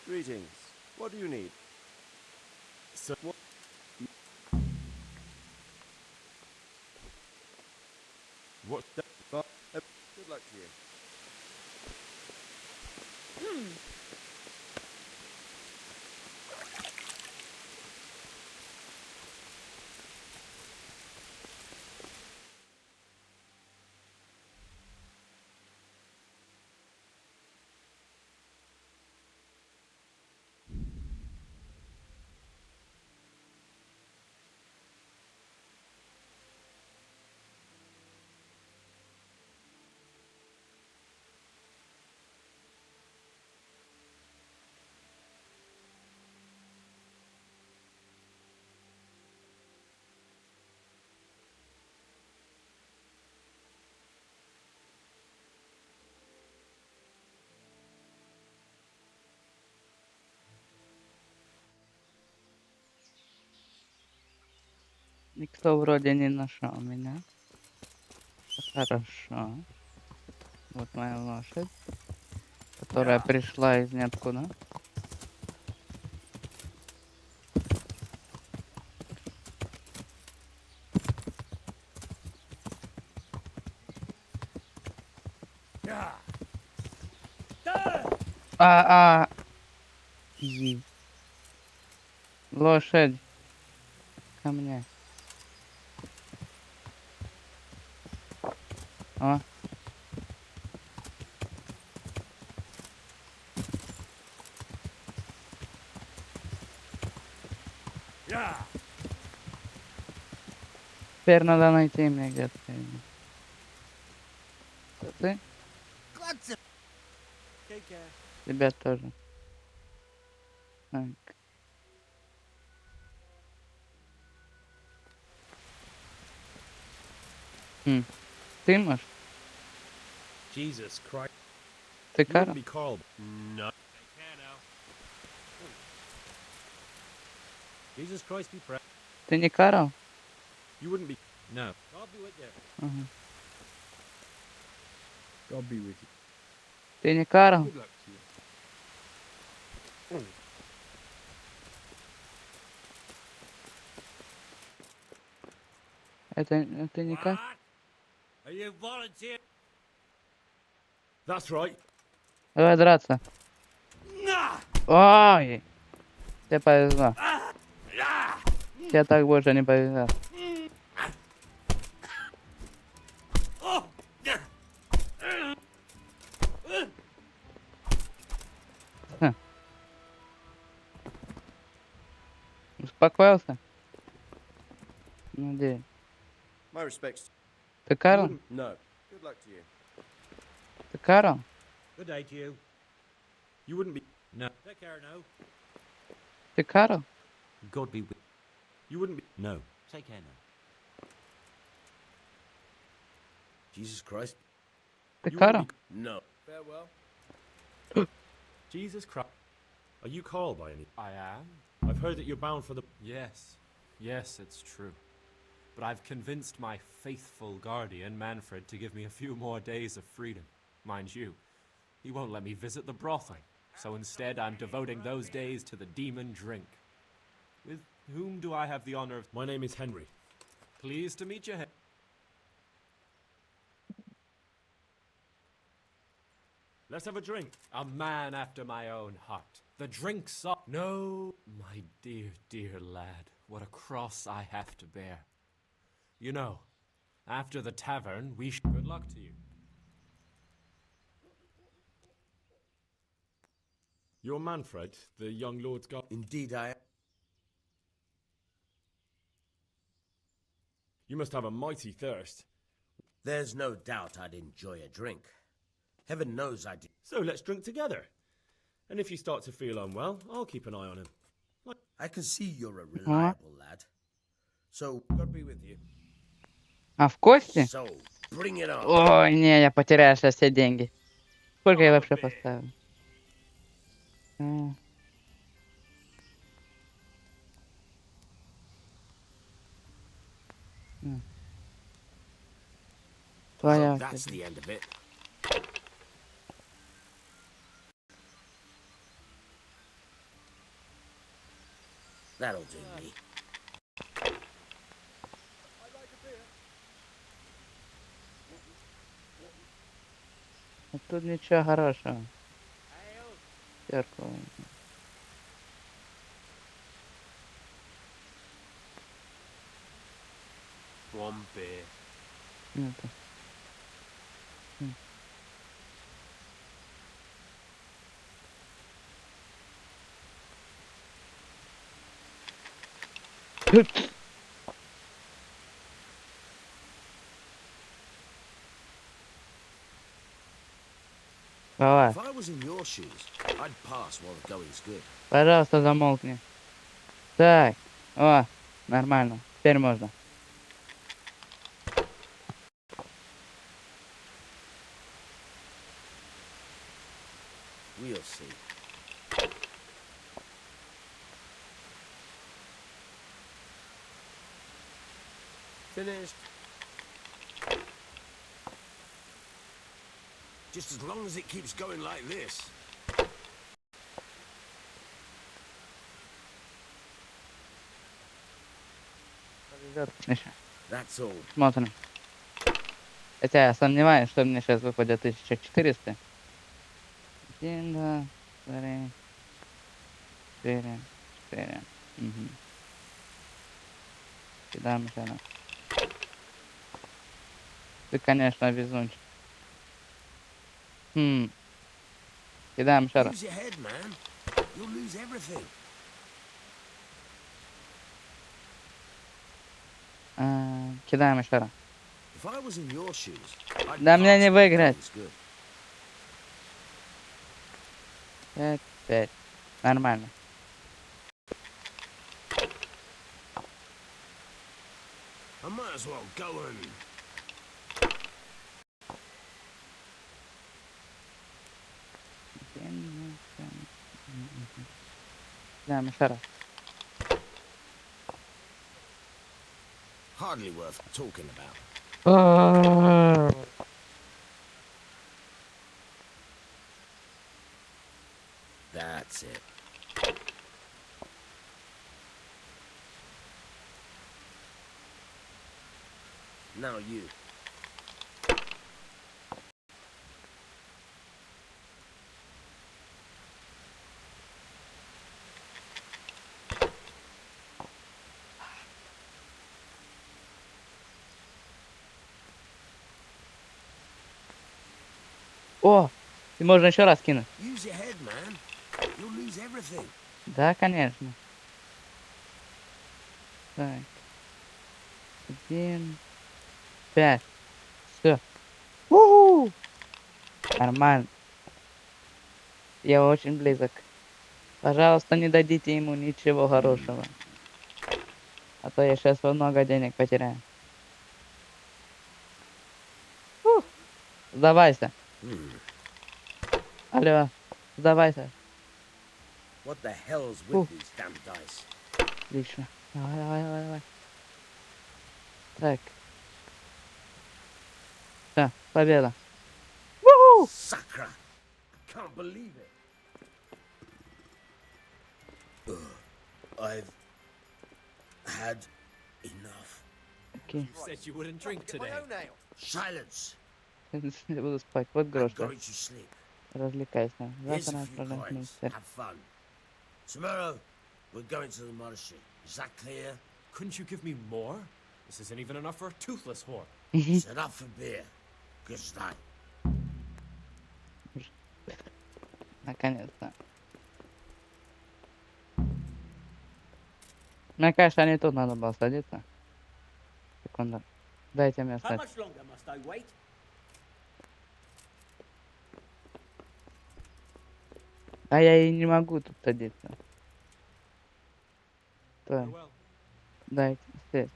Greetings. What do you need? So what? What? Good luck to you. Никто вроде не нашел меня. Хорошо. Вот моя лошадь, которая пришла из ниоткуда. А, и лошадь ко мне. О. Теперь надо найти мне где-то. Это ты? Тебя тоже. Так. Ты, может? Jesus Christ. Ты You wouldn't Карл? be Carl. No. Take care now. Jesus Christ be praised. Ты не Карл? You wouldn't be. No. God be with you. Ага. God be with you. Ты не Карл? Good luck to you. Это не Карл? Are you volunteer? That's right. Давай драться. Ой! Тебе повезло. Тебе так больше не повезет. Ха. Успокоился? Надеюсь. My respects. Ты Карл? No. Good luck to you. Ты Карл? Good day to you. You wouldn't be. No. Take care now. Ты Карл? God be with You wouldn't be. No. Take care now. Jesus Christ. Ты You Карл? No. Farewell. Jesus Christ. Are you Carl by any? I am. I've heard that you're bound for the. Yes. Yes, it's true. But I've convinced my faithful guardian, Manfred, to give me a few more days of freedom. Mind you, he won't let me visit the brothel. So instead, I'm devoting those days to the demon drink. With whom do I have the honor of... My name is Henry. Pleased to meet you. Let's have a drink. A man after my own heart. The drink's up. No, my dear, dear lad, what a cross I have to bear. You know, after the tavern, Good luck to you. You're Manfred, the young lord's guard. Indeed I am. You must have a mighty thirst. There's no doubt I'd enjoy a drink. Heaven knows I do. So let's drink together. And if you start to feel unwell, I'll keep an eye on him. I can see you're a reliable lad. So, God be with you. А в кости? So, bring it on. Ой, не, я потеряю сейчас все деньги. Сколько я вообще поставил? Well, that's the end of it. That'll do me. Тут ничего хорошего. Зеркало. One beer. Это. Давай. If I was in your shoes, I'd pass while the going's good. Пожалуйста, замолкни. Так. О, нормально. Теперь можно. We'll see. Finished. Just as long as it keeps going like this. That's all. Смотрим. Хотя я сомневаюсь, что мне сейчас выпадет 1400. 1, 2, 3, 4, 4. Угу. Кидаем еще раз. Ты, конечно, везунчик. Кидаем еще раз. Use your head, man. You'll lose everything. Кидаем еще раз. If I was in your shoes, I'd Да мне не pass выиграть. while the going's good. 5. Нормально. I might as well go and... Кидаем еще раз. Hardly worth talking about. That's it. Now you. О, и можно еще раз кинуть. Use your head, man. You'll lose everything. Да, конечно. Так. 1, 5. Все. Нормально. Я очень близок. Пожалуйста, не дадите ему ничего хорошего. А то я сейчас много денег потеряю. Сдавайся. Алло, сдавайся. What the hell's with Фух, these damn dice? отлично. Давай. Так, всё, победа. Уху! Sacra! I can't believe it. I've had enough. Окей. You said you wouldn't drink today. Silence! Я буду спать. Вот I'm гроши. going to sleep. Развлекайся. Here's Завтра a мы few отправляемся на coins. монастырь. Have fun. Tomorrow, we're going to the monastery. Is that clear? Couldn't you give me more? This isn't even enough for a toothless whore. It's enough for beer. Good night. Наконец-то. Мне, конечно, не тут надо было садиться. Секунду. Дайте мне How встать. much longer must I wait? А я и не могу тут садиться. Так. Дайте сесть.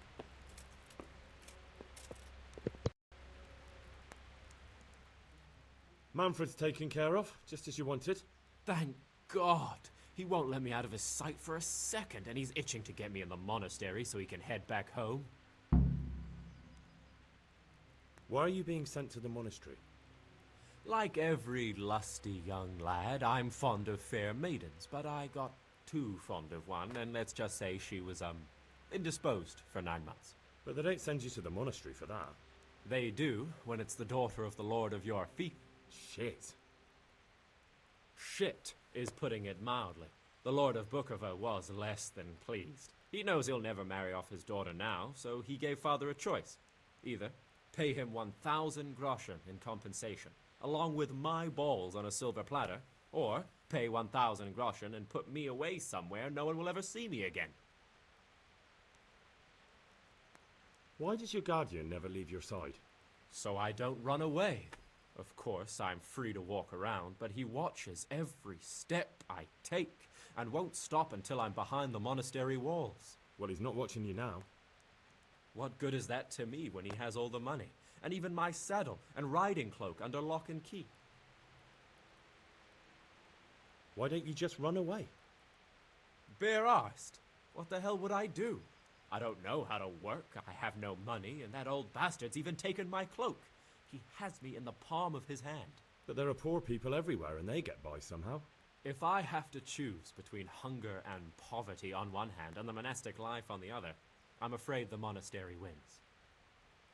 Manfred's taken care of, just as you wanted. Thank God. He won't let me out of his sight for a second, and he's itching to get me in the monastery so he can head back home. Why are you being sent to the monastery? Like every lusty young lad, I'm fond of fair maidens, but I got too fond of one, and let's just say she was, indisposed for 9 months. But they don't send you to the monastery for that. They do, when it's the daughter of the Lord of your fief. Shit. Shit is putting it mildly. The Lord of Bukovo was less than pleased. He knows he'll never marry off his daughter now, so he gave father a choice. Either pay him 1,000 groschen in compensation, along with my balls on a silver platter, or pay 1,000 groschen and put me away somewhere no one will ever see me again. Why does your guardian never leave your side? So I don't run away. Of course, I'm free to walk around, but he watches every step I take and won't stop until I'm behind the monastery walls. Well, he's not watching you now. What good is that to me when he has all the money, and even my saddle and riding cloak under lock and key? Why don't you just run away? Bare arsed. What the hell would I do? I don't know how to work, I have no money, and that old bastard's even taken my cloak. He has me in the palm of his hand. But there are poor people everywhere and they get by somehow. If I have to choose between hunger and poverty on one hand and the monastic life on the other, I'm afraid the monastery wins.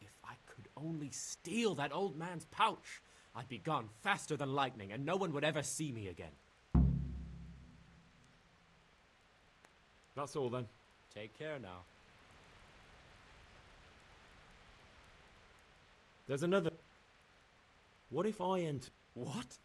If I could only steal that old man's pouch, I'd be gone faster than lightning and no one would ever see me again. That's all then. Take care now. There's another... What if I enter... What?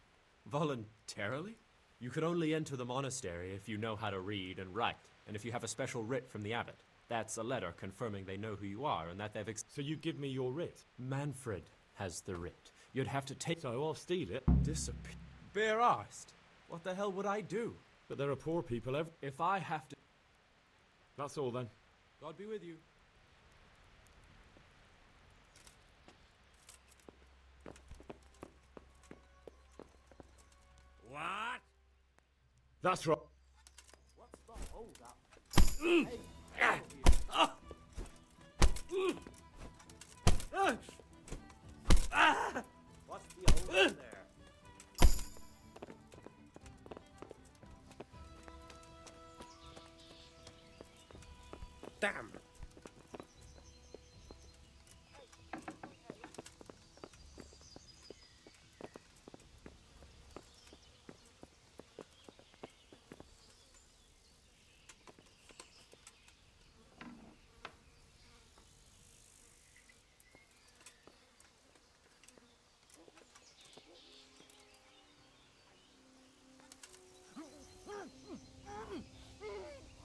Voluntarily? You can only enter the monastery if you know how to read and write, and if you have a special writ from the abbot. That's a letter confirming they know who you are and that they've So you give me your writ? Manfred has the writ. You'd have to take... So I'll steal it? Disappear... Bare arsed. What the hell would I do? But there are poor people If I have to... That's all then. God be with you. What? That's right. What's the hold up? Hey, what's the hold up there? Damn.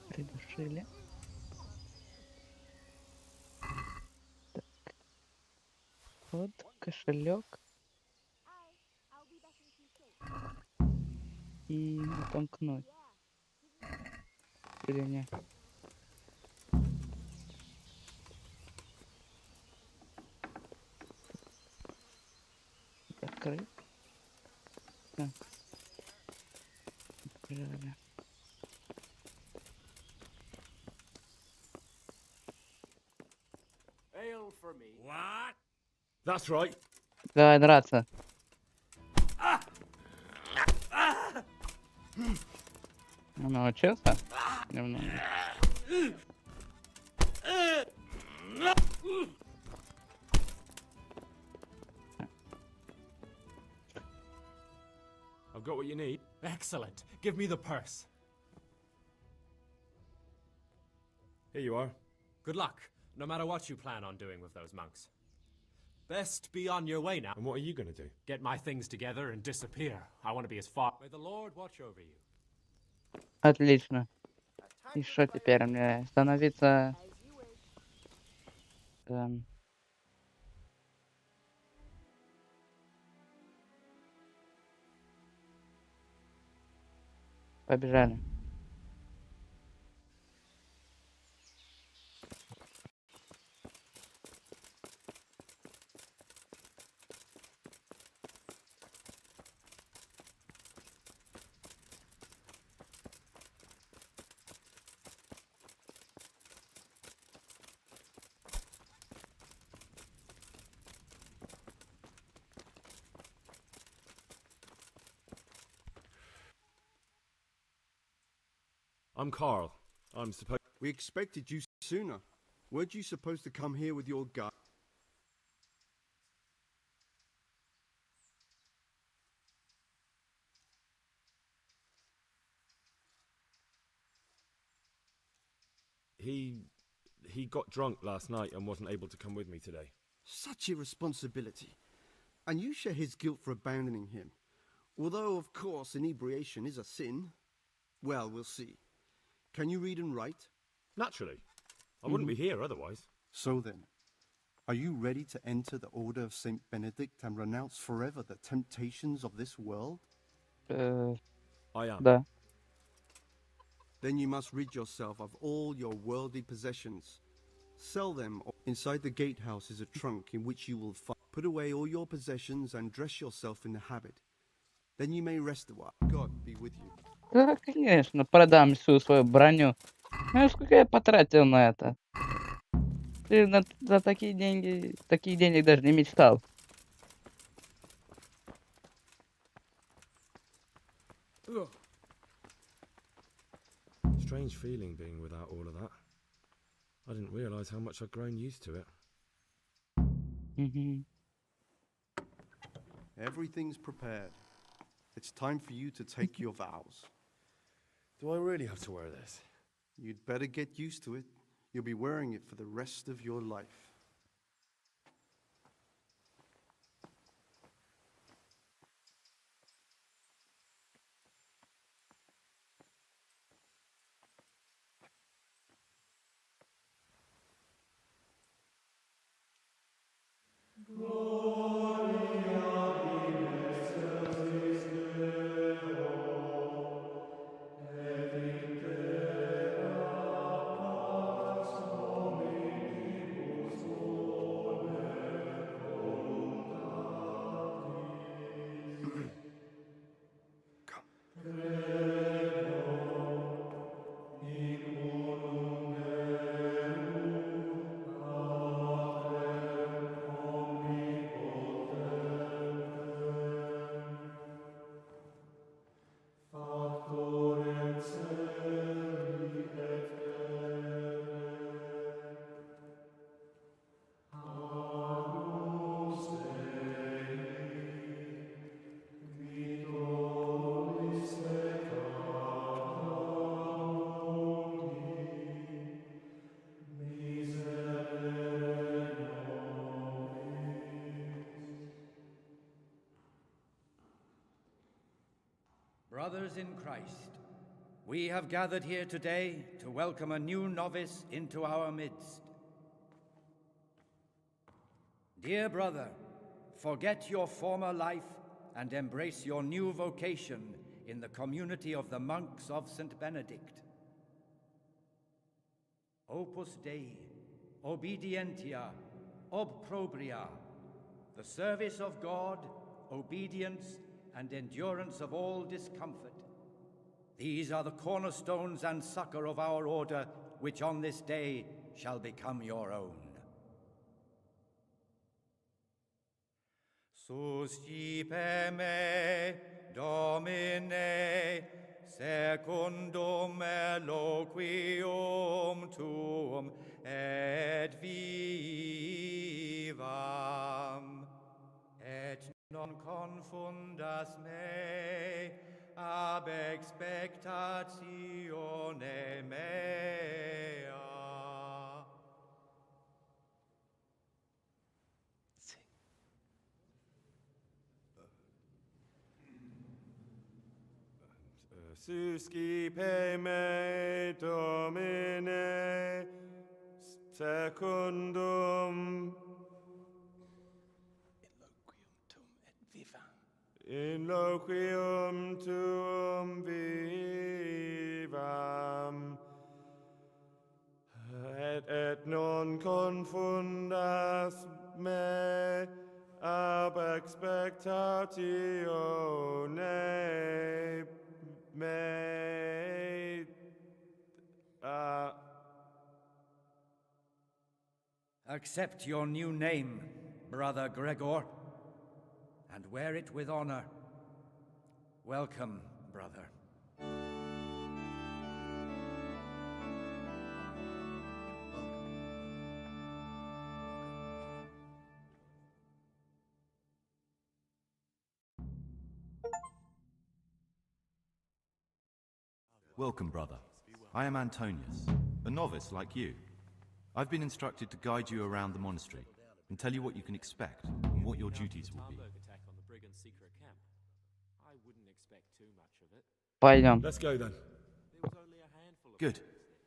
Придушили. Так. Вот кошелек. И отомкнуть. Или не? Так. открыть. Да. Побежали. Ale for me. What? That's right. Давай драться. Научился? Немного. I've got what you need. Excellent. Give me the purse. Here you are. Good luck, no matter what you plan on doing with those monks. Best be on your way now. And what are you going to do? Get my things together and disappear. I want to be as far. May the Lord watch over you. Отлично. И что теперь мне? Становиться... Побежали. I'm Carl. I'm supposed... We expected you sooner. Weren't you supposed to come here with your guy? He got drunk last night and wasn't able to come with me today. Such irresponsibility. And you share his guilt for abandoning him. Although, of course, inebriation is a sin. Well, we'll see. Can you read and write? Naturally. I wouldn't be here otherwise. So then, are you ready to enter the Order of Saint Benedict and renounce forever the temptations of this world? I am. Да. Then you must rid yourself of all your worldly possessions. Sell them. Inside the gatehouse is a trunk in which you will find. Put away all your possessions and dress yourself in the habit. Then you may rest a while. God be with you. Да, конечно, продам всю свою броню. Ну, сколько я потратил на это? Ты за такие денег даже не мечтал. Strange feeling being without all of that. I didn't realise how much I'd grown used to it. Everything's prepared. It's time for you to take your vows. Do I really have to wear this? You'd better get used to it. You'll be wearing it for the rest of your life. Brothers in Christ, we have gathered here today to welcome a new novice into our midst. Dear brother, forget your former life and embrace your new vocation in the community of the monks of St. Benedict. Opus Dei, obedientia, ob probria, the service of God obedience, and endurance of all discomfort. These are the cornerstones and succor of our order, which on this day shall become your own. Suscipe me, Domine, secundum eloquium tuum, et vivam, et non confundas me ab expectatione mea. Suscipe me, Domine, secundum in loquium tuum vivam, et non confundas me ab expectatione mea. Accept your new name, Brother Gregor, and wear it with honor. Welcome, brother. Welcome, brother. I am Antonius, a novice like you. I've been instructed to guide you around the monastery and tell you what you can expect and what your duties will be. Пойдем. Let's go then. Good.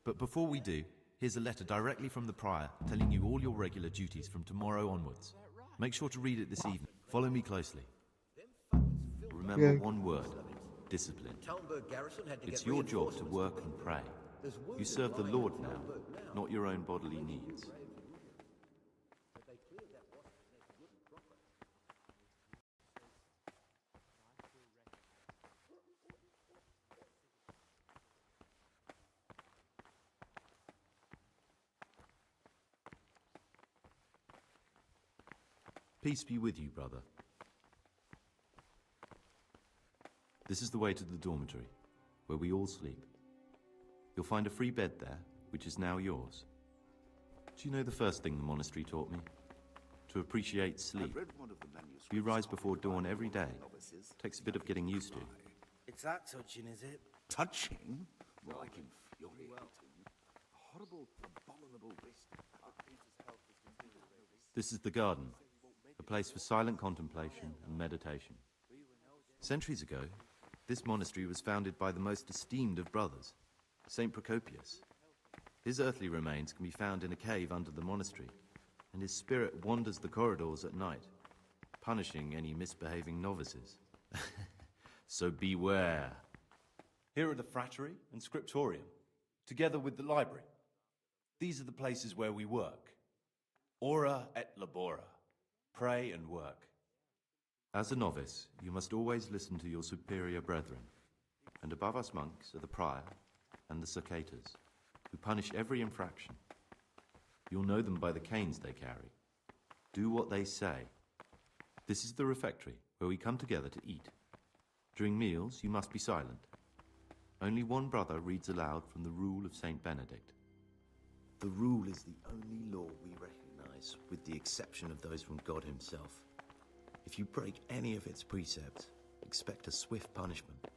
But before we do, here's a letter directly from the prior telling you all your regular duties from tomorrow onwards. Make sure to read it this evening. Follow me closely. Remember one word: discipline. It's your job to work and pray. You serve the Lord now, not your own bodily needs. Peace be with you, brother. This is the way to the dormitory, where we all sleep. You'll find a free bed there, which is now yours. Do you know the first thing the monastery taught me? To appreciate sleep. We rise before dawn every day. Takes a bit of getting used to. It's that touching, is it? Touching? Like infuriating. Horrible, abominable waste. This is the garden, a place for silent contemplation and meditation. Centuries ago, this monastery was founded by the most esteemed of brothers, Saint Procopius. His earthly remains can be found in a cave under the monastery, and his spirit wanders the corridors at night, punishing any misbehaving novices. So beware. Here are the frattery and scriptorium, together with the library. These are the places where we work. Ora et labora. Pray and work. As a novice, you must always listen to your superior brethren, and above us monks are the prior and the cicatas, who punish every infraction. You'll know them by the canes they carry. Do what they say. This is the refectory, where we come together to eat. During meals, you must be silent. Only one brother reads aloud from the Rule of Saint Benedict. The Rule is the only law we recognize, with the exception of those from God himself. If you break any of its precepts, expect a swift punishment.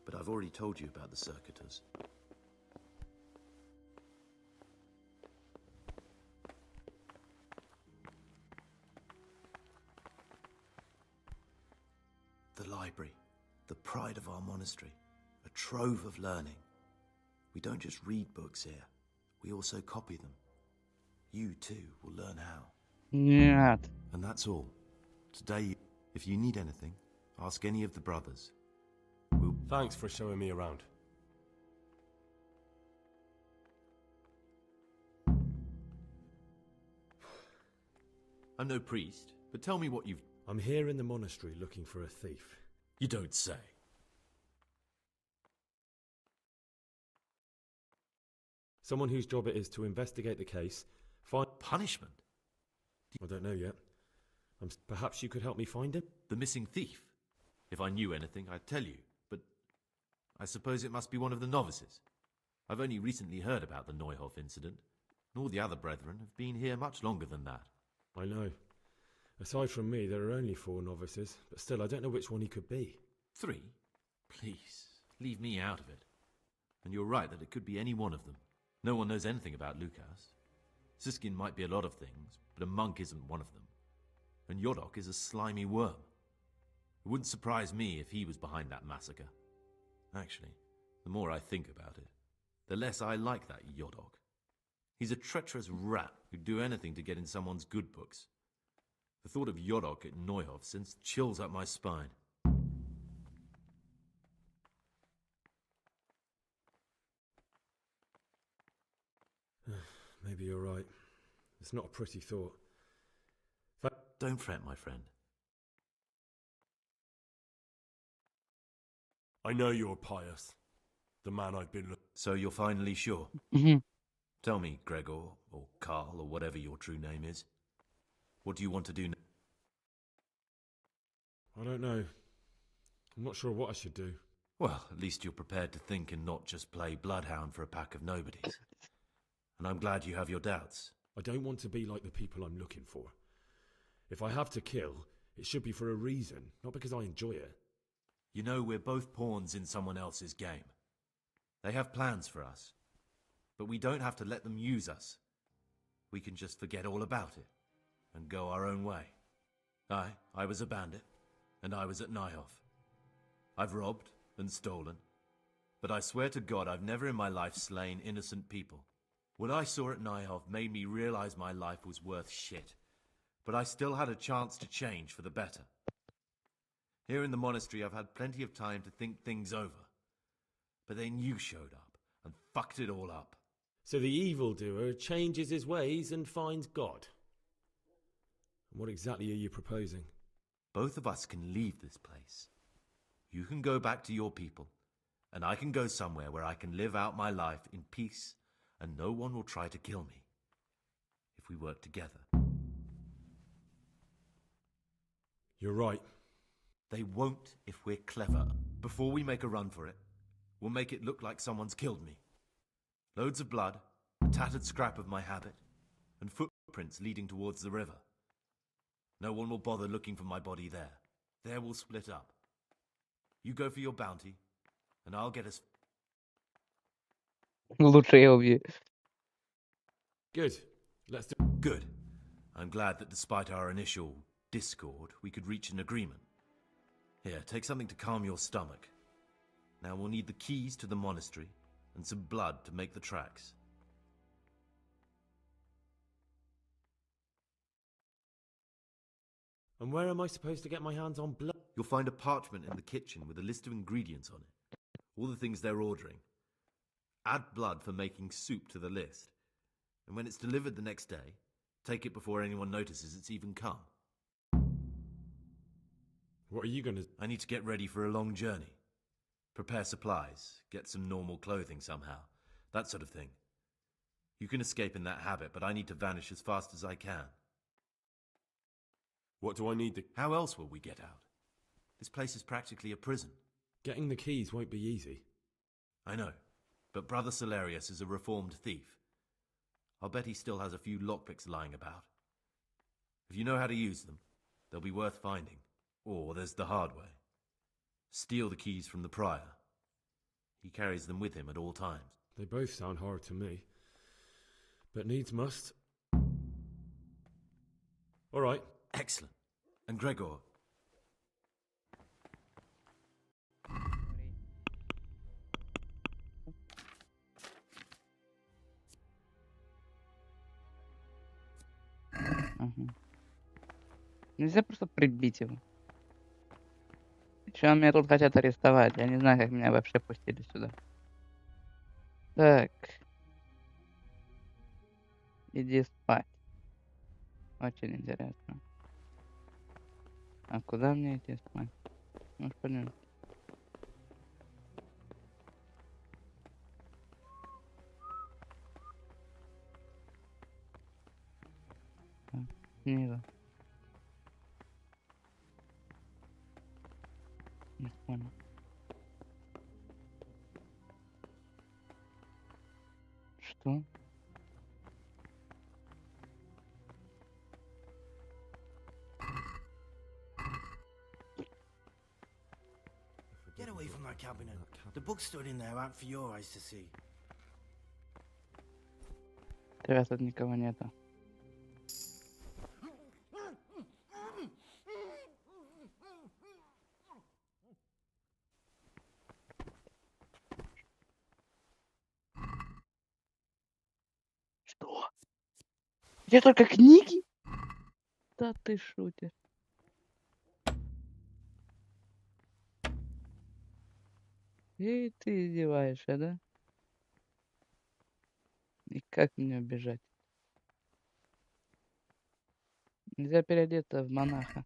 But I've already told you about the circuitous. The library, the pride of our monastery, a trove of learning. We don't just read books here, we also copy them. You too will learn how. Нет. And that's all. Today, if you need anything, ask any of the brothers. Thanks for showing me around. I'm no priest, but tell me what you've... I'm here in the monastery looking for a thief. You don't say. Someone whose job it is to investigate the case, find... Punishment? I don't know yet. Perhaps you could help me find him? The missing thief? If I knew anything, I'd tell you, but I suppose it must be one of the novices. I've only recently heard about the Neuhof incident, and all the other brethren have been here much longer than that. I know. Aside from me, there are only 4 novices, but still, I don't know which one he could be. 3? Please, leave me out of it. And you're right that it could be any one of them. No one knows anything about Lukas. Siskin might be a lot of things, but a monk isn't one of them. And Yodok is a slimy worm. It wouldn't surprise me if he was behind that massacre. Actually, the more I think about it, the less I like that Yodok. He's a treacherous rat who'd do anything to get in someone's good books. The thought of Yodok at Neuhof sends chills up my spine. Maybe you're right. It's not a pretty thought. Don't fret, my friend. I know you're pious. The man I've been looking... So you're finally sure? Mm-hmm. Tell me, Gregor, or Carl, or whatever your true name is. What do you want to do now? I don't know. I'm not sure what I should do. Well, at least you're prepared to think and not just play bloodhound for a pack of nobodies. And I'm glad you have your doubts. I don't want to be like the people I'm looking for. If I have to kill, it should be for a reason, not because I enjoy it. You know, we're both pawns in someone else's game. They have plans for us, but we don't have to let them use us. We can just forget all about it and go our own way. I was a bandit, and I was at Neuhof. I've robbed and stolen, but I swear to God I've never in my life slain innocent people. What I saw at Neuhof made me realize my life was worth shit, but I still had a chance to change for the better. Here in the monastery I've had plenty of time to think things over, but then you showed up and fucked it all up. So the evildoer changes his ways and finds God. And what exactly are you proposing? Both of us can leave this place. You can go back to your people, and I can go somewhere where I can live out my life in peace, and no one will try to kill me. If we work together. You're right. They won't if we're clever. Before we make a run for it, we'll make it look like someone's killed me. Loads of blood, a tattered scrap of my habit, and footprints leading towards the river. No one will bother looking for my body there. There we'll split up. You go for your bounty, and I'll get us... Лучше я убью. Good. Let's do... Good. I'm glad that despite our initial discord, we could reach an agreement. Here, take something to calm your stomach. Now we'll need the keys to the monastery, and some blood to make the tracks. And where am I supposed to get my hands on blood? You'll find a parchment in the kitchen with a list of ingredients on it. All the things they're ordering. Add blood for making soup to the list. And when it's delivered the next day, take it before anyone notices it's even come. What are you going to... I need to get ready for a long journey. Prepare supplies, get some normal clothing somehow. That sort of thing. You can escape in that habit, but I need to vanish as fast as I can. What do I need to... How else will we get out? This place is practically a prison. Getting the keys won't be easy. I know, but Brother Solarius is a reformed thief. I'll bet he still has a few lockpicks lying about. If you know how to use them, they'll be worth finding. Or there's the hard way. Steal the keys from the prior. He carries them with him at all times. They both sound hard to me. But needs must. All right. Excellent. And Gregor... Ага. Нельзя просто прибить его. Чё меня тут хотят арестовать? Я не знаю, как меня вообще пустили сюда. Так. Иди спать. Очень интересно. А куда мне идти спать? Ну, понятно. Снизу. Не понял. Что? Get away from that cabinet. The book stood in there out for your eyes to see. Тебя тут никого нету. Что? Где только книги? Да ты шутишь. И ты издеваешься, да? И как мне убежать? Нельзя переодеться в монаха.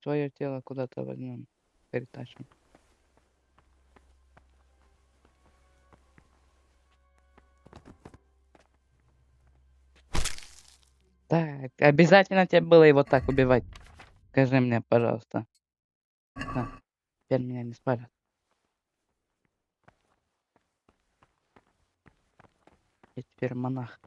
Твое тело куда-то возьмем. Перетащим. Так, обязательно тебе было его так убивать? Скажи мне, пожалуйста. А, теперь меня не спалят. Я теперь монах.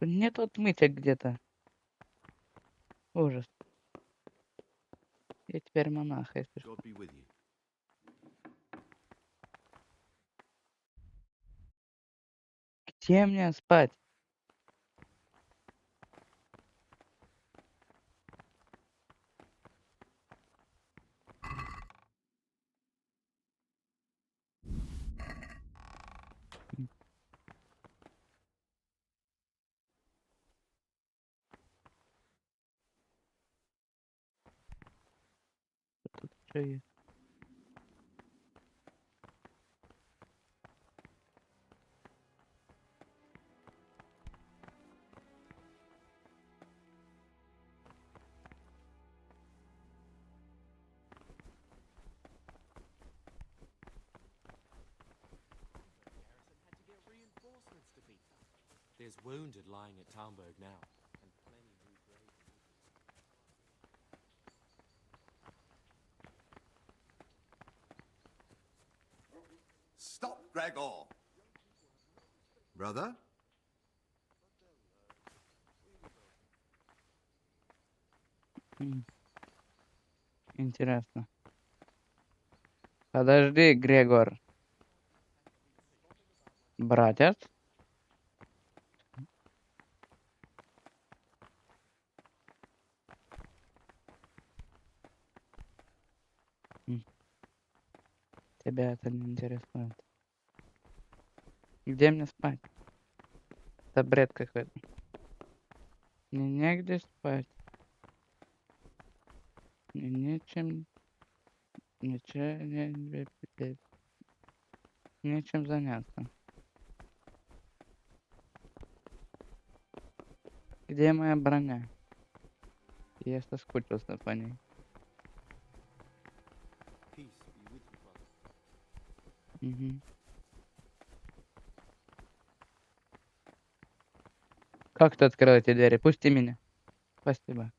Нет отмычек где-то. Ужас. Я теперь монах, если что. God be with you. Где мне спать? Тут что есть? There's wounded lying at Talmberg now, and plenty new graves. Stop, Gregor! Brother? Интересно. Подожди, Грегор. Братец? Тебя это не интересует. Где мне спать? Это бред какой-то. Мне негде спать. Мне нечем... Нечем заняться. Где моя броня? Я соскучился по ней. Угу. Как ты открыл эти двери? Пусти меня. Спасибо.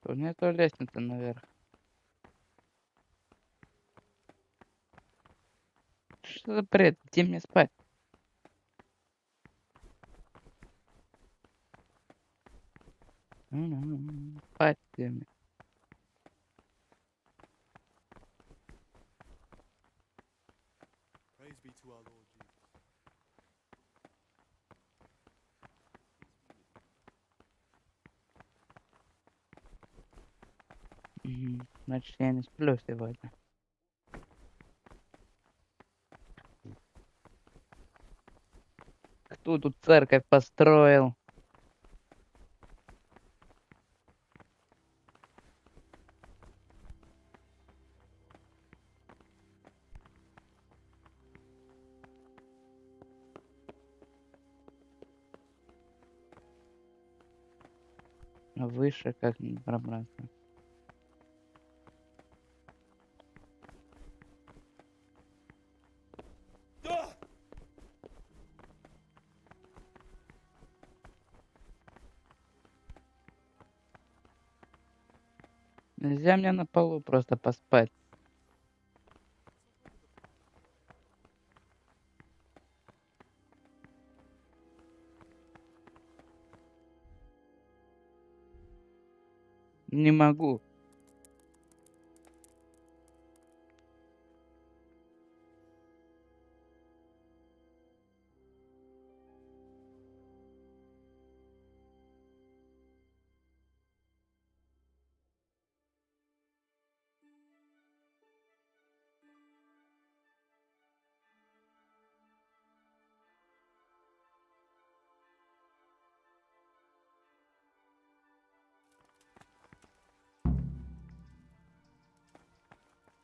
Тут нету лестницы наверх. Что за бред? Где мне спать? Спать где мне? Praise be to our Lord Jesus. Значит, я не сплю сегодня. Кто тут церковь построил? А выше как не пробраться? Нельзя мне на полу просто поспать? Не могу.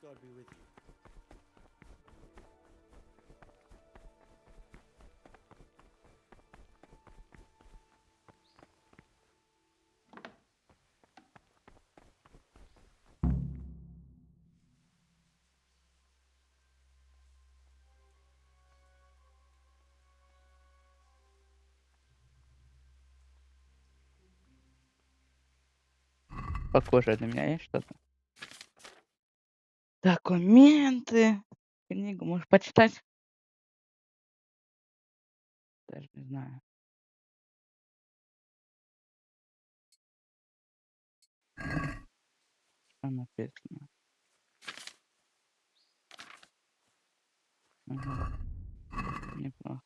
God be with you. Покушать у меня есть что-то? Документы. Книгу можешь почитать? Даже не знаю. Что написано? Ага. Неплохо.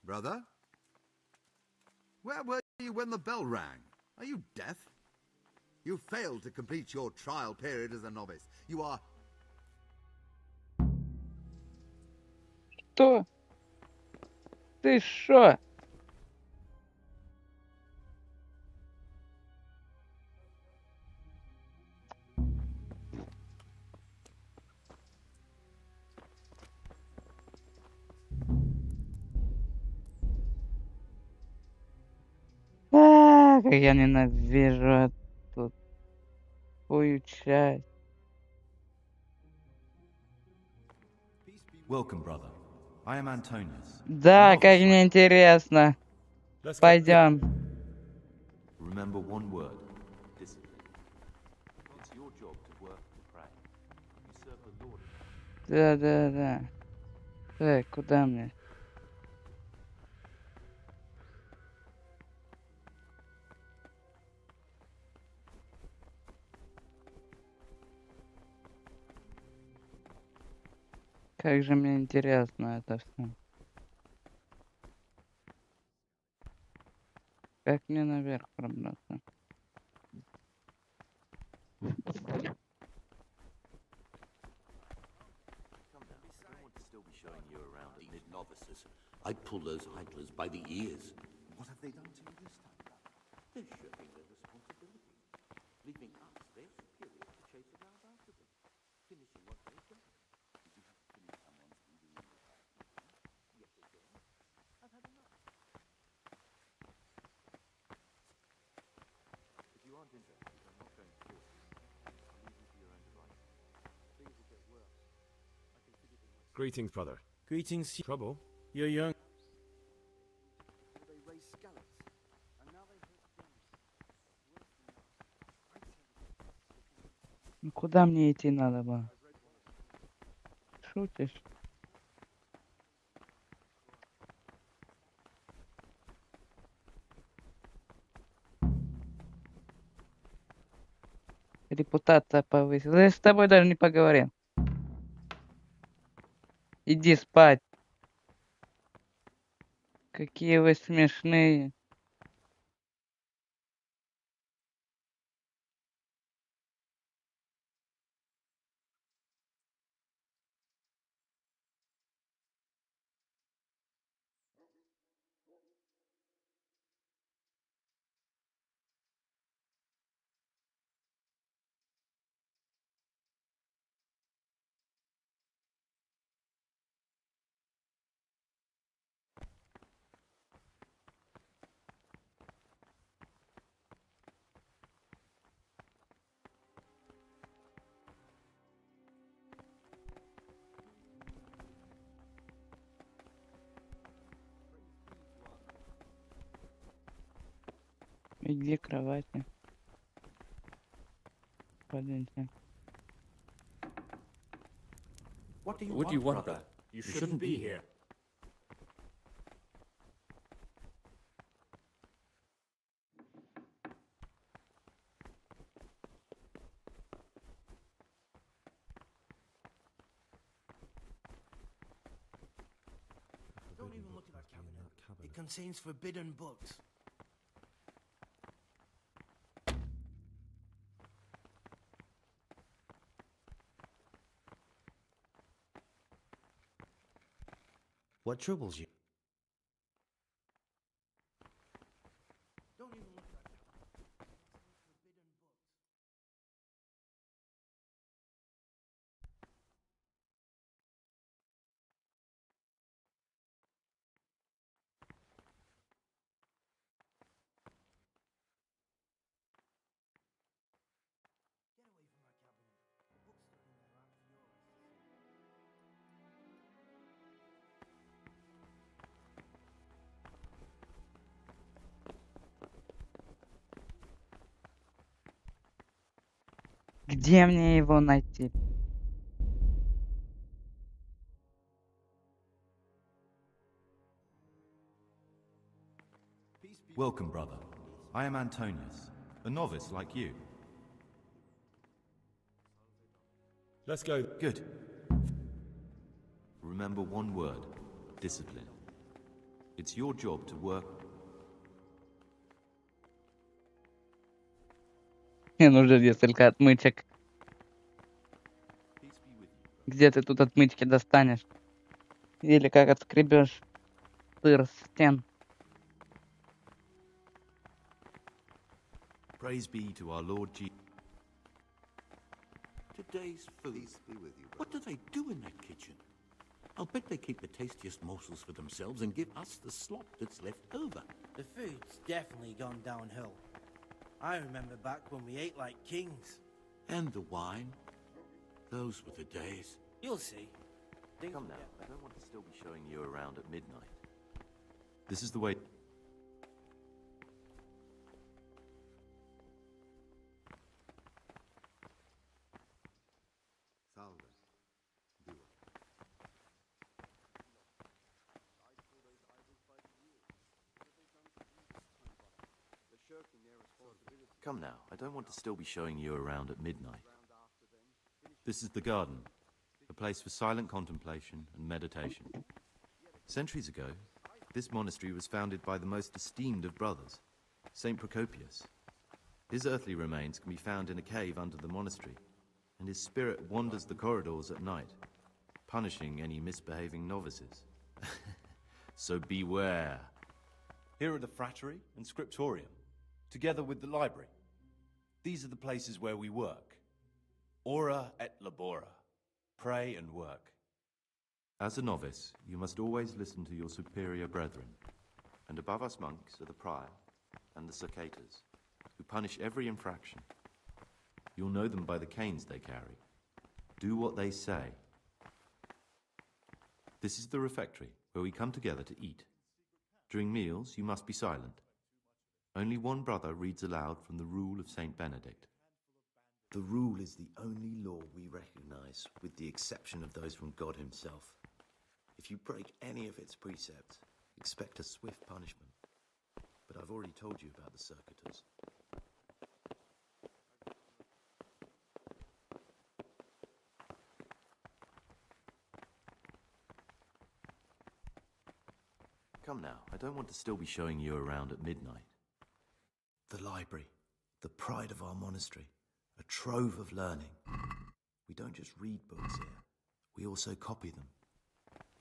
Brother? Where were you when the bell rang? Are you deaf? You failed to complete your trial period as a novice. You are... Что? Ты шо? Как я ненавижу эту твою часть. Welcome, brother. I am Antonius. Да, как мне интересно. Пойдем. Remember one word. Discipline. It's your job to work and pray. You serve the Lord. Да. Так, куда мне? Как же мне интересно это все. Как мне наверх пробраться? Novices. I'd pull those idlers by the ears. What have they done to you this time? They're shirking their responsibilities, leaving us, their superiors, to chase around after them, finishing what they've done. Did you have to finish someone's reading in the past? Yes, again. I've had enough. If you aren't interested, I'm not going to force you. I'll leave you to your own devices. Things will get worse. I can feel it in my... Greetings, brother. Greetings. Trouble? You're young. They raise scallops, and now they hate guns. Worse than that. Ну, куда мне идти надо было? Шутишь? Репутация повысилась. Я с тобой даже не поговорил. Иди спать. Какие вы смешные. Иди к кровати. Пойдемте. What do you want, brother? You shouldn't be here. Don't even look at that cabinet. It contains forbidden books. What troubles you? Don't even look at that cabinet. It contains forbidden books. Get away from that cabinet. Books are in there out for your eyes to see. Где мне его найти? Welcome, brother. I am Antonius, a novice like you. Let's go. Good. Remember one word. Discipline. It's your job to work... Мне нужно несколько отмычек. Где ты тут отмычки достанешь? Или как отскребешь сыр с стен? Praise be to our Lord Jesus. Today's food. Peace be with you, What do they do in that kitchen? I'll bet they keep the tastiest morsels for themselves and give us the slop that's left over. The food's definitely gone downhill. I remember back when we ate like kings. And the wine. Those were the days. You'll see. Come now, I don't want to still be showing you around at midnight. This is the way... Salve. Duo. Come now, I don't want to still be showing you around at midnight. This is the garden, a place for silent contemplation and meditation. Centuries ago, this monastery was founded by the most esteemed of brothers, Saint Procopius. His earthly remains can be found in a cave under the monastery, and his spirit wanders the corridors at night, punishing any misbehaving novices. So beware. Here are the frattery and scriptorium, together with the library. These are the places where we work. Ora et labora. Pray and work. As a novice, you must always listen to your superior brethren, and above us monks are the prior and the cicatas, who punish every infraction. You'll know them by the canes they carry. Do what they say. This is the refectory, where we come together to eat. During meals, you must be silent. Only one brother reads aloud from the Rule of Saint Benedict. The rule is the only law we recognize, with the exception of those from God himself. If you break any of its precepts, expect a swift punishment. But I've already told you about the circuitous. Come now, I don't want to still be showing you around at midnight. The library, the pride of our monastery, a trove of learning. We don't just read books here, we also copy them.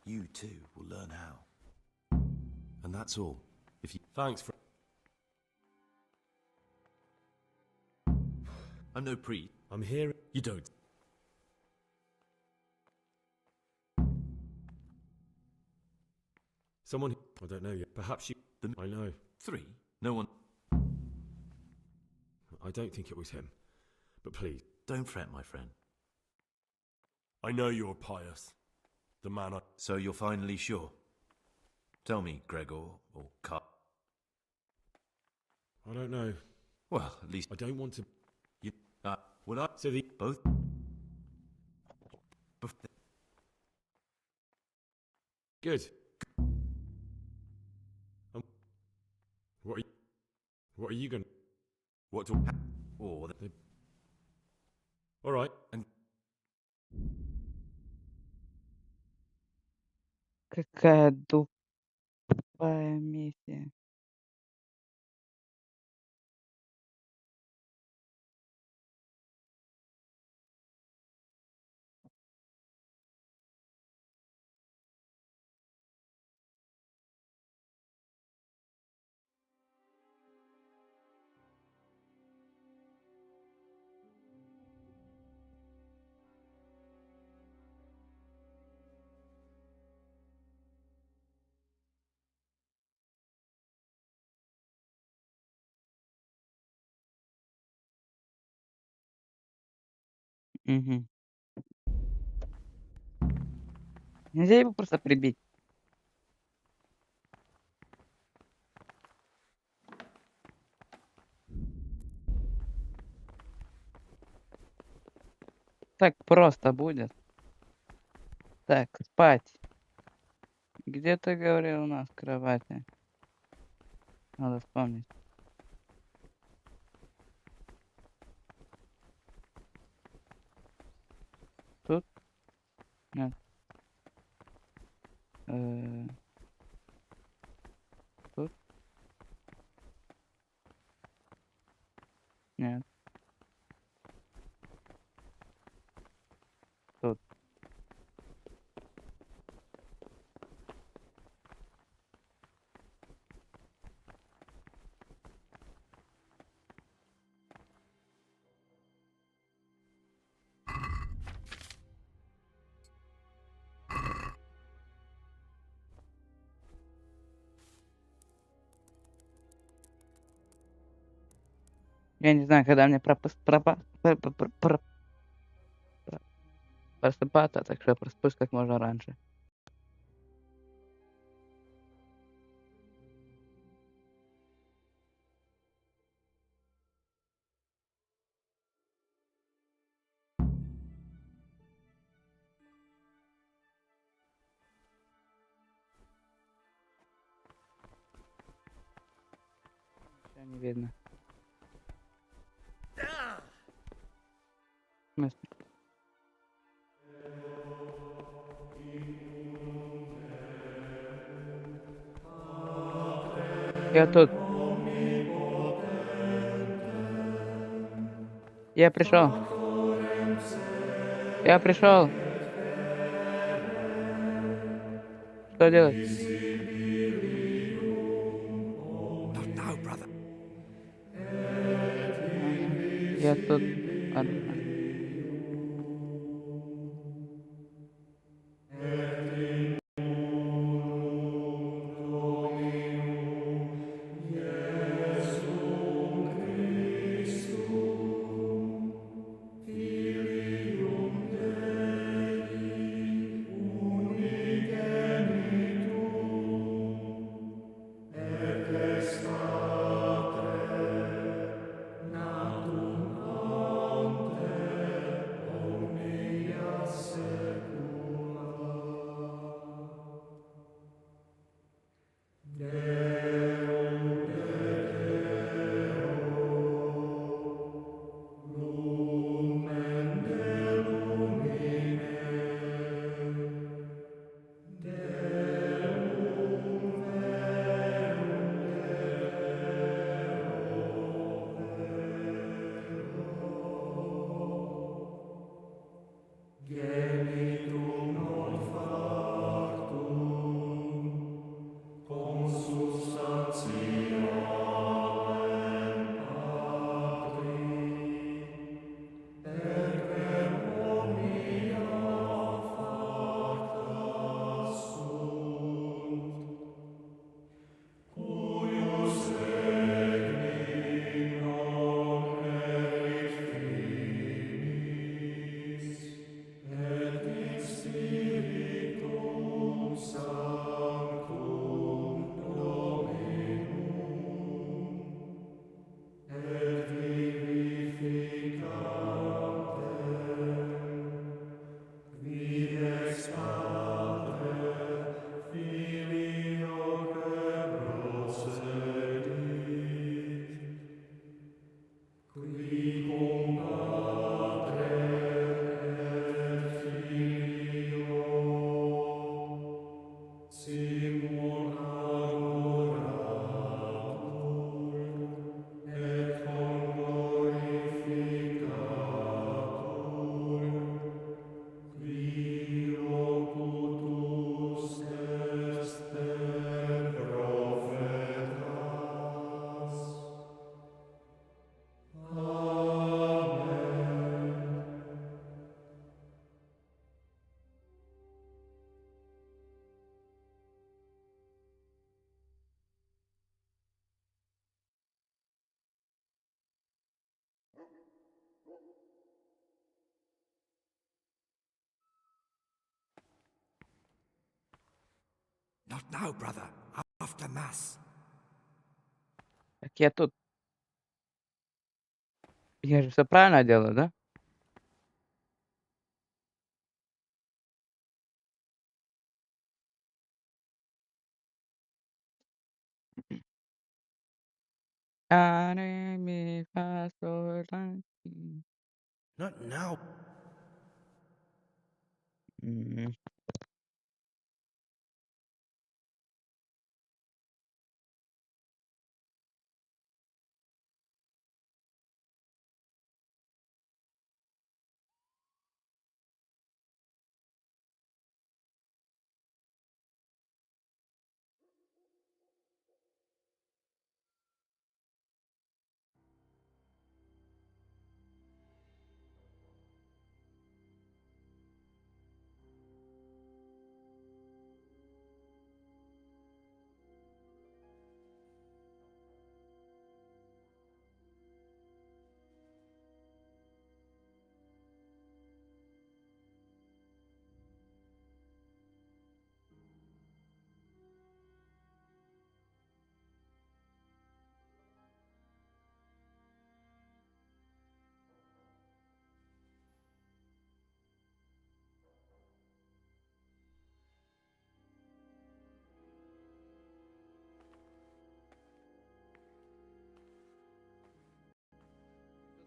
You too will learn how. And that's all. If you... Thanks for... I'm no priest. I'm here. You don't. Someone... I don't know yet. Perhaps you... I know. 3? No one... I don't think it was him. But please. Don't fret, my friend. I know you're pious. The man I... So you're finally sure? Tell me, Gregor, or Carl. I don't know. Well, at least... I don't want to... You... Would I... So the... Both... Good. What are you going to... What to... Or the... All right. And... Какая тупая миссия. Угу. Нельзя его просто прибить. Так просто будет. Так, спать. Где ты говорил у нас в кровати? Надо вспомнить. Нет. Тут? Нет. Тут. Я не знаю, когда мне просыпаться, так что я проспусь как можно раньше. Ничего не видно. В смысле? Я тут. Я пришел. Я пришел. Что делать? Not now, brother. Ага. Я тут. Хорошо. Not now, brother. After Mass. Так я тут. Я же все правильно делаю, да? Ре, ми, фа, соль, ла, си. Not now. М.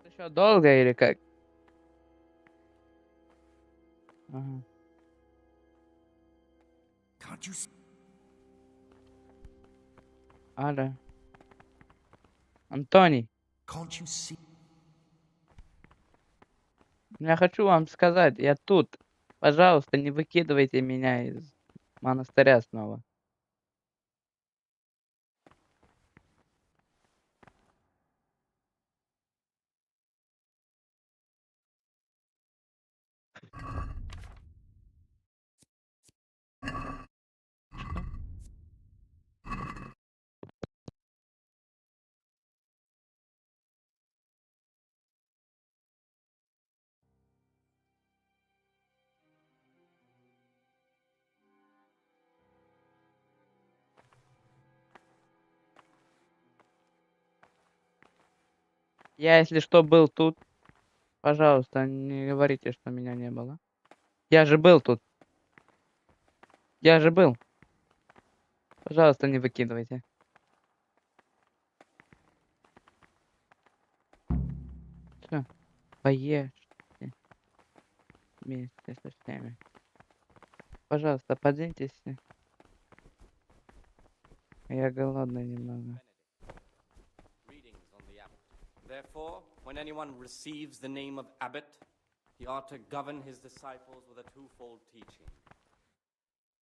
Тут еще долго или как? Ага. Can't you see? Алло. Антоний, Can't you see? я хочу вам сказать, я тут. Пожалуйста, не выкидывайте меня из монастыря снова. Я, если что, был тут. Пожалуйста, не говорите, что меня не было. Я же был тут. Я же был. Пожалуйста, не выкидывайте. Всё, поешьте вместе со всеми. Пожалуйста, подвиньтесь. Я голодный немного. Readings on the abbot. Therefore, when anyone receives the name of abbot, he ought to govern his disciples with a twofold teaching.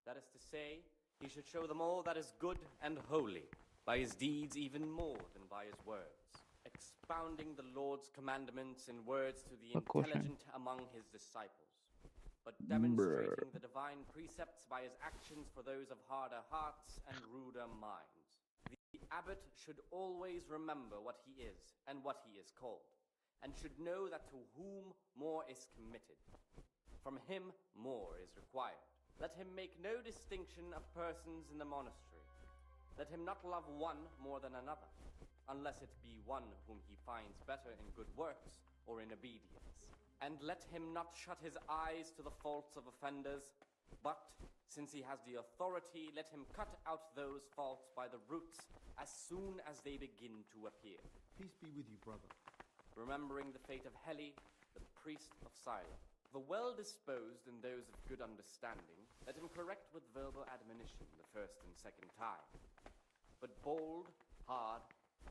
That is to say, he should show them all that is good and holy, by his deeds even more than by his words, expounding the Lord's commandments in words to the intelligent among his disciples, but demonstrating the divine precepts by his actions for those of harder hearts and ruder minds. The abbot should always remember what he is and what he is called, and should know that to whom more is committed, from him more is required. Let him make no distinction of persons in the monastery. Let him not love one more than another, unless it be one whom he finds better in good works or in obedience. And let him not shut his eyes to the faults of offenders, but, since he has the authority, let him cut out those faults by the roots as soon as they begin to appear. Peace be with you, brother. Remembering the fate of Heli, the priest of Silo. The well-disposed and those of good understanding, let him correct with verbal admonition the first and second time. But bold, hard,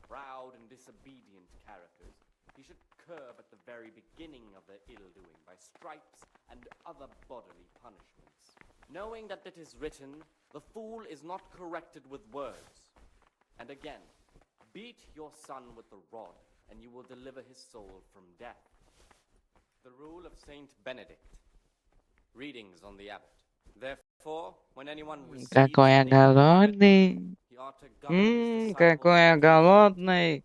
proud, and disobedient characters he should curb at the very beginning of their ill-doing by stripes and other bodily punishments. Knowing that it is written, the fool is not corrected with words. And again, beat your son with the rod, and you will deliver his soul from death. The rule of Saint Benedict. Readings on the abbot. Therefore, when anyone receives Какой я голодный. he ought to govern his disciples Какой я голодный.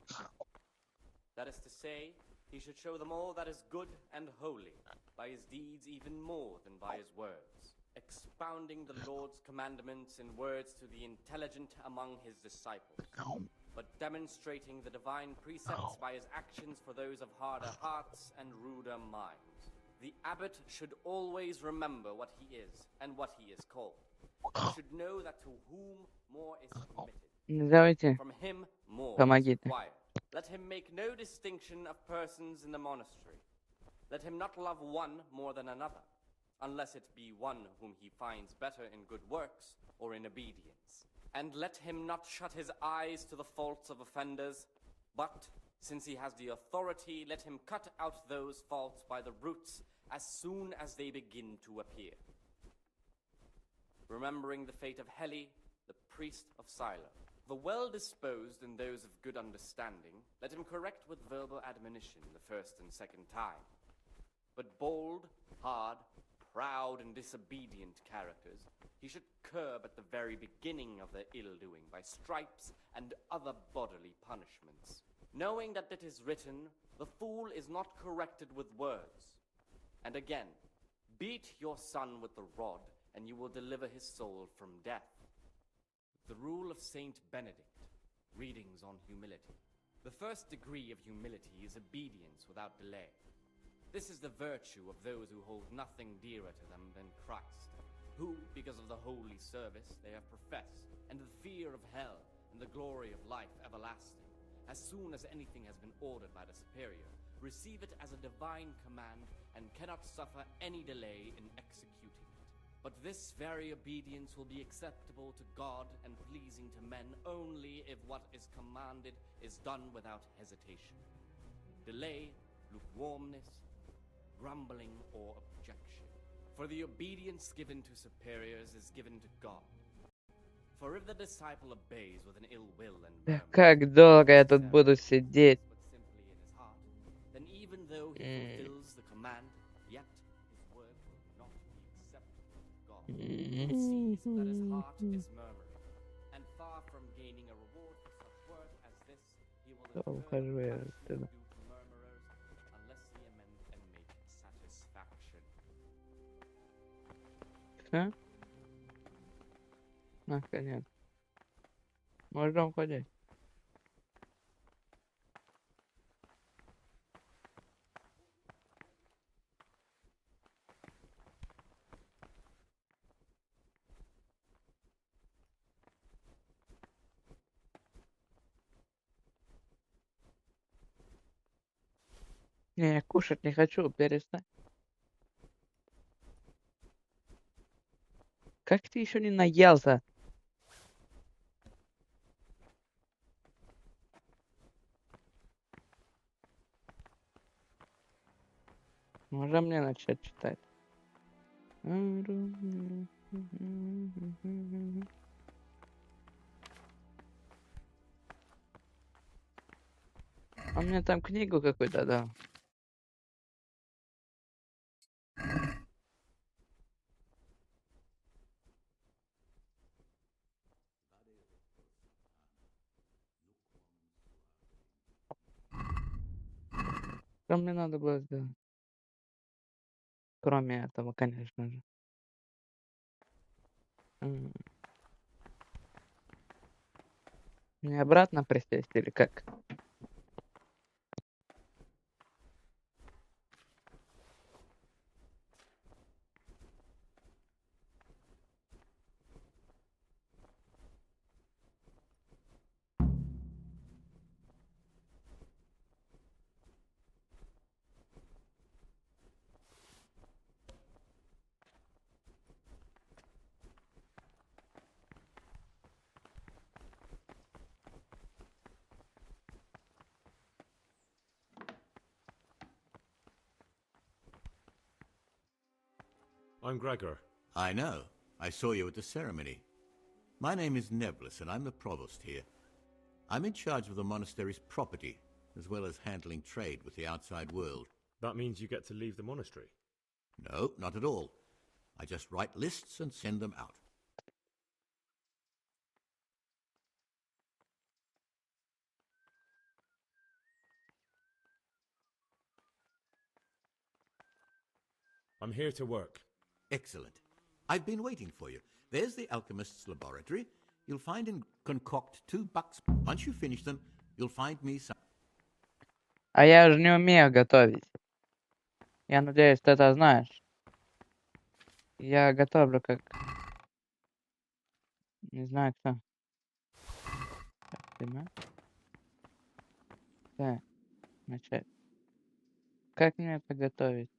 That is to say, he should show them all that is good and holy, by his deeds even more than by his words, expounding the Lord's commandments in words to the intelligent among his disciples, but demonstrating the divine precepts by his actions for those of harder hearts and ruder minds. The abbot should always remember what he is and what he is called. He should know that to whom more is committed, Давайте. from him more is Помогите. required. Let him make no distinction of persons in the monastery. Let him not love one more than another, unless it be one whom he finds better in good works or in obedience. And let him not shut his eyes to the faults of offenders, but, since he has the authority, let him cut out those faults by the roots as soon as they begin to appear. Remembering the fate of Heli, the priest of Silo. The well-disposed and those of good understanding, let him correct with verbal admonition the first and second time. But bold, hard, proud, and disobedient characters he should curb at the very beginning of their ill-doing by stripes and other bodily punishments, knowing that it is written, "The fool is not corrected with words." And again, beat your son with the rod, and you will deliver his soul from death. The rule of Saint Benedict, readings on humility. The first degree of humility is obedience without delay. This is the virtue of those who hold nothing dearer to them than Christ, who, because of the holy service they have professed, and the fear of hell and the glory of life everlasting, as soon as anything has been ordered by the superior, receive it as a divine command and cannot suffer any delay in executing it. But this very obedience will be acceptable to God and pleasing to men only if what is commanded is done without hesitation. Delay, lukewarmness, grumbling, or objection. For the obedience given to superiors is given to God. For if the disciple obeys with an ill will and Да murmurs, как долго я тут буду сидеть? simply in his heart, then even though he fulfills the command, yet his word will not be acceptable to God. He sees that his heart is murmuring, and far from gaining a reward for such work as this, he will Да, incur ухожу the я punishment отсюда. due to murmurers, unless he amend and make satisfaction. Всё? Наконец. Можно уходить. Не, я кушать не хочу, перестань. Как ты еще не наелся? Можно мне начать читать? Он мне там книгу какую-то дал. Что мне надо было сделать? Кроме этого, конечно же. Мне обратно присесть или как? I'm Gregor. I know. I saw you at the ceremony. My name is Nebulus, and I'm the provost here. I'm in charge of the monastery's property, as well as handling trade with the outside world. That means you get to leave the monastery? No, not at all. I just write lists and send them out. I'm here to work. Excellent. I've been waiting for you. There's the alchemist's laboratory. You'll find and concoct 2 bucks. Once you finish them, you'll find me some... А я же не умею готовить. Я надеюсь, ты это знаешь. Я готовлю как... Не знаю кто. Так, так, начать. Как мне это готовить?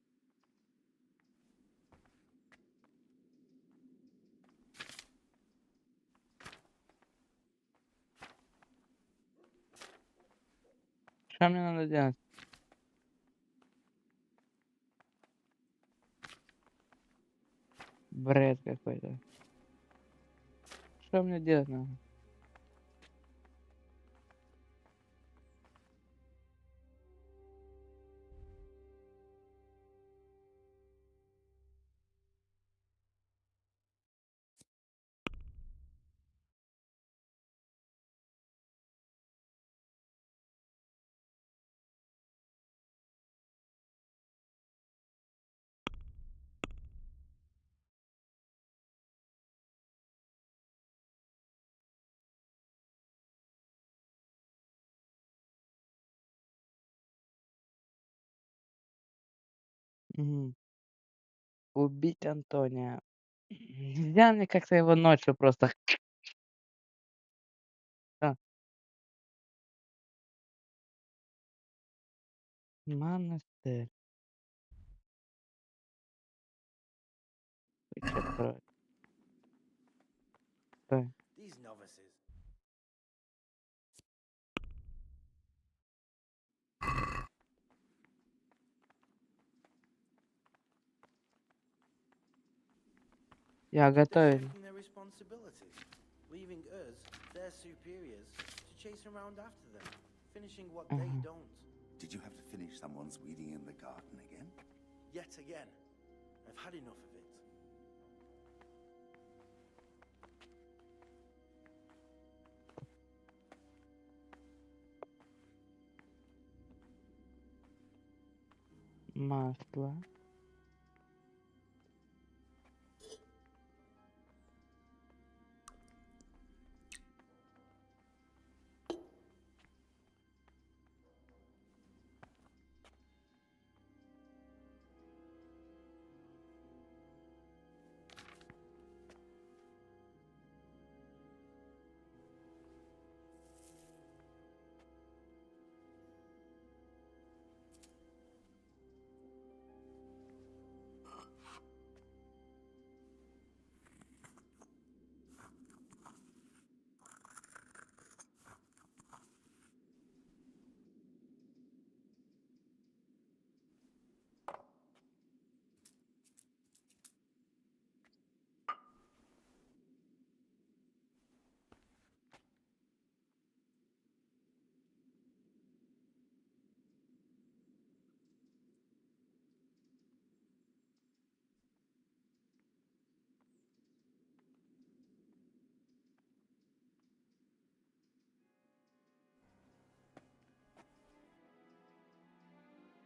Что мне надо делать? Бред какой-то. Что мне делать надо? Мгм. Убить Антония. Нельзя мне как-то его ночью просто. А. Монастырь. Ключ открой. Стой. These novices. Я They're готовить. shirking their responsibilities, leaving us, their superiors, to chase around after them, finishing what they Ага. don't. Did you have to finish someone's weeding in the garden again? Yet again. I've had enough of it. Масло.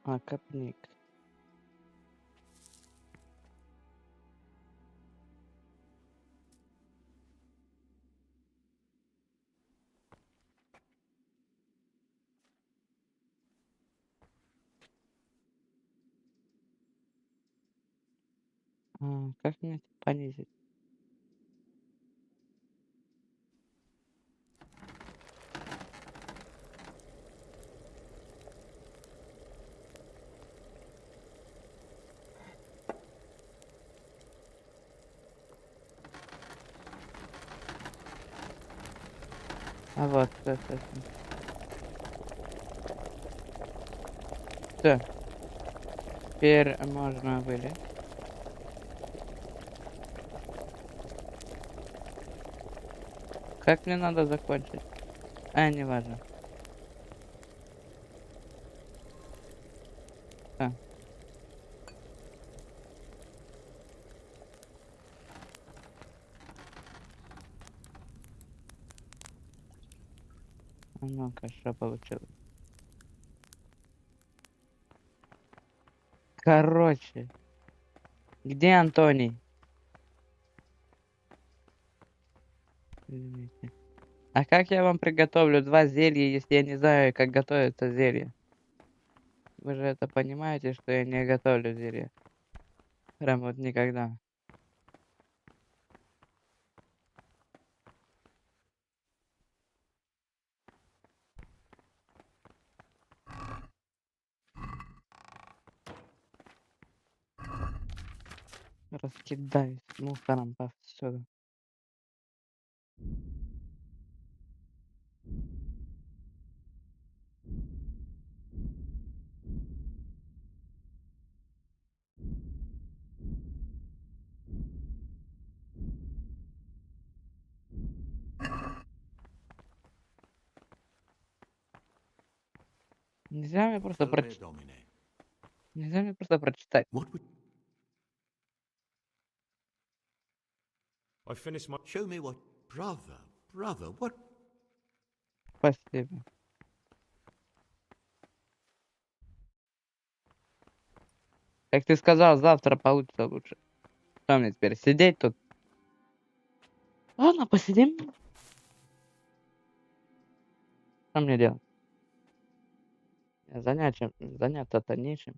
А, копник. Как мне это понизить? А вот, всё. Всё. Теперь можно вылезть. Как мне надо закончить? Неважно. А. А ну-ка, что получилось? Короче. Где Антоний? Извините. А как я вам приготовлю 2 зелья, если я не знаю, как готовится зелье? Вы же это понимаете, что я не готовлю зелье? Прям вот никогда. Раскидаюсь мусором повсюду. Нельзя мне просто Salve Domine. Нельзя мне просто прочитать. I finished my... Show me what... Brother, what... Спасибо. Как ты сказал, завтра получится лучше. Что мне теперь, сидеть тут? Ладно, посидим. Что мне делать? Заняться-то нечем.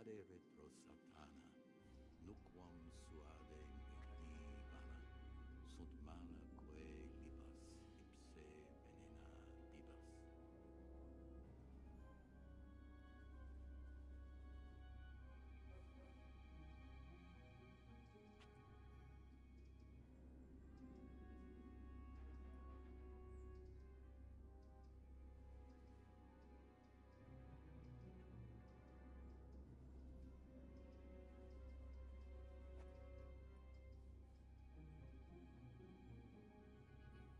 Dare retro satana, nuquam suade milibana, sunt mana quae libas, ipse venena bibas. That must have been Brother Cicada. He can't sleep. He prays long into the night.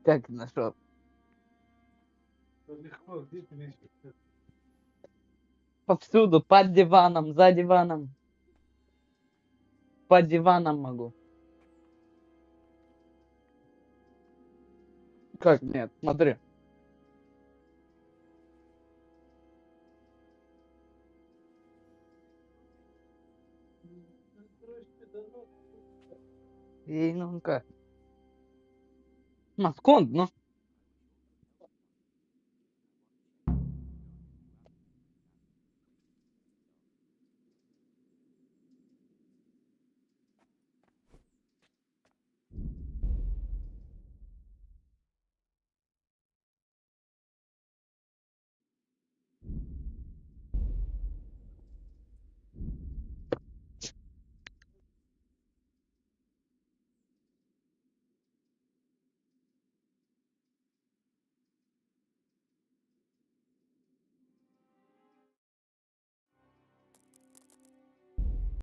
Как нашел? Повсюду, под диваном, за диваном. Под диваном могу. Как нет? Смотри. И ну-ка. Масконд, ну.